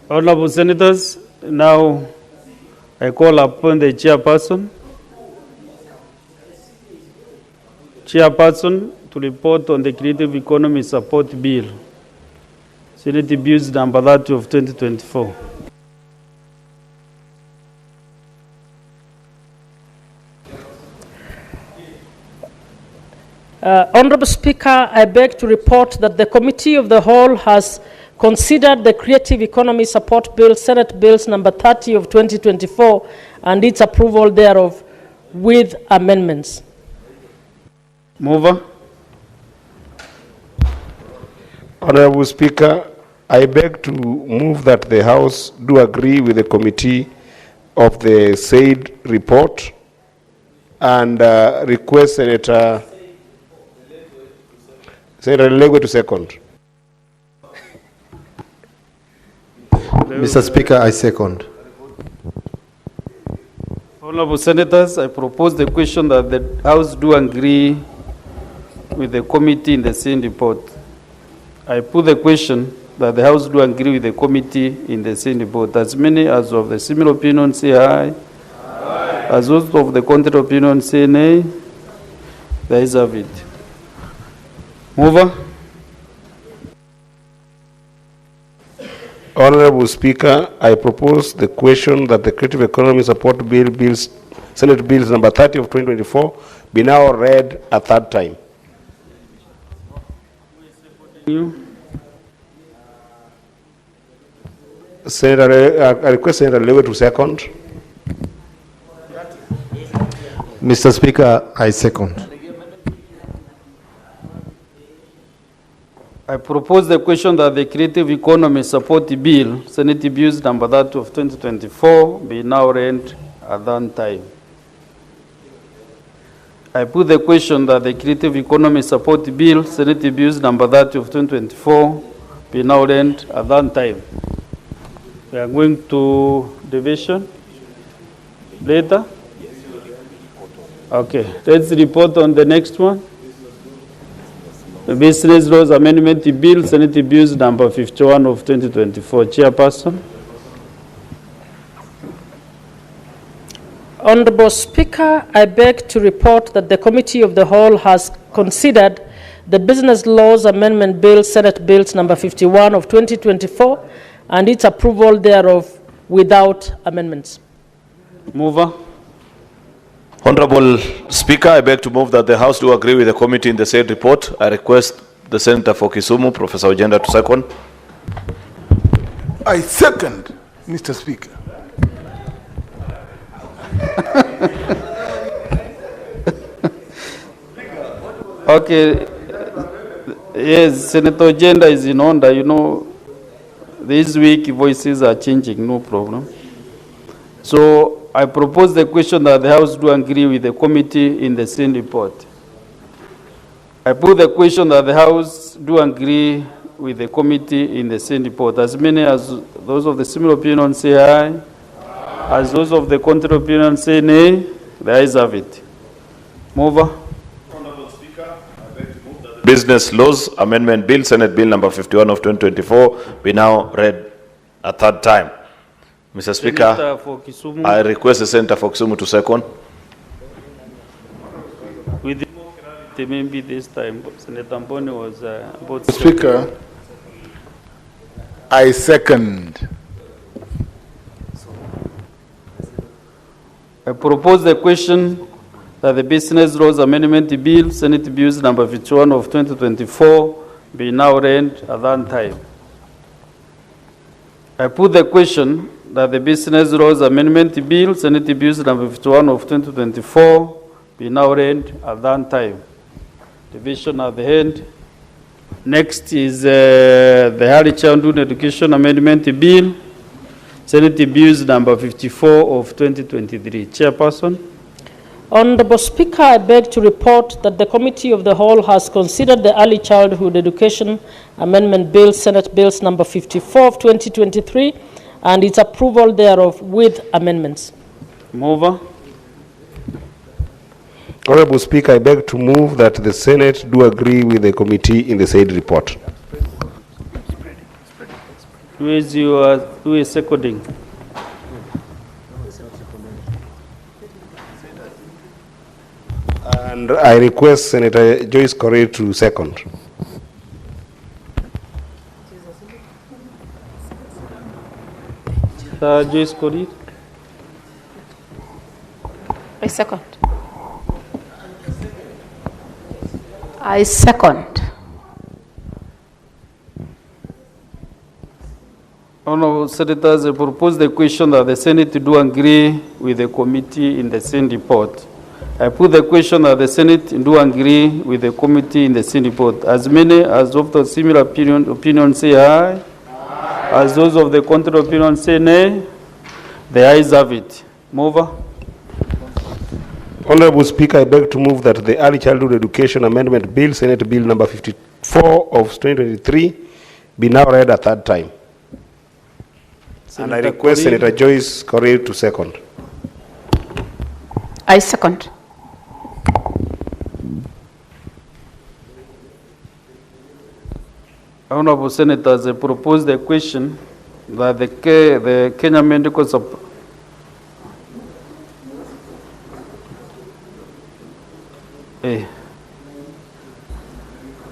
Honorable Senators, now I call upon the chairperson. Chairperson to report on the Creative Economy Support Bill, Senate Bills number 30 of 2024. Honorable Speaker, I beg to report that the Committee of the Whole has considered the Creative Economy Support Bill, Senate Bills number 30 of 2024, and its approval thereof with amendments. Mover. Honorable Speaker, I beg to move that the House do agree with the committee of the said report and request Senator Lego to second. Mr. Speaker, I second. Honorable Senators, I propose the question that the House do agree with the committee in the same report. I put the question that the House do agree with the committee in the same report. As many as of the similar opinion say aye. Aye. As those of the contrary opinion say nay. The ayes have it. Mover. Honorable Speaker, I propose the question that the Creative Economy Support Bill, Senate Bills number 30 of 2024, be now read a third time. Senator, I request Senator Lewe to second. Mr. Speaker, I second. I propose the question that the Creative Economy Support Bill, Senate Bills number 30 of 2024, be now read at that time. I put the question that the Creative Economy Support Bill, Senate Bills number 30 of 2024, be now read at that time. We are going to division later. Okay, let's report on the next one. The Business Laws Amendment Bill, Senate Bills number 51 of 2024. Chairperson. Honorable Speaker, I beg to report that the Committee of the Whole has considered the Business Laws Amendment Bill, Senate Bills number 51 of 2024, and its approval thereof without amendments. Mover. Honorable Speaker, I beg to move that the House do agree with the committee in the said report. I request the Senator for Kisumu, Professor Ojenda, to second. I second, Mr. Speaker. Okay. Yes, Senator Ojenda is in order. You know, this week voices are changing, no problem. So I propose the question that the House do agree with the committee in the same report. I put the question that the House do agree with the committee in the same report. As many as those of the similar opinion say aye. As those of the contrary opinion say nay. The ayes have it. Mover. Honorable Speaker, I beg to move that the Business Laws Amendment Bill, Senate Bill number 51 of 2024, be now read a third time. Mr. Speaker, I request the Senator for Kisumu to second. With the maybe this time, Senator Mboni was about. Speaker, I second. I propose the question that the Business Laws Amendment Bill, Senate Bills number 51 of 2024, be now read at that time. I put the question that the Business Laws Amendment Bill, Senate Bills number 51 of 2024, be now read at that time. Division at the end. Next is the Early Childhood Education Amendment Bill, Senate Bills number 54 of 2023. Chairperson. Honorable Speaker, I beg to report that the Committee of the Whole has considered the Early Childhood Education Amendment Bill, Senate Bills number 54 of 2023, and its approval thereof with amendments. Mover. Honorable Speaker, I beg to move that the Senate do agree with the committee in the said report. Who is seconding? And I request Senator Joyce Correa to second. Joyce Correa. I second. I second. Honorable Senators, I propose the question that the Senate do agree with the committee in the same report. I put the question that the Senate do agree with the committee in the same report. As many as of the similar opinion say aye. As those of the contrary opinion say nay. The ayes have it. Mover. Honorable Speaker, I beg to move that the Early Childhood Education Amendment Bill, Senate Bill number 54 of 2023, be now read a third time. And I request Senator Joyce Correa to second. I second. Honorable Senators, I propose the question that the Kenya Medical Support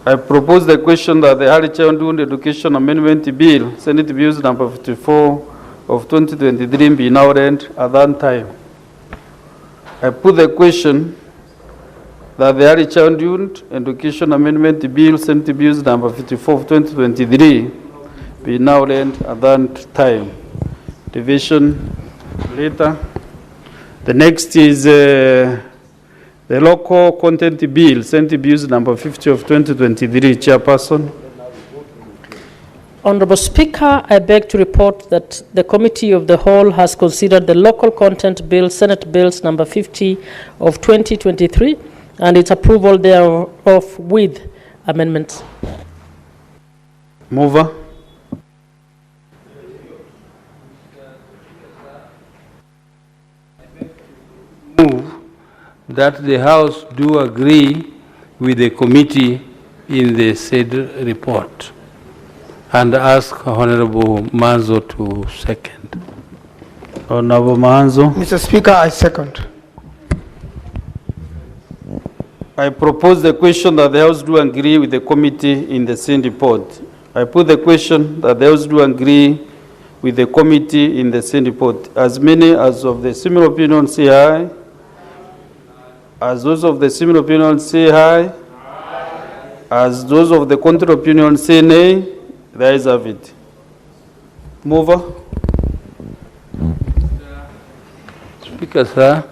I propose the question that the Early Childhood Education Amendment Bill, Senate Bills number 54 of 2023, be now read at that time. I put the question that the Early Childhood Education Amendment Bill, Senate Bills number 54 of 2023, be now read at that time. Division later. The next is the Local Content Bill, Senate Bills number 50 of 2023, Chairperson. Honorable Speaker, I beg to report that the Committee of the Whole has considered the Local Content Bill, Senate Bills number 50 of 2023, and its approval thereof with amendments. Mover. Move that the House do agree with the committee in the said report, and ask Honorable Manzo to second. Honorable Manzo. Mr. Speaker, I second. I propose the question that the House do agree with the committee in the same report. I put the question that the House do agree with the committee in the same report. As many as of the similar opinion say aye. As those of the similar opinion say aye. As those of the contrary opinion say nay. The ayes have it. Mover. Speaker, sir.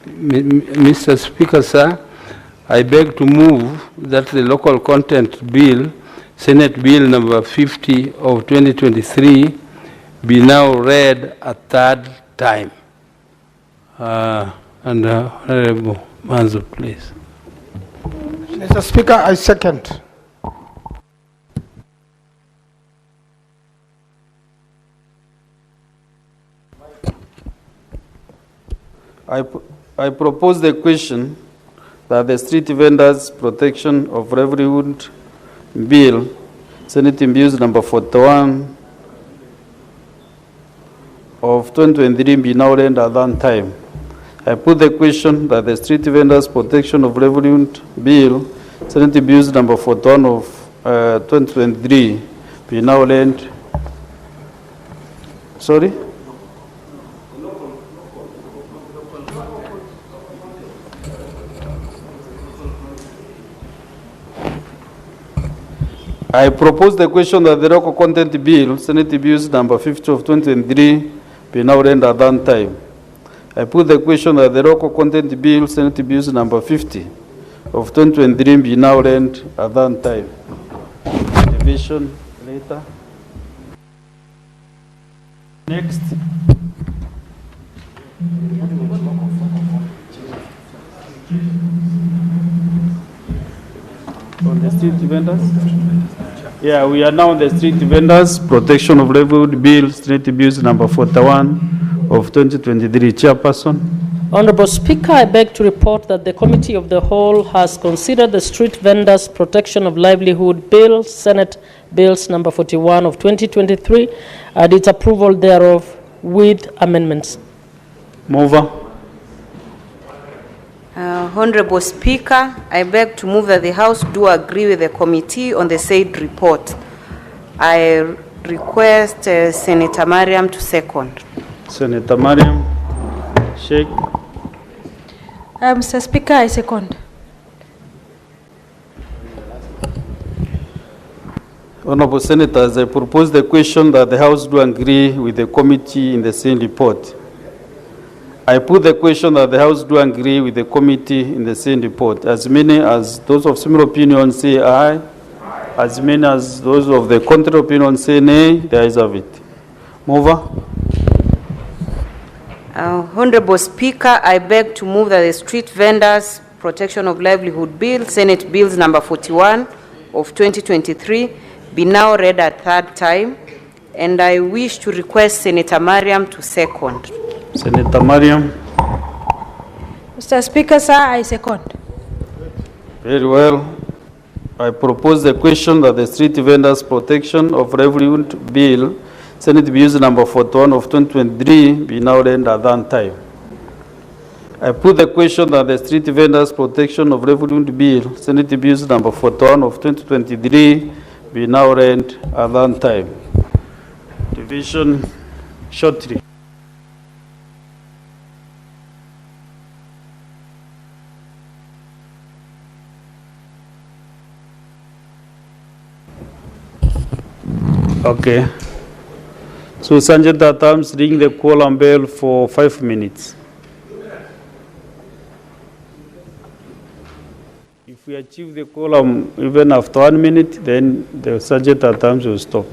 Mr. Speaker, sir, I beg to move that the Local Content Bill, Senate Bill number 50 of 2023, be now read a third time. Honorable Manzo, please. Mr. Speaker, I second. I propose the question that the Street Vendors Protection of Livelihood Bill, Senate Bills number 41 of 2023, be now read at that time. I put the question that the Street Vendors Protection of Livelihood Bill, Senate Bills number 41 of 2023, be now read. Sorry? I propose the question that the Local Content Bill, Senate Bills number 50 of 2023, be now read at that time. I put the question that the Local Content Bill, Senate Bills number 50 of 2023, be now read at that time. Division later. Next. On the street vendors? Yeah, we are now on the Street Vendors Protection of Livelihood Bill, Senate Bills number 41 of 2023. Chairperson. Honorable Speaker, I beg to report that the Committee of the Whole has considered the Street Vendors Protection of Livelihood Bill, Senate Bills number 41 of 2023 and its approval thereof with amendments. Mover. Honorable Speaker, I beg to move that the House do agree with the committee on the said report. I request Senator Mariam to second. Senator Mariam. Sheikh. Mr. Speaker, I second. Honorable Senators, I propose the question that the House do agree with the committee in the same report. I put the question that the House do agree with the committee in the same report. As many as those of similar opinion say aye. As many as those of the contrary opinion say nay. The ayes have it. Mover. Honorable Speaker, I beg to move that the Street Vendors Protection of Livelihood Bill, Senate Bills number 41 of 2023, be now read a third time, and I wish to request Senator Mariam to second. Senator Mariam. Mr. Speaker, sir, I second. Very well. I propose the question that the Street Vendors Protection of Livelihood Bill, Senate Bills number 41 of 2023, be now read at that time. I put the question that the Street Vendors Protection of Livelihood Bill, Senate Bills number 41 of 2023, be now read at that time. Division shortly. Okay. So Sanjay Datams ring the quorum bell for 5 minutes. If we achieve the quorum even after 1 minute, then the Sanjay Datams will stop.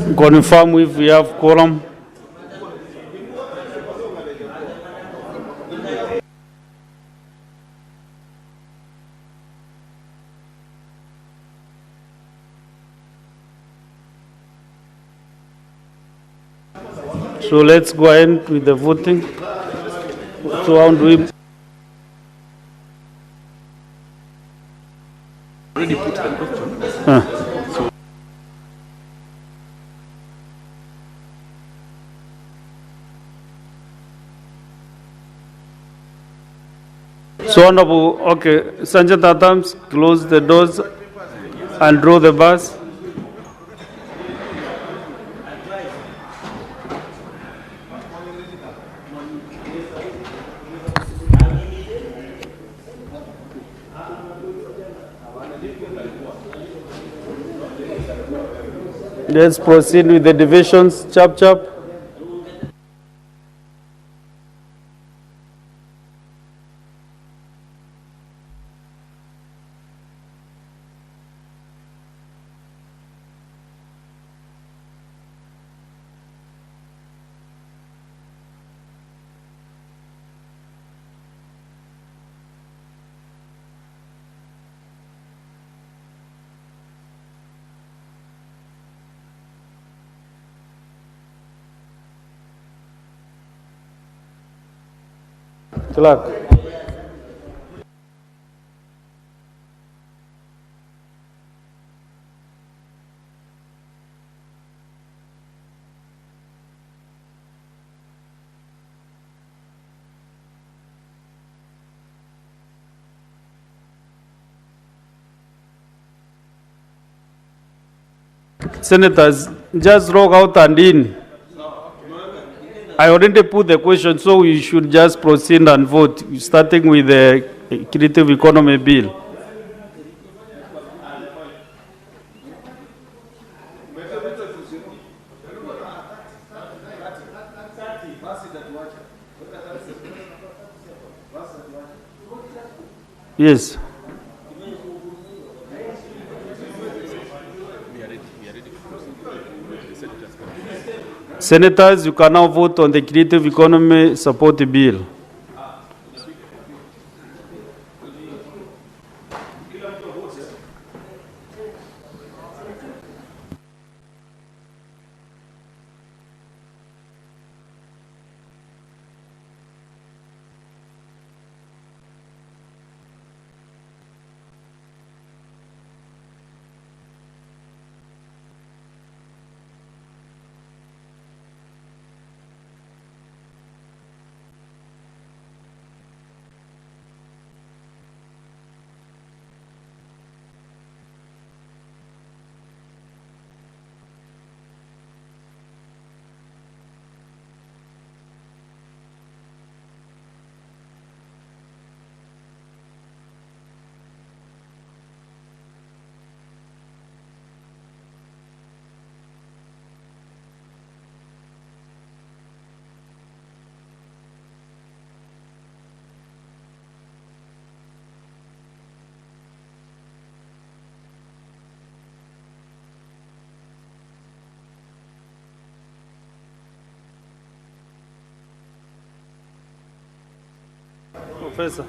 Confirm if we have quorum. So let's go ahead with the voting. So how do we? Already put the question. So honorable, okay, Sergeant Adams, close the doors and draw the bus. Let's proceed with the divisions, chap. Clerk. Senators, just log out and in. I already put the question, so we should just proceed and vote, starting with the creative economy bill. Yes. Senators, you can now vote on the creative economy support bill. Professor.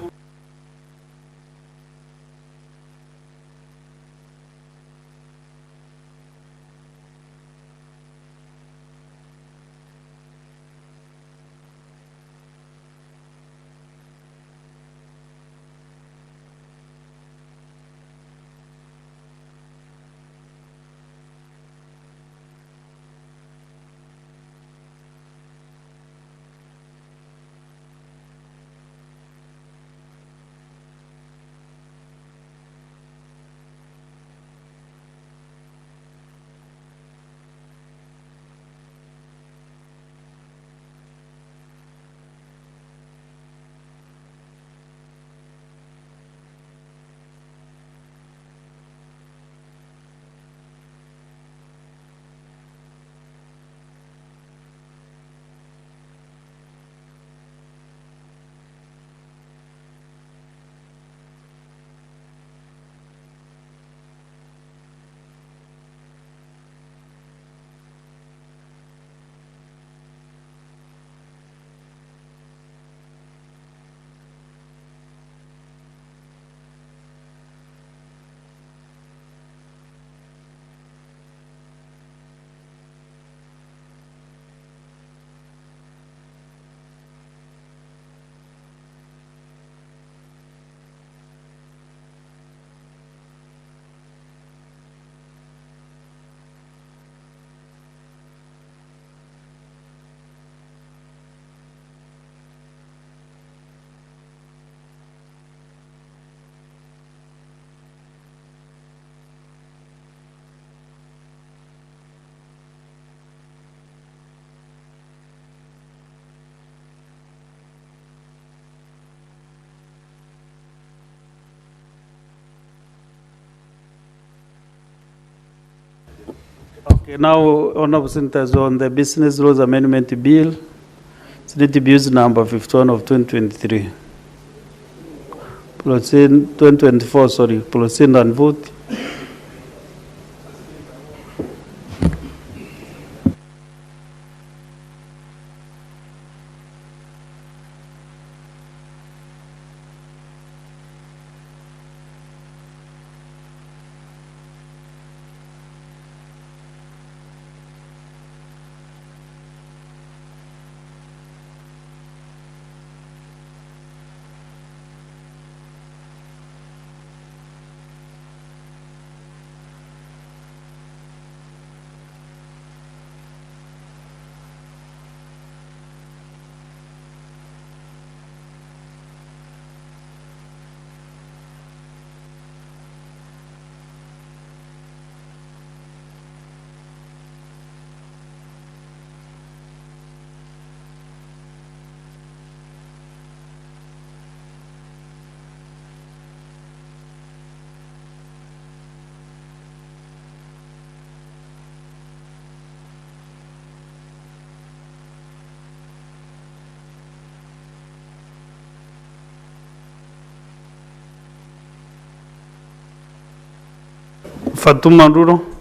Okay, now, Honorable Senators, on the Business Laws Amendment Bill, Senate Bills number 51 of 2023. Proceed 2024, sorry. Proceed and vote. Fatuma Nduro.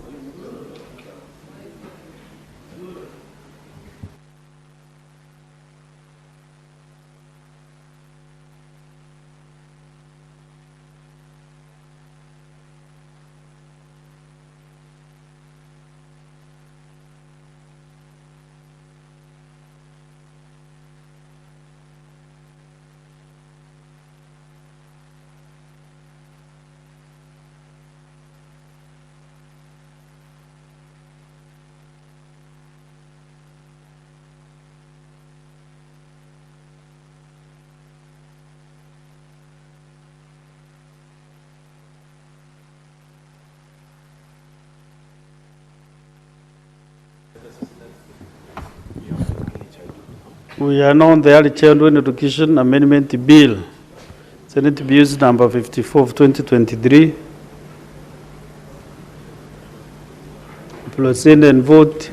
We are now on the Early Childhood Education Amendment Bill, Senate Bills number 54 of 2023. Proceed and vote.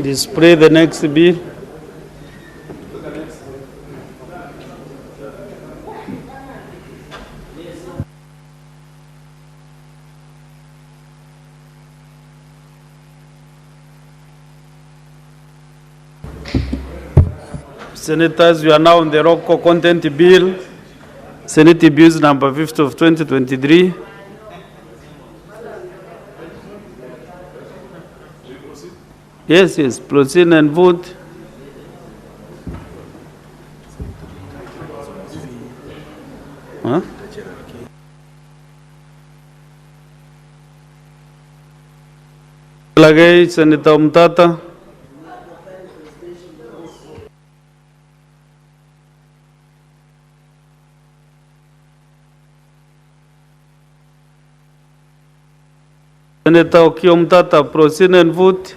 Display the next bill. Senators, we are now on the local content bill, Senate Bills number 50 of 2023. Yes, proceed and vote. Huh? Lagay, Senator Mtata. Senator Okio Mtata, proceed and vote.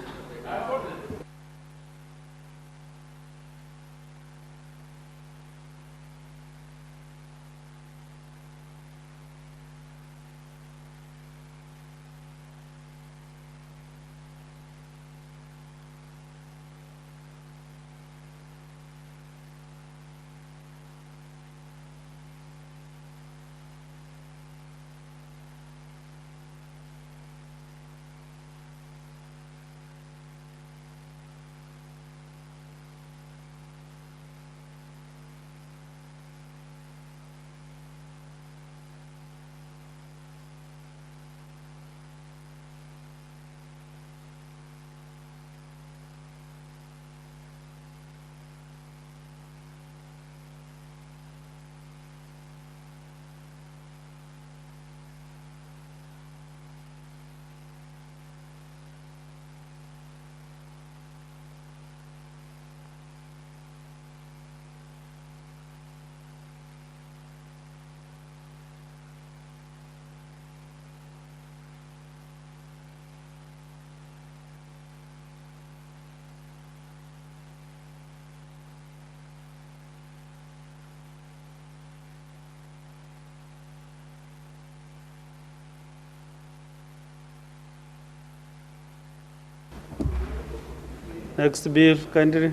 Next bill, kindly.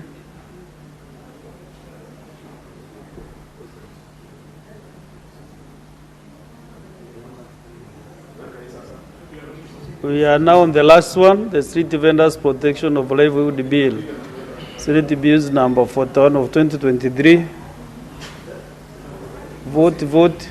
We are now on the last one, the Street Vendors Protection of Livelihood Bill. Senate Bills number 41 of 2023. Vote.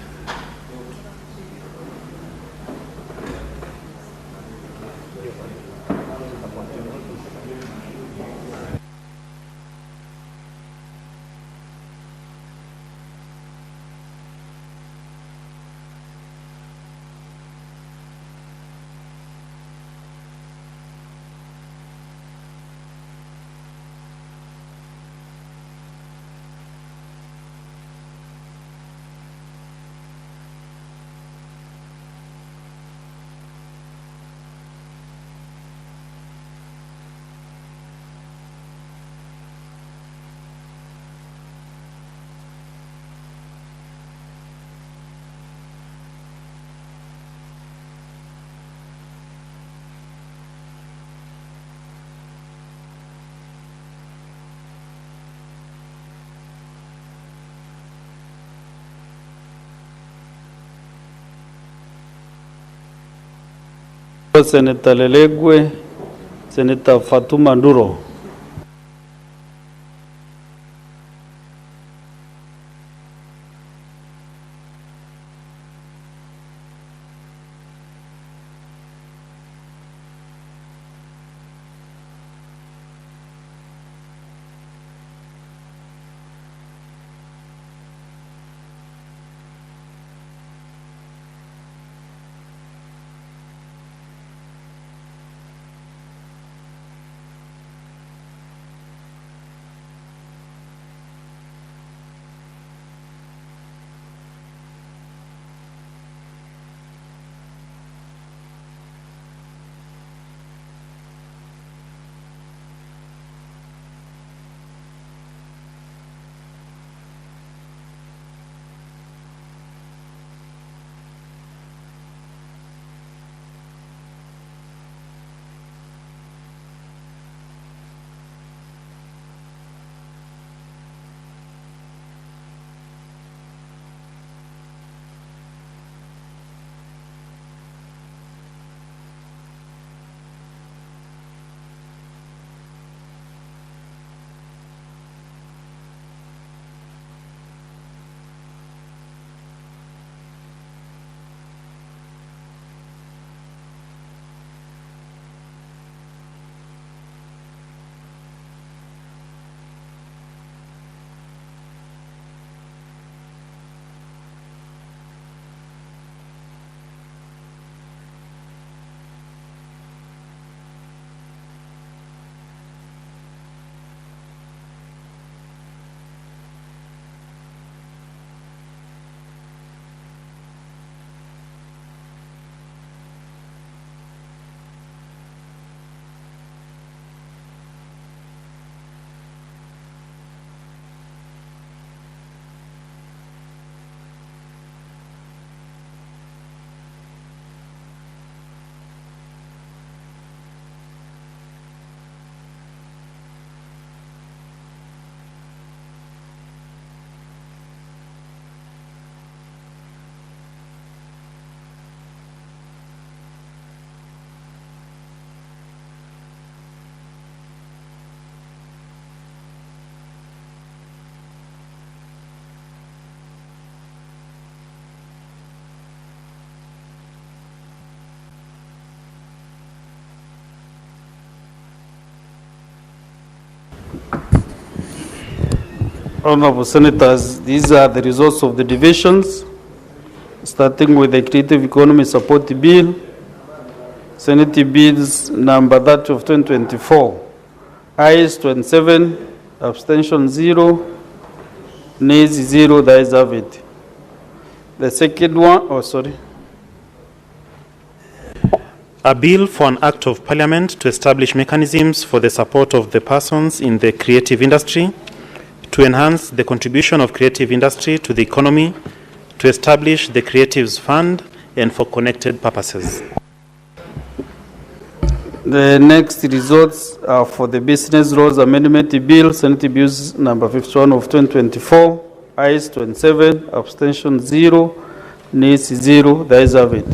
Senator Lelegwe, Senator Fatuma Nduro. Honorable Senators, these are the results of the divisions, starting with the Creative Economy Support Bill, Senate Bills number 30 of 2024. Ayes 27, abstention 0, nays 0, the ayes have it. The second one, A bill for an act of parliament to establish mechanisms for the support of the persons in the creative industry, to enhance the contribution of creative industry to the economy, to establish the Creatives Fund, and for connected purposes. The next results are for the Business Rules Amendment Bill, Senate Bills number 51 of 2024. Ayes 27, abstention 0, nays 0, the ayes have it.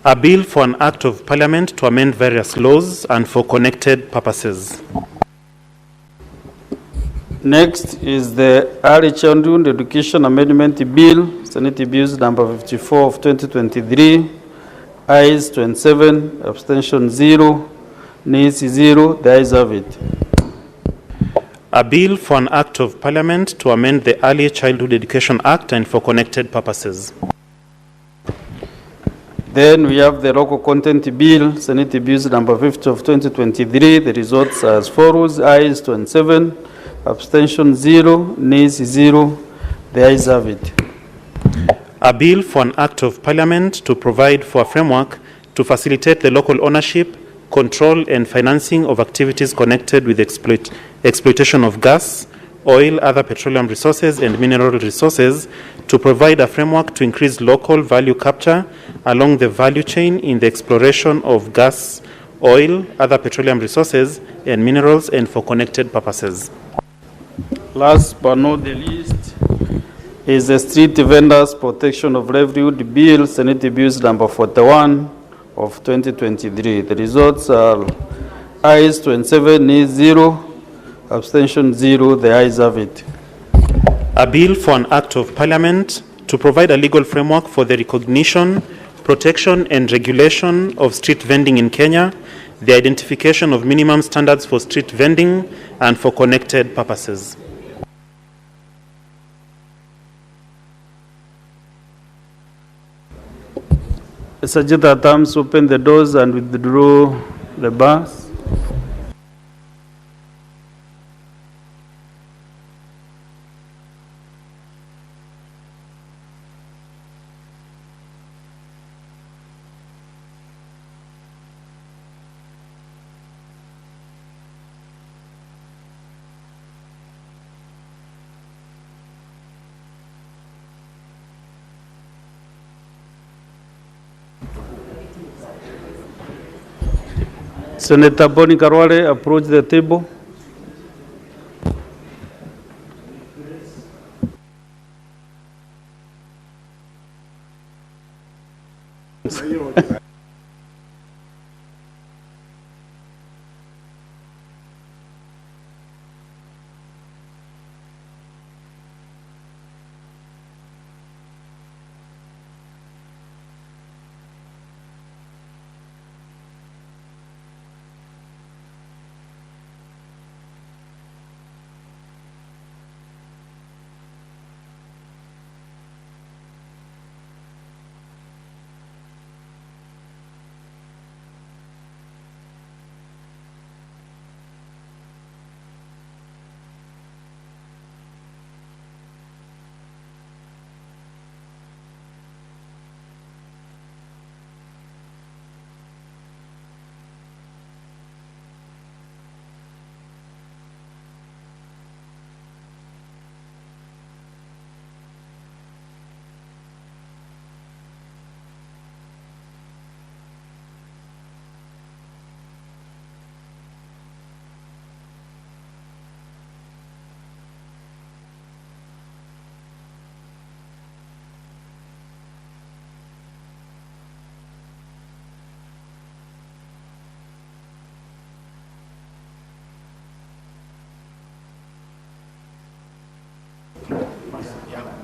A bill for an act of parliament to amend various laws and for connected purposes. Next is the Early Childhood Education Amendment Bill, Senate Bills number 54 of 2023. Ayes 27, abstention 0, nays 0, the ayes have it. A bill for an act of parliament to amend the Early Childhood Education Act and for connected purposes. Then we have the Local Content Bill, Senate Bills number 50 of 2023. The results are as follows: ayes 27, abstention 0, nays 0, the ayes have it. A bill for an act of parliament to provide for a framework to facilitate the local ownership, control, and financing of activities connected with exploitation of gas, oil, other petroleum resources, and mineral resources, to provide a framework to increase local value capture along the value chain in the exploration of gas, oil, other petroleum resources, and minerals, and for connected purposes. Last but not the least is the Street Vendors Protection of Livelihood Bill, Senate Bills number 41 of 2023. The results are ayes 27, nays 0, abstention 0, the ayes have it. A bill for an act of parliament to provide a legal framework for the recognition, protection, and regulation of street vending in Kenya, the identification of minimum standards for street vending, and for connected purposes. Sajida Tams, open the doors and withdraw the bars. Senator Boni Karwale, approach the table.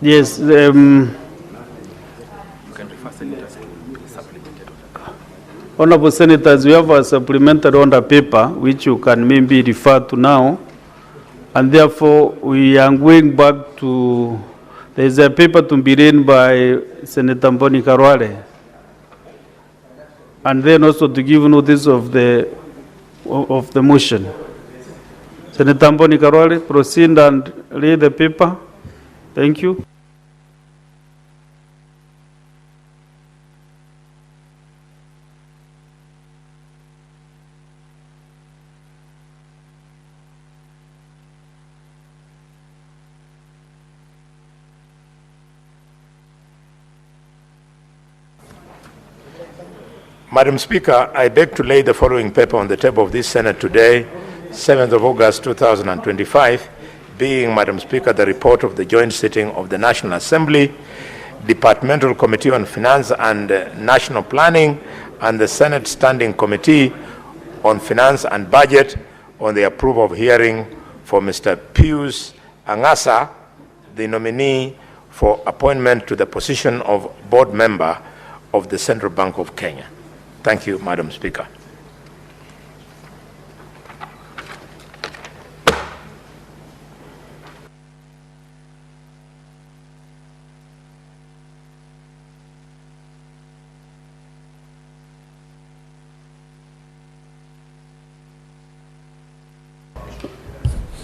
Yes. You can refer senators to supplemented. Honorable Senators, we have a supplementary order paper which you can maybe refer to now, and therefore we are going back to, there is a paper to be written by Senator Mboni Karwale, and then also to give notice of the motion. Senator Mboni Karwale, proceed and read the paper. Thank you. Madam Speaker, I beg to lay the following paper on the table of this Senate today, 7th of August 2025, being, Madam Speaker, the report of the joint sitting of the National Assembly, Departmental Committee on Finance and National Planning, and the Senate Standing Committee on Finance and Budget on the approval of hearing for Mr. Pius Angasa, the nominee for appointment to the position of board member of the Central Bank of Kenya. Thank you, Madam Speaker.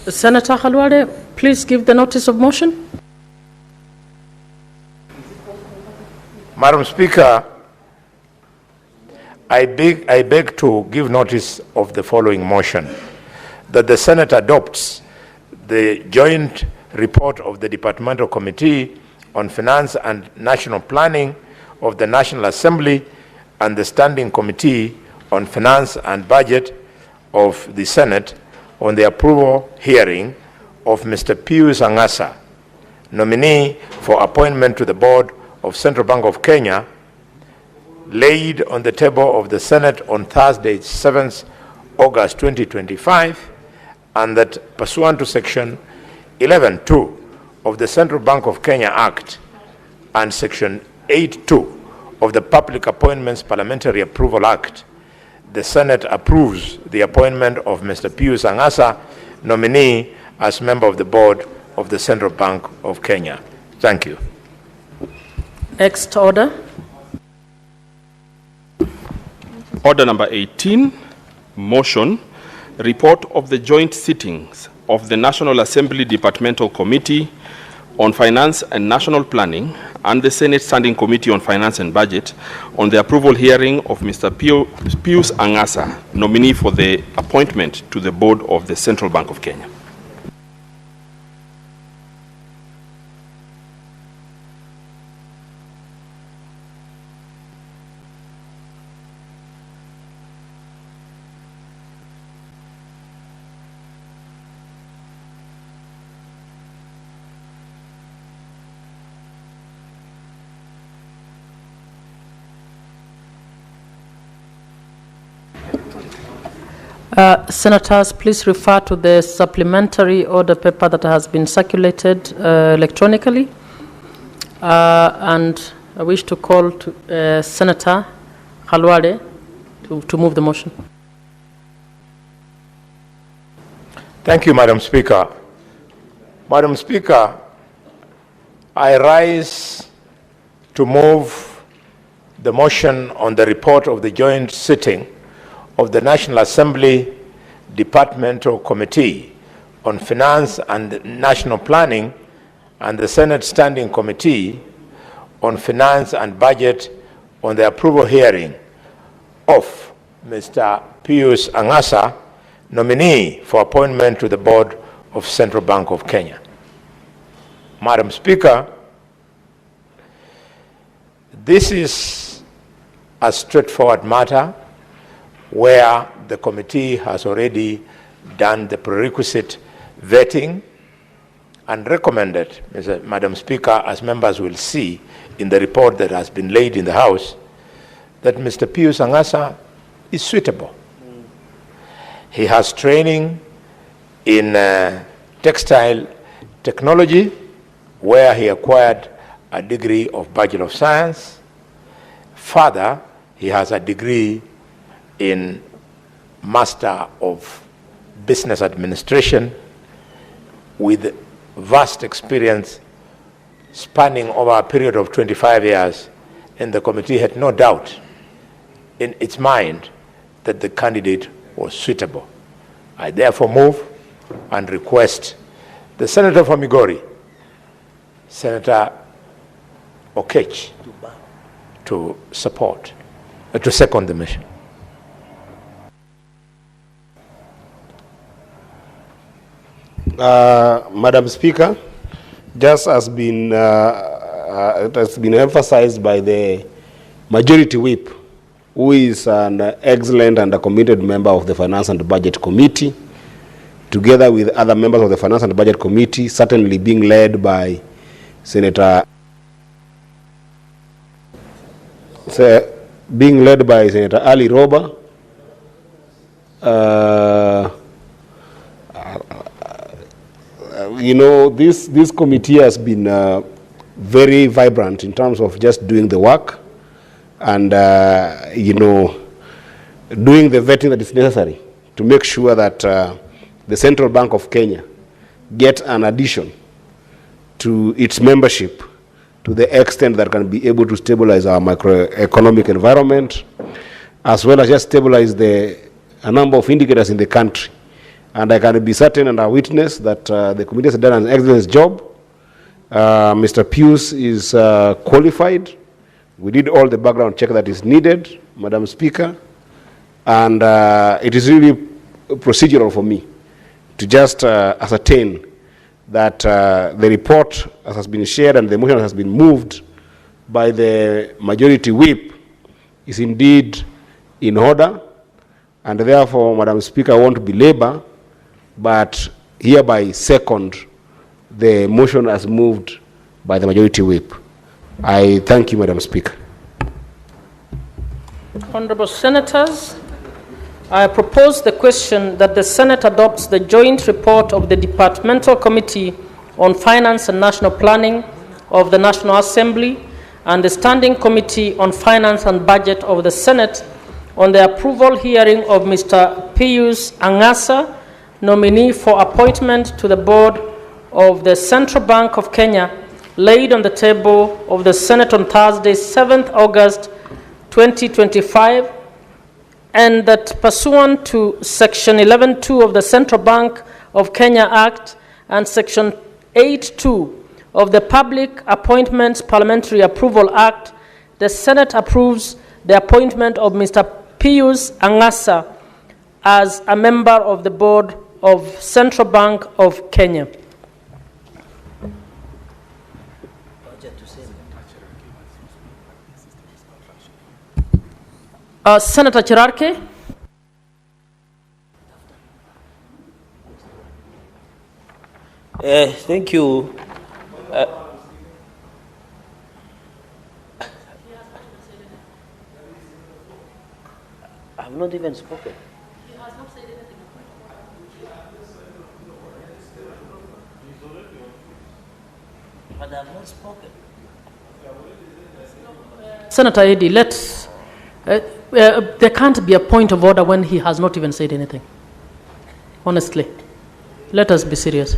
Senator Khalwale, please give the notice of motion. Madam Speaker, I beg to give notice of the following motion, that the Senate adopts the joint report of the Departmental Committee on Finance and National Planning of the National Assembly and the Standing Committee on Finance and Budget of the Senate on the approval hearing of Mr. Pius Angasa, nominee for appointment to the board of Central Bank of Kenya, laid on the table of the Senate on Thursday, 7th August 2025, and that pursuant to Section 11.2 of the Central Bank of Kenya Act and Section 8.2 of the Public Appointments Parliamentary Approval Act, the Senate approves the appointment of Mr. Pius Angasa, nominee, as member of the board of the Central Bank of Kenya. Thank you. Next order. Order number 18, motion, report of the joint sittings of the National Assembly Departmental Committee on Finance and National Planning and the Senate Standing Committee on Finance and Budget on the approval hearing of Mr. Pius Angasa, nominee for the appointment to the board of the Central Bank of Kenya. Senators, please refer to the supplementary order paper that has been circulated electronically. And I wish to call to, Senator Khalwale to move the motion. Thank you, Madam Speaker. Madam Speaker, I rise to move the motion on the report of the joint sitting of the National Assembly Departmental Committee on Finance and National Planning and the Senate Standing Committee on Finance and Budget on the approval hearing of Mr. Pius Angasa, nominee for appointment to the board of Central Bank of Kenya. Madam Speaker, this is a straightforward matter where the committee has already done the prerequisite vetting and recommended, Madam Speaker, as members will see in the report that has been laid in the House, that Mr. Pius Angasa is suitable. He has training in textile technology, where he acquired a degree of Bachelor of Science. Further, he has a degree in Master of Business Administration with vast experience spanning over a period of 25 years, and the committee had no doubt in its mind that the candidate was suitable. I therefore move and request the Senator from Migori, Senator Okech, to second the motion. Madam Speaker, just as been it has been emphasized by the majority whip, who is an excellent and a committed member of the Finance and Budget Committee, together with other members of the Finance and Budget Committee, certainly being led by Senator Ali Roba, you know, this committee has been very vibrant in terms of just doing the work and, you know, doing the vetting that is necessary to make sure that the Central Bank of Kenya get an addition to its membership to the extent that can be able to stabilize our macroeconomic environment, as well as just stabilize a number of indicators in the country. And I can be certain and I witness that the committee has done an excellent job. Mr. Pius is qualified. We did all the background check that is needed, Madam Speaker. And it is really procedural for me to just ascertain that the report has been shared and the motion has been moved by the majority whip is indeed in order. And therefore, Madam Speaker, I want to belabor, but hereby second the motion as moved by the majority whip. I thank you, Madam Speaker. Honorable Senators, I propose the question that the Senate adopts the joint report of the Departmental Committee on Finance and National Planning of the National Assembly and the Standing Committee on Finance and Budget of the Senate on the approval hearing of Mr. Pius Angasa, nominee for appointment to the board of the Central Bank of Kenya, laid on the table of the Senate on Thursday, 7th August 2025, and that pursuant to Section 11.2 of the Central Bank of Kenya Act and Section 8.2 of the Public Appointments Parliamentary Approval Act, the Senate approves the appointment of Mr. Pius Angasa as a member of the board of Central Bank of Kenya. Senator Chirarke. Thank you. I have not even spoken. He has not said anything. But I have not spoken. Senator Eddy, let's. There can't be a point of order when he has not even said anything. Honestly. Let us be serious.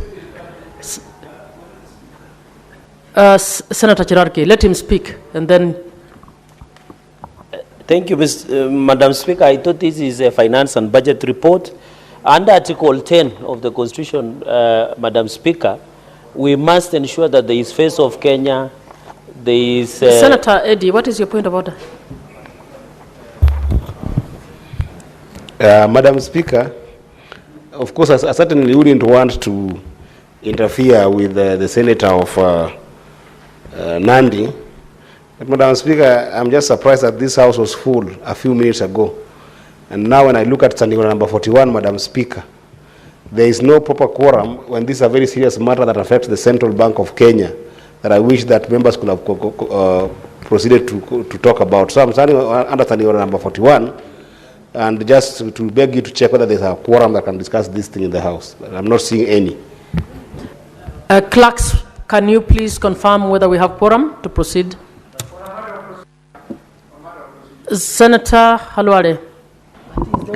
Senator Chirarke, let him speak and then. Thank you, Madam Speaker. I thought this is a finance and budget report. Under Article 10 of the Constitution, Madam Speaker, we must ensure that there is face of Kenya, there is... Senator Eddy, what is your point of order? Madam Speaker, of course, I certainly wouldn't want to interfere with the Senator of Nandi. But Madam Speaker, I'm just surprised that this House was full a few minutes ago. And now when I look at standing order number 41, Madam Speaker, there is no proper quorum when this is a very serious matter that affects the Central Bank of Kenya that I wish that members could have proceeded to talk about. So I'm standing under standing order number 41. And just to beg you to check whether there's a quorum that can discuss this thing in the House. I'm not seeing any. Clerks, can you please confirm whether we have quorum to proceed? Senator Halwale.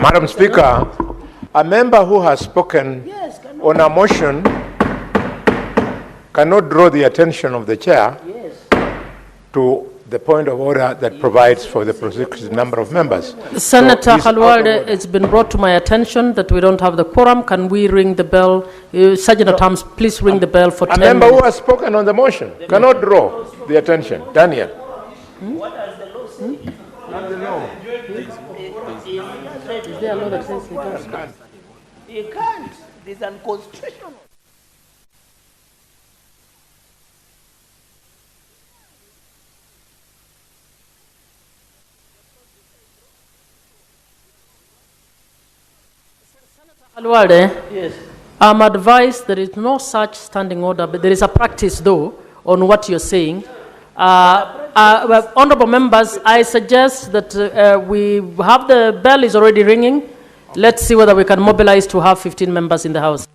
Madam Speaker, a member who has spoken on a motion cannot draw the attention of the chair to the point of order that provides for the prosecuted number of members. Senator Khalwalde, it's been brought to my attention that we don't have the quorum. Can we ring the bell? Sergeant at Arms, please ring the bell for 10 minutes. A member who has spoken on the motion cannot draw the attention. Daniel. What does the law say? Not the law. Is there a law that says he can't? He can't. It's unconstitutional. Alwade, yes. I'm advised there is no such standing order, but there is a practice, though, on what you're saying. Honorable members, I suggest that we have the bell is already ringing. Let's see whether we can mobilize to have 15 members in the House.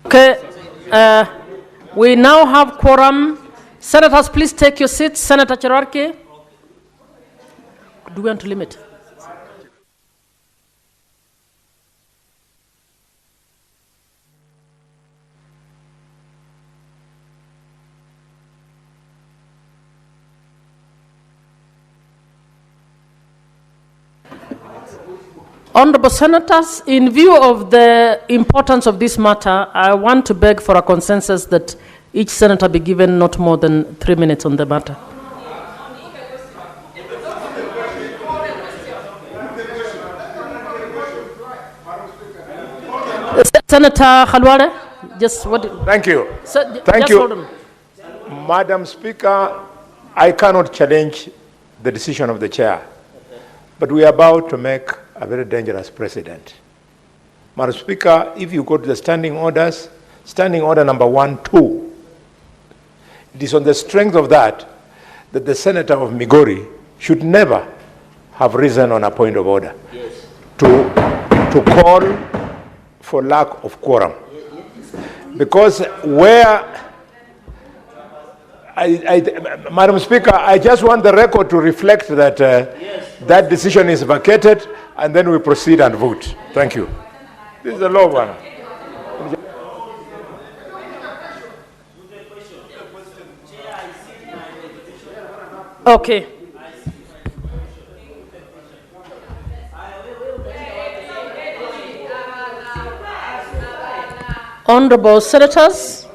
Okay, we now have quorum. Senators, please take your seats. Senator Cherarki. Do we want to limit? Honorable Senators, in view of the importance of this matter, I want to beg for a consensus that each senator be given not more than 3 minutes on the matter. Senator Khalwale, just what? Thank you. Thank you. Hold on. Madam Speaker, I cannot challenge the decision of the chair, but we are about to make a very dangerous precedent. Madam Speaker, if you go to the standing orders, standing order number 1, 2, it is on the strength of that that the senator of Migori should never have risen on a point of order to call for lack of quorum. Because where, Madam Speaker, I just want the record to reflect that that decision is vacated and then we proceed and vote. Thank you. This is the law, Bwana. Okay. Honorable Senators,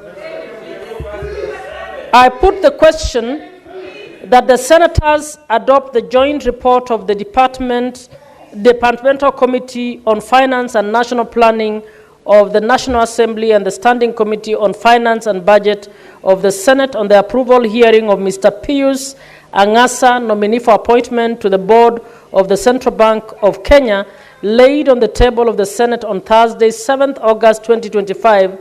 I put the question that the Senators adopt the joint report of the Departmental Committee on Finance and National Planning of the National Assembly and the Standing Committee on Finance and Budget of the Senate on the approval hearing of Mr. Pius Angasa, nominee for appointment to the board of the Central Bank of Kenya, laid on the table of the Senate on Thursday, 7th August 2025,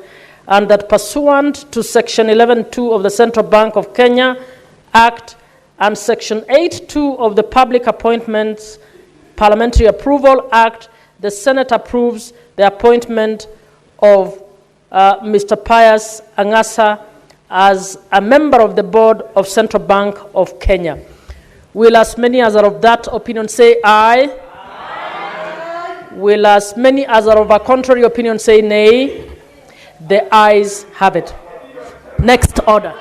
and that pursuant to Section 11.2 of the Central Bank of Kenya Act and Section 8.2 of the Public Appointments Parliamentary Approval Act, the Senate approves the appointment of Mr. Pius Angasa as a member of the board of Central Bank of Kenya. Will as many as are of that opinion say aye? Will as many as are of a contrary opinion say nay? The ayes have it. Next order.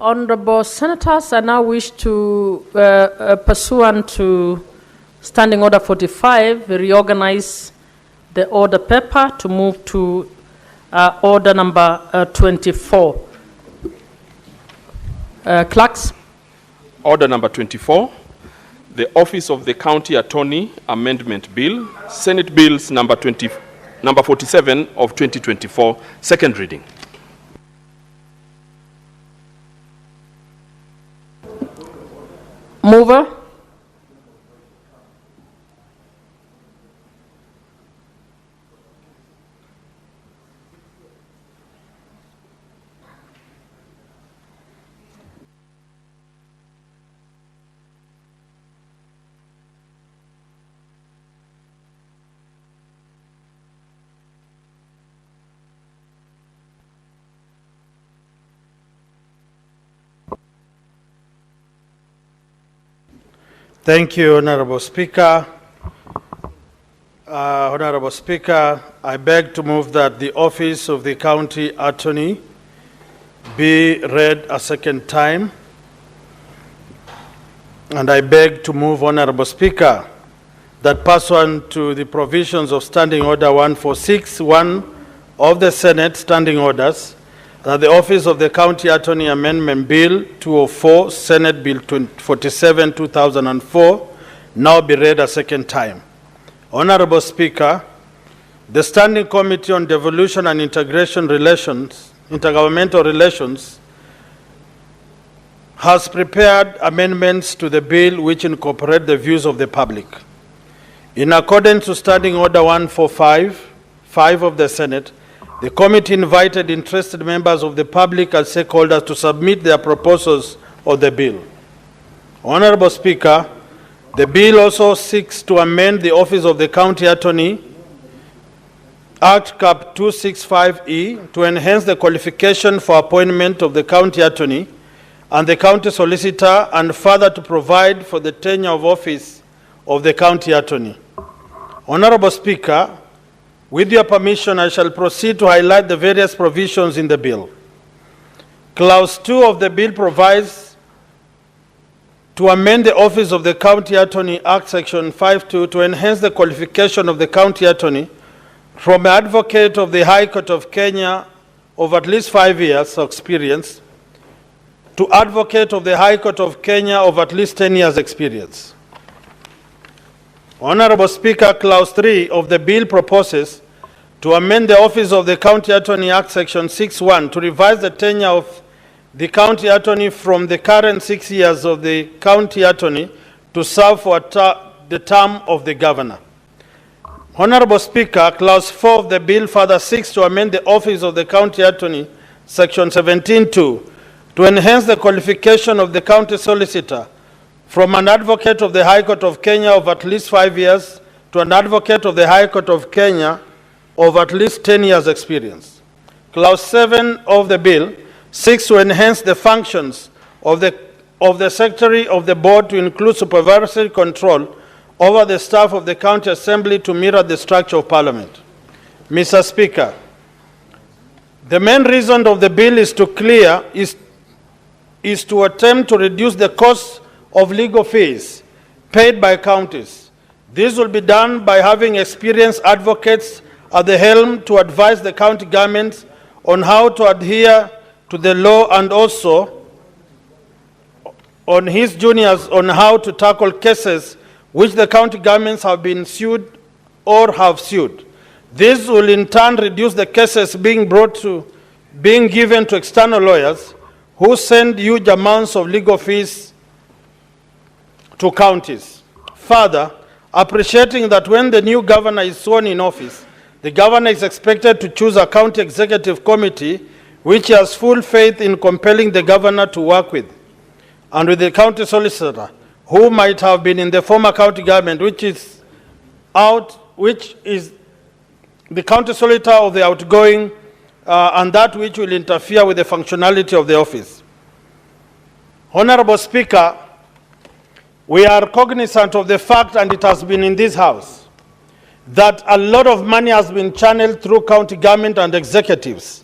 Honorable Senators, I now wish to, pursuant to Standing Order 45, reorganize the order paper to move to order number 24. Clerks. Order number 24, the Office of the County Attorney Amendment Bill, Senate Bills number 47 of 2024, second reading. Mover. Thank you, Honorable Speaker. Honorable Speaker, I beg to move that the office of the County Attorney be read a second time. And I beg to move, Honorable Speaker, that pursuant to the provisions of Standing Order 146(1) of the Senate Standing Orders, that the Office of the County Attorney Amendment Bill 204, Senate Bill 47, 2004, now be read a second time. Honorable Speaker, the Standing Committee on Devolution and Integration Relations, Intergovernmental Relations, has prepared amendments to the bill which incorporate the views of the public. In accordance to Standing Order 145(5) of the Senate, the committee invited interested members of the public and stakeholders to submit their proposals of the bill. Honorable Speaker, the bill also seeks to amend the Office of the County Attorney Act Cap 265E to enhance the qualification for appointment of the County Attorney and the County Solicitor, and further to provide for the tenure of office of the County Attorney. Honorable Speaker, with your permission, I shall proceed to highlight the various provisions in the bill. Clause 2 of the bill provides to amend the Office of the County Attorney Act Section 5.2 to enhance the qualification of the County Attorney from an advocate of the High Court of Kenya of at least 5 years of experience to advocate of the High Court of Kenya of at least 10 years' experience. Honorable Speaker, Clause 3 of the bill proposes to amend the Office of the County Attorney Act, Section 6(1), to revise the tenure of the County Attorney from the current 6 years of the County Attorney to serve for the term of the Governor. Honorable Speaker, Clause 4 of the bill further seeks to amend the Office of the County Attorney, Section 17(2), to enhance the qualification of the County Solicitor from an advocate of the High Court of Kenya of at least 5 years to an advocate of the High Court of Kenya of at least 10 years' experience. Clause 7 of the bill seeks to enhance the functions of the Secretary of the Board to include supervisory control over the staff of the County Assembly to mirror the structure of Parliament. Mr. Speaker, the main reason of the bill is to attempt to reduce the cost of legal fees paid by counties. This will be done by having experienced advocates at the helm to advise the county governments on how to adhere to the law and also on his juniors on how to tackle cases which the county governments have been sued or have sued. This will in turn reduce the cases being given to external lawyers who send huge amounts of legal fees to counties. Further, appreciating that when the new governor is sworn in office, the governor is expected to choose a county executive committee which has full faith in compelling the governor to work with, and with the county solicitor, who might have been in the former county government, which is the county solicitor of the outgoing, and that which will interfere with the functionality of the office. Honorable Speaker, we are cognizant of the fact, and it has been in this House, that a lot of money has been channeled through county government and executives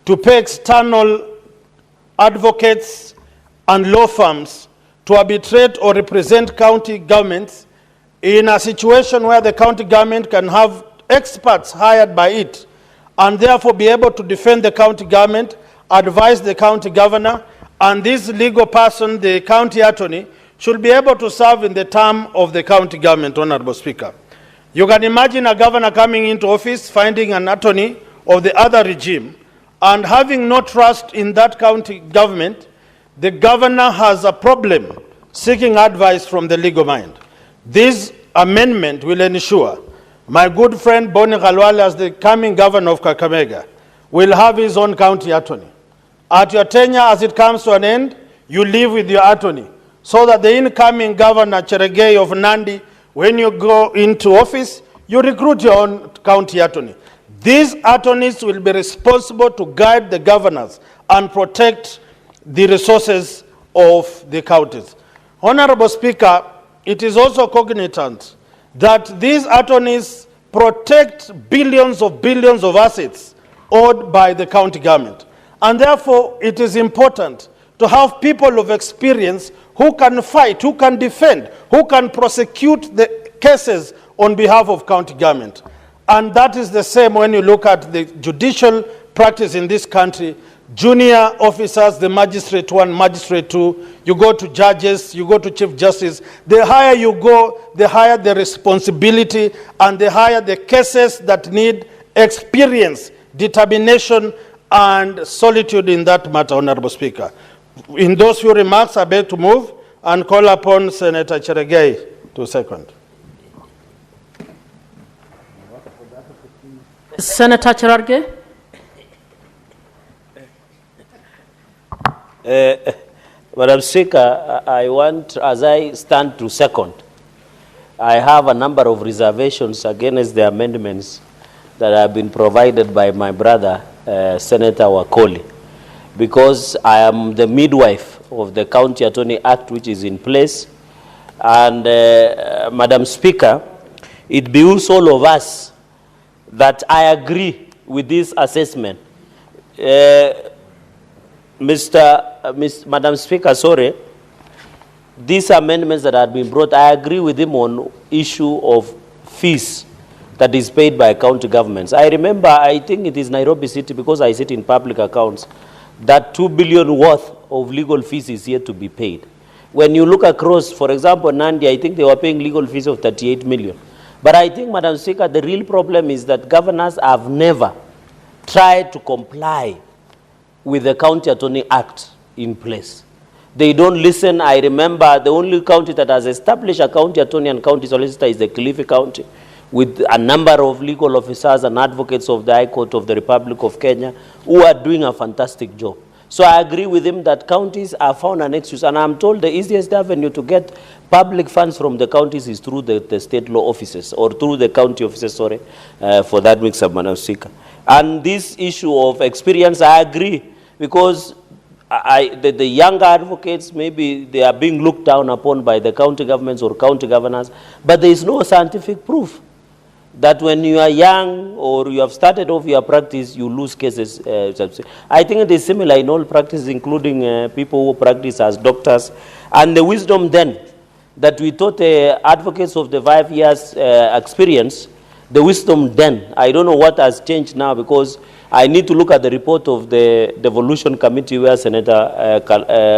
to pay external advocates and law firms to arbitrate or represent county governments in a situation where the county government can have experts hired by it and therefore be able to defend the county government, advise the county governor, and this legal person, the county attorney, should be able to serve in the term of the county government, Honorable Speaker. You can imagine a governor coming into office, finding an attorney of the other regime, and having no trust in that county government. The governor has a problem seeking advice from the legal mind. This amendment will ensure my good friend Boni Khalwale, as the coming governor of Kakamega, will have his own county attorney. At your tenure, as it comes to an end, you live with your attorney, so that the incoming governor, Cheregei of Nandi, when you go into office, you recruit your own county attorney. These attorneys will be responsible to guide the governors and protect the resources of the counties. Honorable Speaker, it is also cognizant that these attorneys protect billions of assets owed by the county government. And therefore, it is important to have people of experience who can fight, who can defend, who can prosecute the cases on behalf of county government. And that is the same when you look at the judicial practice in this country. Junior officers, the magistrate 1, magistrate 2, you go to judges, you go to chief justice. The higher you go, the higher the responsibility and the higher the cases that need experience, determination, and solitude in that matter, Honorable Speaker. In those few remarks, I beg to move and call upon Senator Cheregei to second. Senator Cherargei. Madam Speaker, I want, as I stand to second, I have a number of reservations against the amendments that have been provided by my brother, Senator Wakoli, because I am the midwife of the County Attorney Act which is in place. And Madam Speaker, it behooves all of us that I agree with this assessment. Madam Speaker, sorry, these amendments that have been brought, I agree with him on issue of fees that is paid by county governments. I remember, I think it is Nairobi City, because I sit in public accounts, that 2 billion worth of legal fees is yet to be paid. When you look across, for example, Nandi, I think they were paying legal fees of 38 million. But I think, Madam Speaker, the real problem is that governors have never tried to comply with the County Attorney Act in place. They don't listen. I remember the only county that has established a county attorney and county solicitor is the Kilifi County, with a number of legal officers and advocates of the High Court of the Republic of Kenya who are doing a fantastic job. So I agree with him that counties are found an excuse, and I'm told the easiest avenue to get public funds from the counties is through the state law offices, or through the county offices, sorry, for that mix up, Madam Speaker. And this issue of experience, I agree, because the younger advocates, maybe they are being looked down upon by the county governments or county governors, but there is no scientific proof that when you are young or you have started off your practice, you lose cases. I think it is similar in all practices, including people who practice as doctors. And the wisdom then that we taught advocates of the 5 years experience, the wisdom then, I don't know what has changed now, because I need to look at the report of the devolution committee where Senator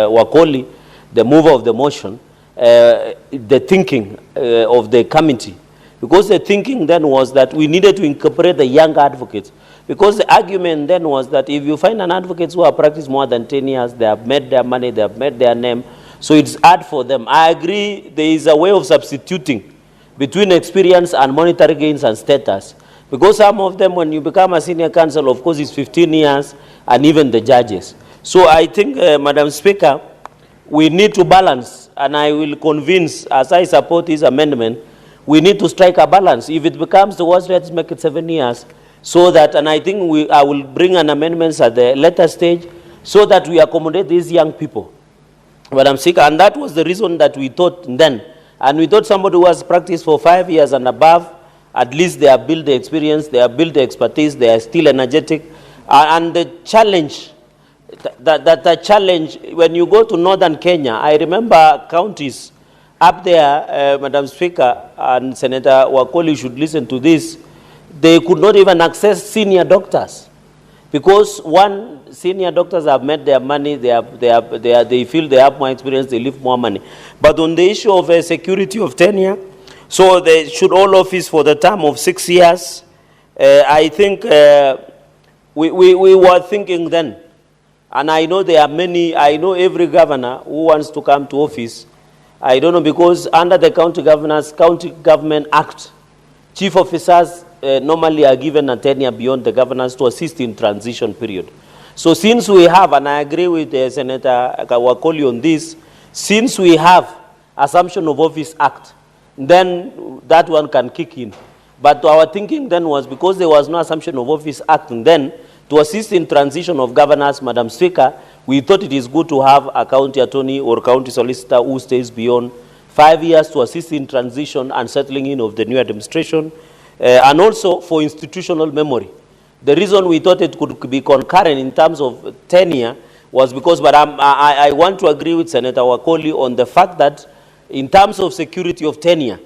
Wakoli, the mover of the motion, the thinking of the committee. Because the thinking then was that we needed to incorporate the young advocates. Because the argument then was that if you find an advocate who have practiced more than 10 years, they have made their money, they have made their name, so it's hard for them. I agree there is a way of substituting between experience and monetary gains and status. Because some of them, when you become a senior counsel, of course, it's 15 years, and even the judges. So I think, Madam Speaker, we need to balance, and I will convince, as I support this amendment, we need to strike a balance. If it becomes the worst, let's make it 7 years. So that, and I think I will bring an amendment at the later stage, so that we accommodate these young people. Madam Speaker, and that was the reason that we thought then. And we thought somebody who has practiced for 5 years and above, at least they have built the experience, they have built the expertise, they are still energetic. And the challenge, the challenge, when you go to northern Kenya, I remember counties up there, Madam Speaker, and Senator Wakoli should listen to this, they could not even access senior doctors. Because one, senior doctors have made their money, they feel they have more experience, they leave more money. But on the issue of security of tenure, so they should all office for the term of 6 years. I think we were thinking then, and I know there are many, I know every governor who wants to come to office. I don't know, because under the County Government Act, chief officers normally are given a tenure beyond the governors to assist in transition period. So since we have, and I agree with Senator Wakoli on this, since we have Assumption of Office Act, then that one can kick in. But our thinking then was, because there was no Assumption of Office Act, then to assist in transition of governors, Madam Speaker, we thought it is good to have a county attorney or county solicitor who stays beyond 5 years to assist in transition and settling in of the new administration, and also for institutional memory. The reason we thought it could be concurrent in terms of tenure was because, but I want to agree with Senator Wakoli on the fact that in terms of security of tenure,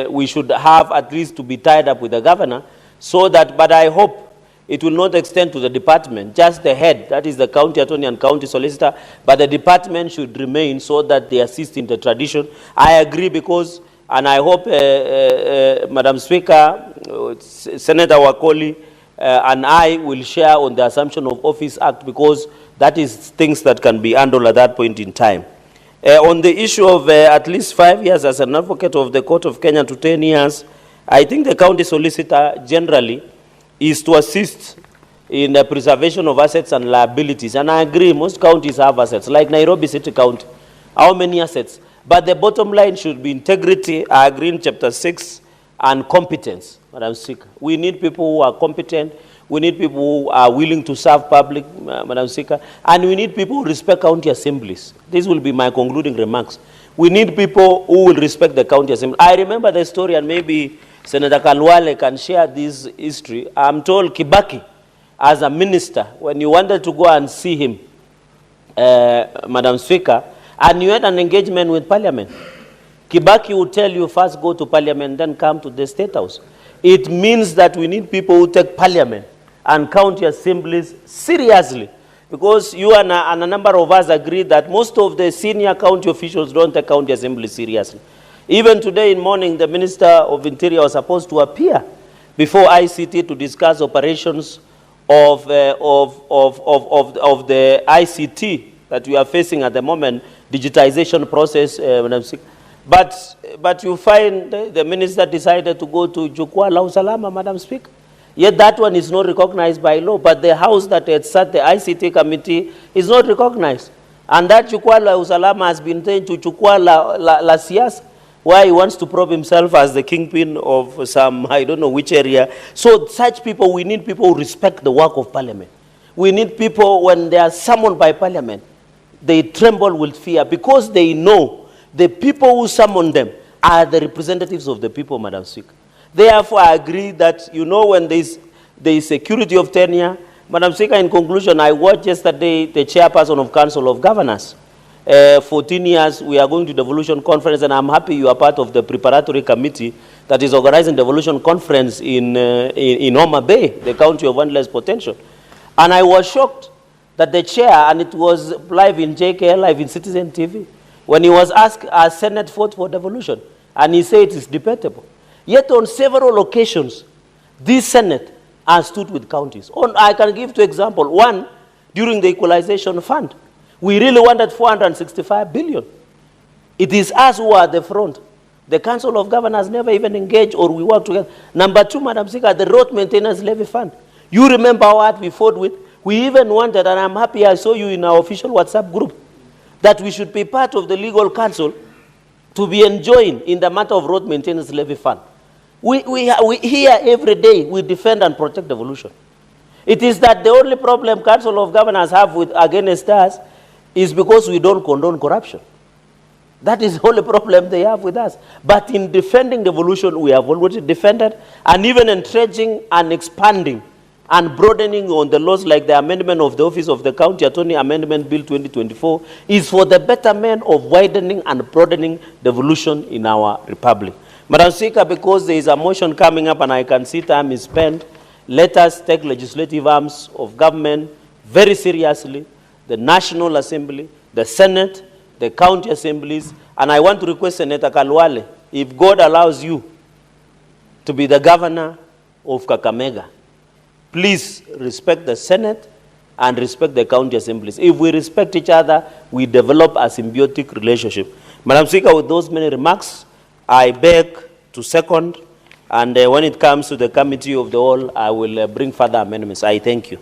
we should have at least to be tied up with the governor, so that, but I hope it will not extend to the department, just the head, that is the county attorney and county solicitor, but the department should remain so that they assist in the tradition. I agree, because, and I hope, Madam Speaker, Senator Wakoli and I will share on the Assumption of Office Act, because that is things that can be handled at that point in time. On the issue of at least 5 years as an advocate of the Court of Kenya to 10 years, I think the county solicitor generally is to assist in the preservation of assets and liabilities. And I agree, most counties have assets, like Nairobi City County. How many assets? But the bottom line should be integrity, I agree in Chapter 6, and competence, Madam Speaker. We need people who are competent. We need people who are willing to serve public, Madam Speaker. And we need people who respect county assemblies. This will be my concluding remarks. We need people who will respect the county assembly. I remember the story, and maybe Senator Kalwale can share this history. I'm told Kibaki, as a minister, when you wanted to go and see him, Madam Speaker, and you had an engagement with Parliament, Kibaki would tell you first go to Parliament, then come to the State House. It means that we need people who take Parliament and county assemblies seriously. Because you and a number of us agree that most of the senior county officials don't take county assembly seriously. Even today in morning, the Minister of Interior was supposed to appear before ICT to discuss operations of the ICT that we are facing at the moment, digitization process. But you find the minister decided to go to Jukwaa la Usalama, Madam Speaker. Yet that one is not recognized by law, but the house that had sat the ICT committee is not recognized. And that Jukwaa la Usalama has been turned to Jukwaa la Siasa, where he wants to probe himself as the kingpin of some, I don't know which area. So such people, we need people who respect the work of parliament. We need people, when they are summoned by parliament, they tremble with fear because they know the people who summon them are the representatives of the people, Madam Speaker. Therefore, I agree that, you know, when there is security of tenure, Madam Speaker, in conclusion, I watched yesterday the chairperson of Council of Governors. 14 years, we are going to devolution conference, and I'm happy you are part of the preparatory committee that is organizing devolution conference in Homa Bay, the county of endless potential. And I was shocked that the chair, and it was live in JKL, live in Citizen TV, when he was asked, a Senate vote for devolution, and he said it is debatable. Yet on several occasions, this Senate has stood with counties. I can give two examples. One, during the equalization fund, we really wanted 465 billion. It is us who are at the front. The Council of Governors never even engaged or we work together. Number two, Madam Speaker, the road maintenance levy fund. You remember what we fought with? We even wanted, and I'm happy I saw you in our official WhatsApp group, that we should be part of the legal council to be enjoined in the matter of road maintenance levy fund. We here every day, we defend and protect devolution. It is that the only problem Council of Governors have against us is because we don't condone corruption. That is the only problem they have with us. But in defending devolution, we have already defended, and even entrenching and expanding and broadening on the laws like the amendment of the Office of the County Attorney Amendment Bill 2024 is for the betterment of widening and broadening devolution in our republic. Madam Speaker, because there is a motion coming up and I can see time is spent, let us take legislative arms of government very seriously, the National Assembly, the Senate, the county assemblies, and I want to request Senator Kalwale, if God allows you to be the governor of Kakamega, please respect the Senate and respect the county assemblies. If we respect each other, we develop a symbiotic relationship. Madam Speaker, with those many remarks, I beg to second, and when it comes to the committee of the whole, I will bring further amendments. I thank you.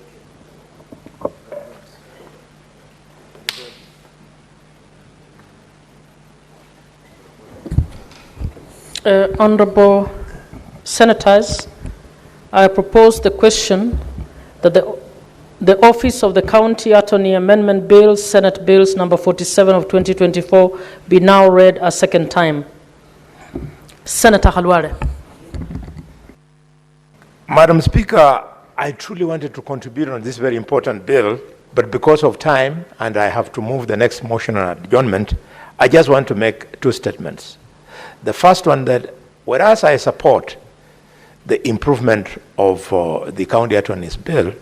Honorable Senators, I propose the question that the Office of the County Attorney Amendment Bill, Senate Bills number 47 of 2024, be now read a second time. Senator Halwale. Madam Speaker, I truly wanted to contribute on this very important bill, but because of time and I have to move the next motion on adjournment, I just want to make two statements. The first one, that whereas I support the improvement of the county attorney's bill,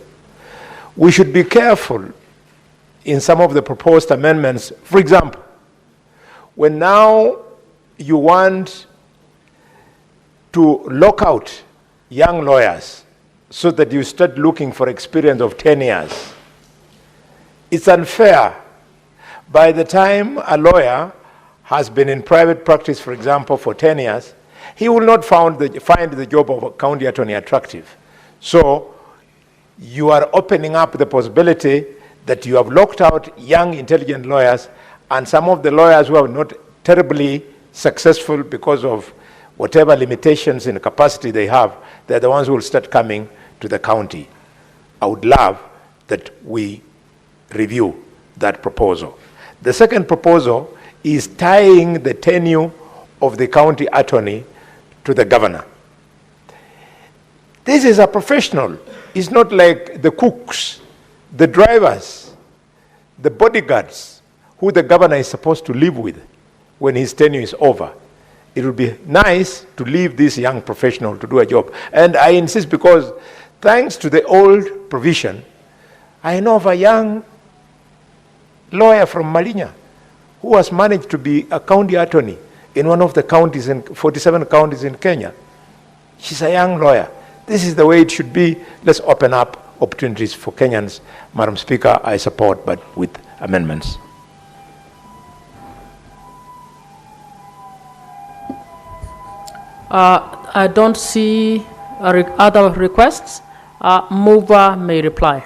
we should be careful in some of the proposed amendments. For example, when now you want to lock out young lawyers so that you start looking for experience of 10 years, it's unfair. By the time a lawyer has been in private practice, for example, for 10 years, he will not find the job of a county attorney attractive. So you are opening up the possibility that you have locked out young, intelligent lawyers, and some of the lawyers who are not terribly successful because of whatever limitations in capacity they have, they're the ones who will start coming to the county. I would love that we review that proposal. The second proposal is tying the tenure of the county attorney to the governor. This is a professional. It's not like the cooks, the drivers, the bodyguards, who the governor is supposed to live with when his tenure is over. It would be nice to leave this young professional to do a job. And I insist because thanks to the old provision, I know of a young lawyer from Malinya who has managed to be a county attorney in one of the counties in 47 counties in Kenya. She's a young lawyer. This is the way it should be. Let's open up opportunities for Kenyans. Madam Speaker, I support, but with amendments. I don't see other requests. Mover may reply.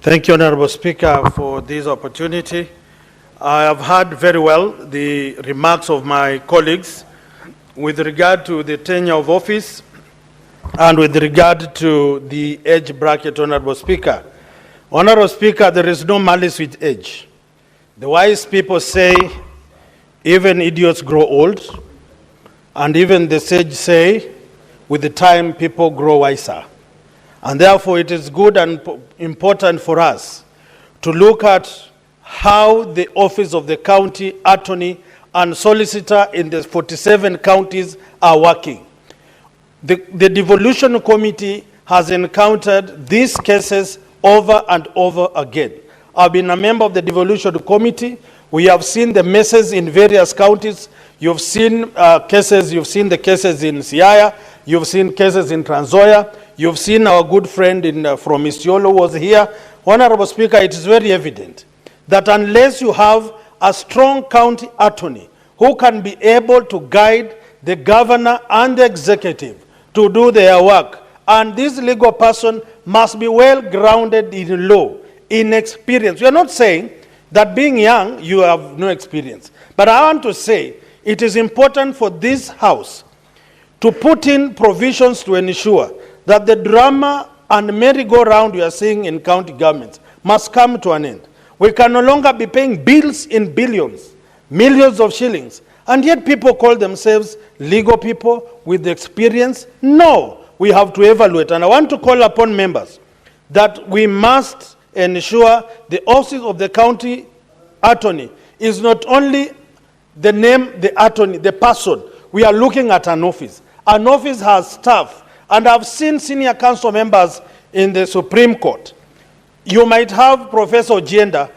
Thank you, Honorable Speaker, for this opportunity. I have heard very well the remarks of my colleagues with regard to the tenure of office and with regard to the age bracket, Honorable Speaker. Honorable Speaker, there is no malice with age. The wise people say, even idiots grow old, and even the sage say, with the time people grow wiser. And therefore it is good and important for us to look at how the office of the county attorney and solicitor in the 47 counties are working. The devolution committee has encountered these cases over and over again. I've been a member of the devolution committee. We have seen the messes in various counties. You've seen cases, you've seen the cases in Siaya, you've seen cases in Trans Nzoia, you've seen our good friend from Isiolo was here. Honorable Speaker, it is very evident that unless you have a strong county attorney who can be able to guide the governor and the executive to do their work, and this legal person must be well grounded in law, in experience. We are not saying that being young, you have no experience. But I want to say it is important for this House to put in provisions to ensure that the drama and merry-go-round we are seeing in county governments must come to an end. We can no longer be paying bills in billions, millions of shillings, and yet people call themselves legal people with experience. No, we have to evaluate. And I want to call upon members that we must ensure the office of the county attorney is not only the name, the attorney, the person. We are looking at an office. An office has staff. And I've seen senior council members in the Supreme Court. You might have Professor Ojienda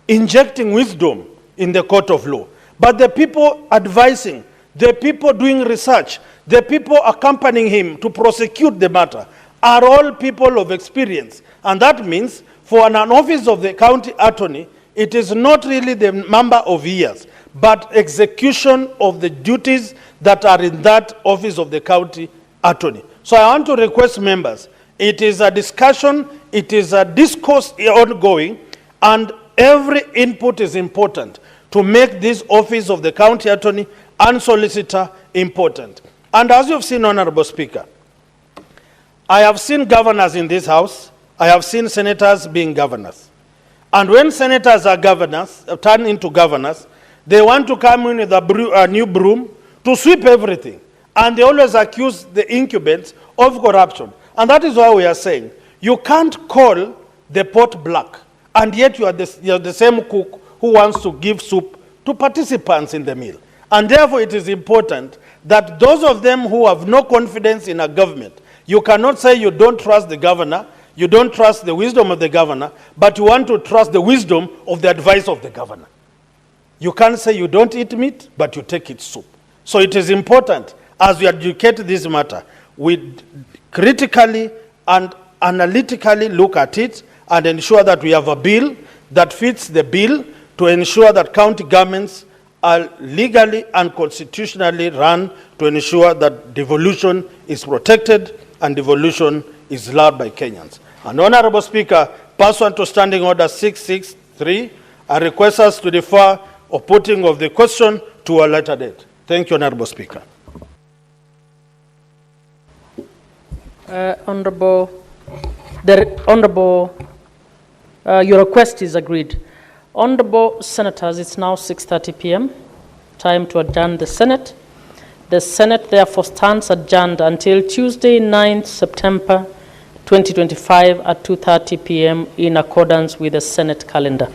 injecting wisdom in the court of law. But the people advising, the people doing research, the people accompanying him to prosecute the matter are all people of experience. And that means for an office of the county attorney, it is not really the number of years, but execution of the duties that are in that office of the county attorney. So I want to request members, it is a discussion, it is a discourse ongoing, and every input is important to make this office of the county attorney and solicitor important. And as you've seen, Honorable Speaker, I have seen governors in this House, I have seen senators being governors. And when senators are governors, turn into governors, they want to come in with a new broom to sweep everything. And they always accuse the incumbents of corruption. And that is why we are saying, you can't call the pot black, and yet you are the same cook who wants to give soup to participants in the meal. And therefore it is important that those of them who have no confidence in a government, you cannot say you don't trust the governor, you don't trust the wisdom of the governor, but you want to trust the wisdom of the advice of the governor. You can't say you don't eat meat, but you take its soup. So it is important, as we educate this matter, we critically and analytically look at it and ensure that we have a bill that fits the bill to ensure that county governments are legally and constitutionally run to ensure that devolution is protected and devolution is loved by Kenyans. And Honorable Speaker, pursuant to Standing Order 663, I request us to defer or putting of the question to a later date. Thank you, Honorable Speaker. Your request is agreed. Honorable Senators, it's now 6:30 p.m. Time to adjourn the Senate. The Senate therefore stands adjourned until Tuesday, 9th September 2025 at 2:30 p.m. in accordance with the Senate calendar.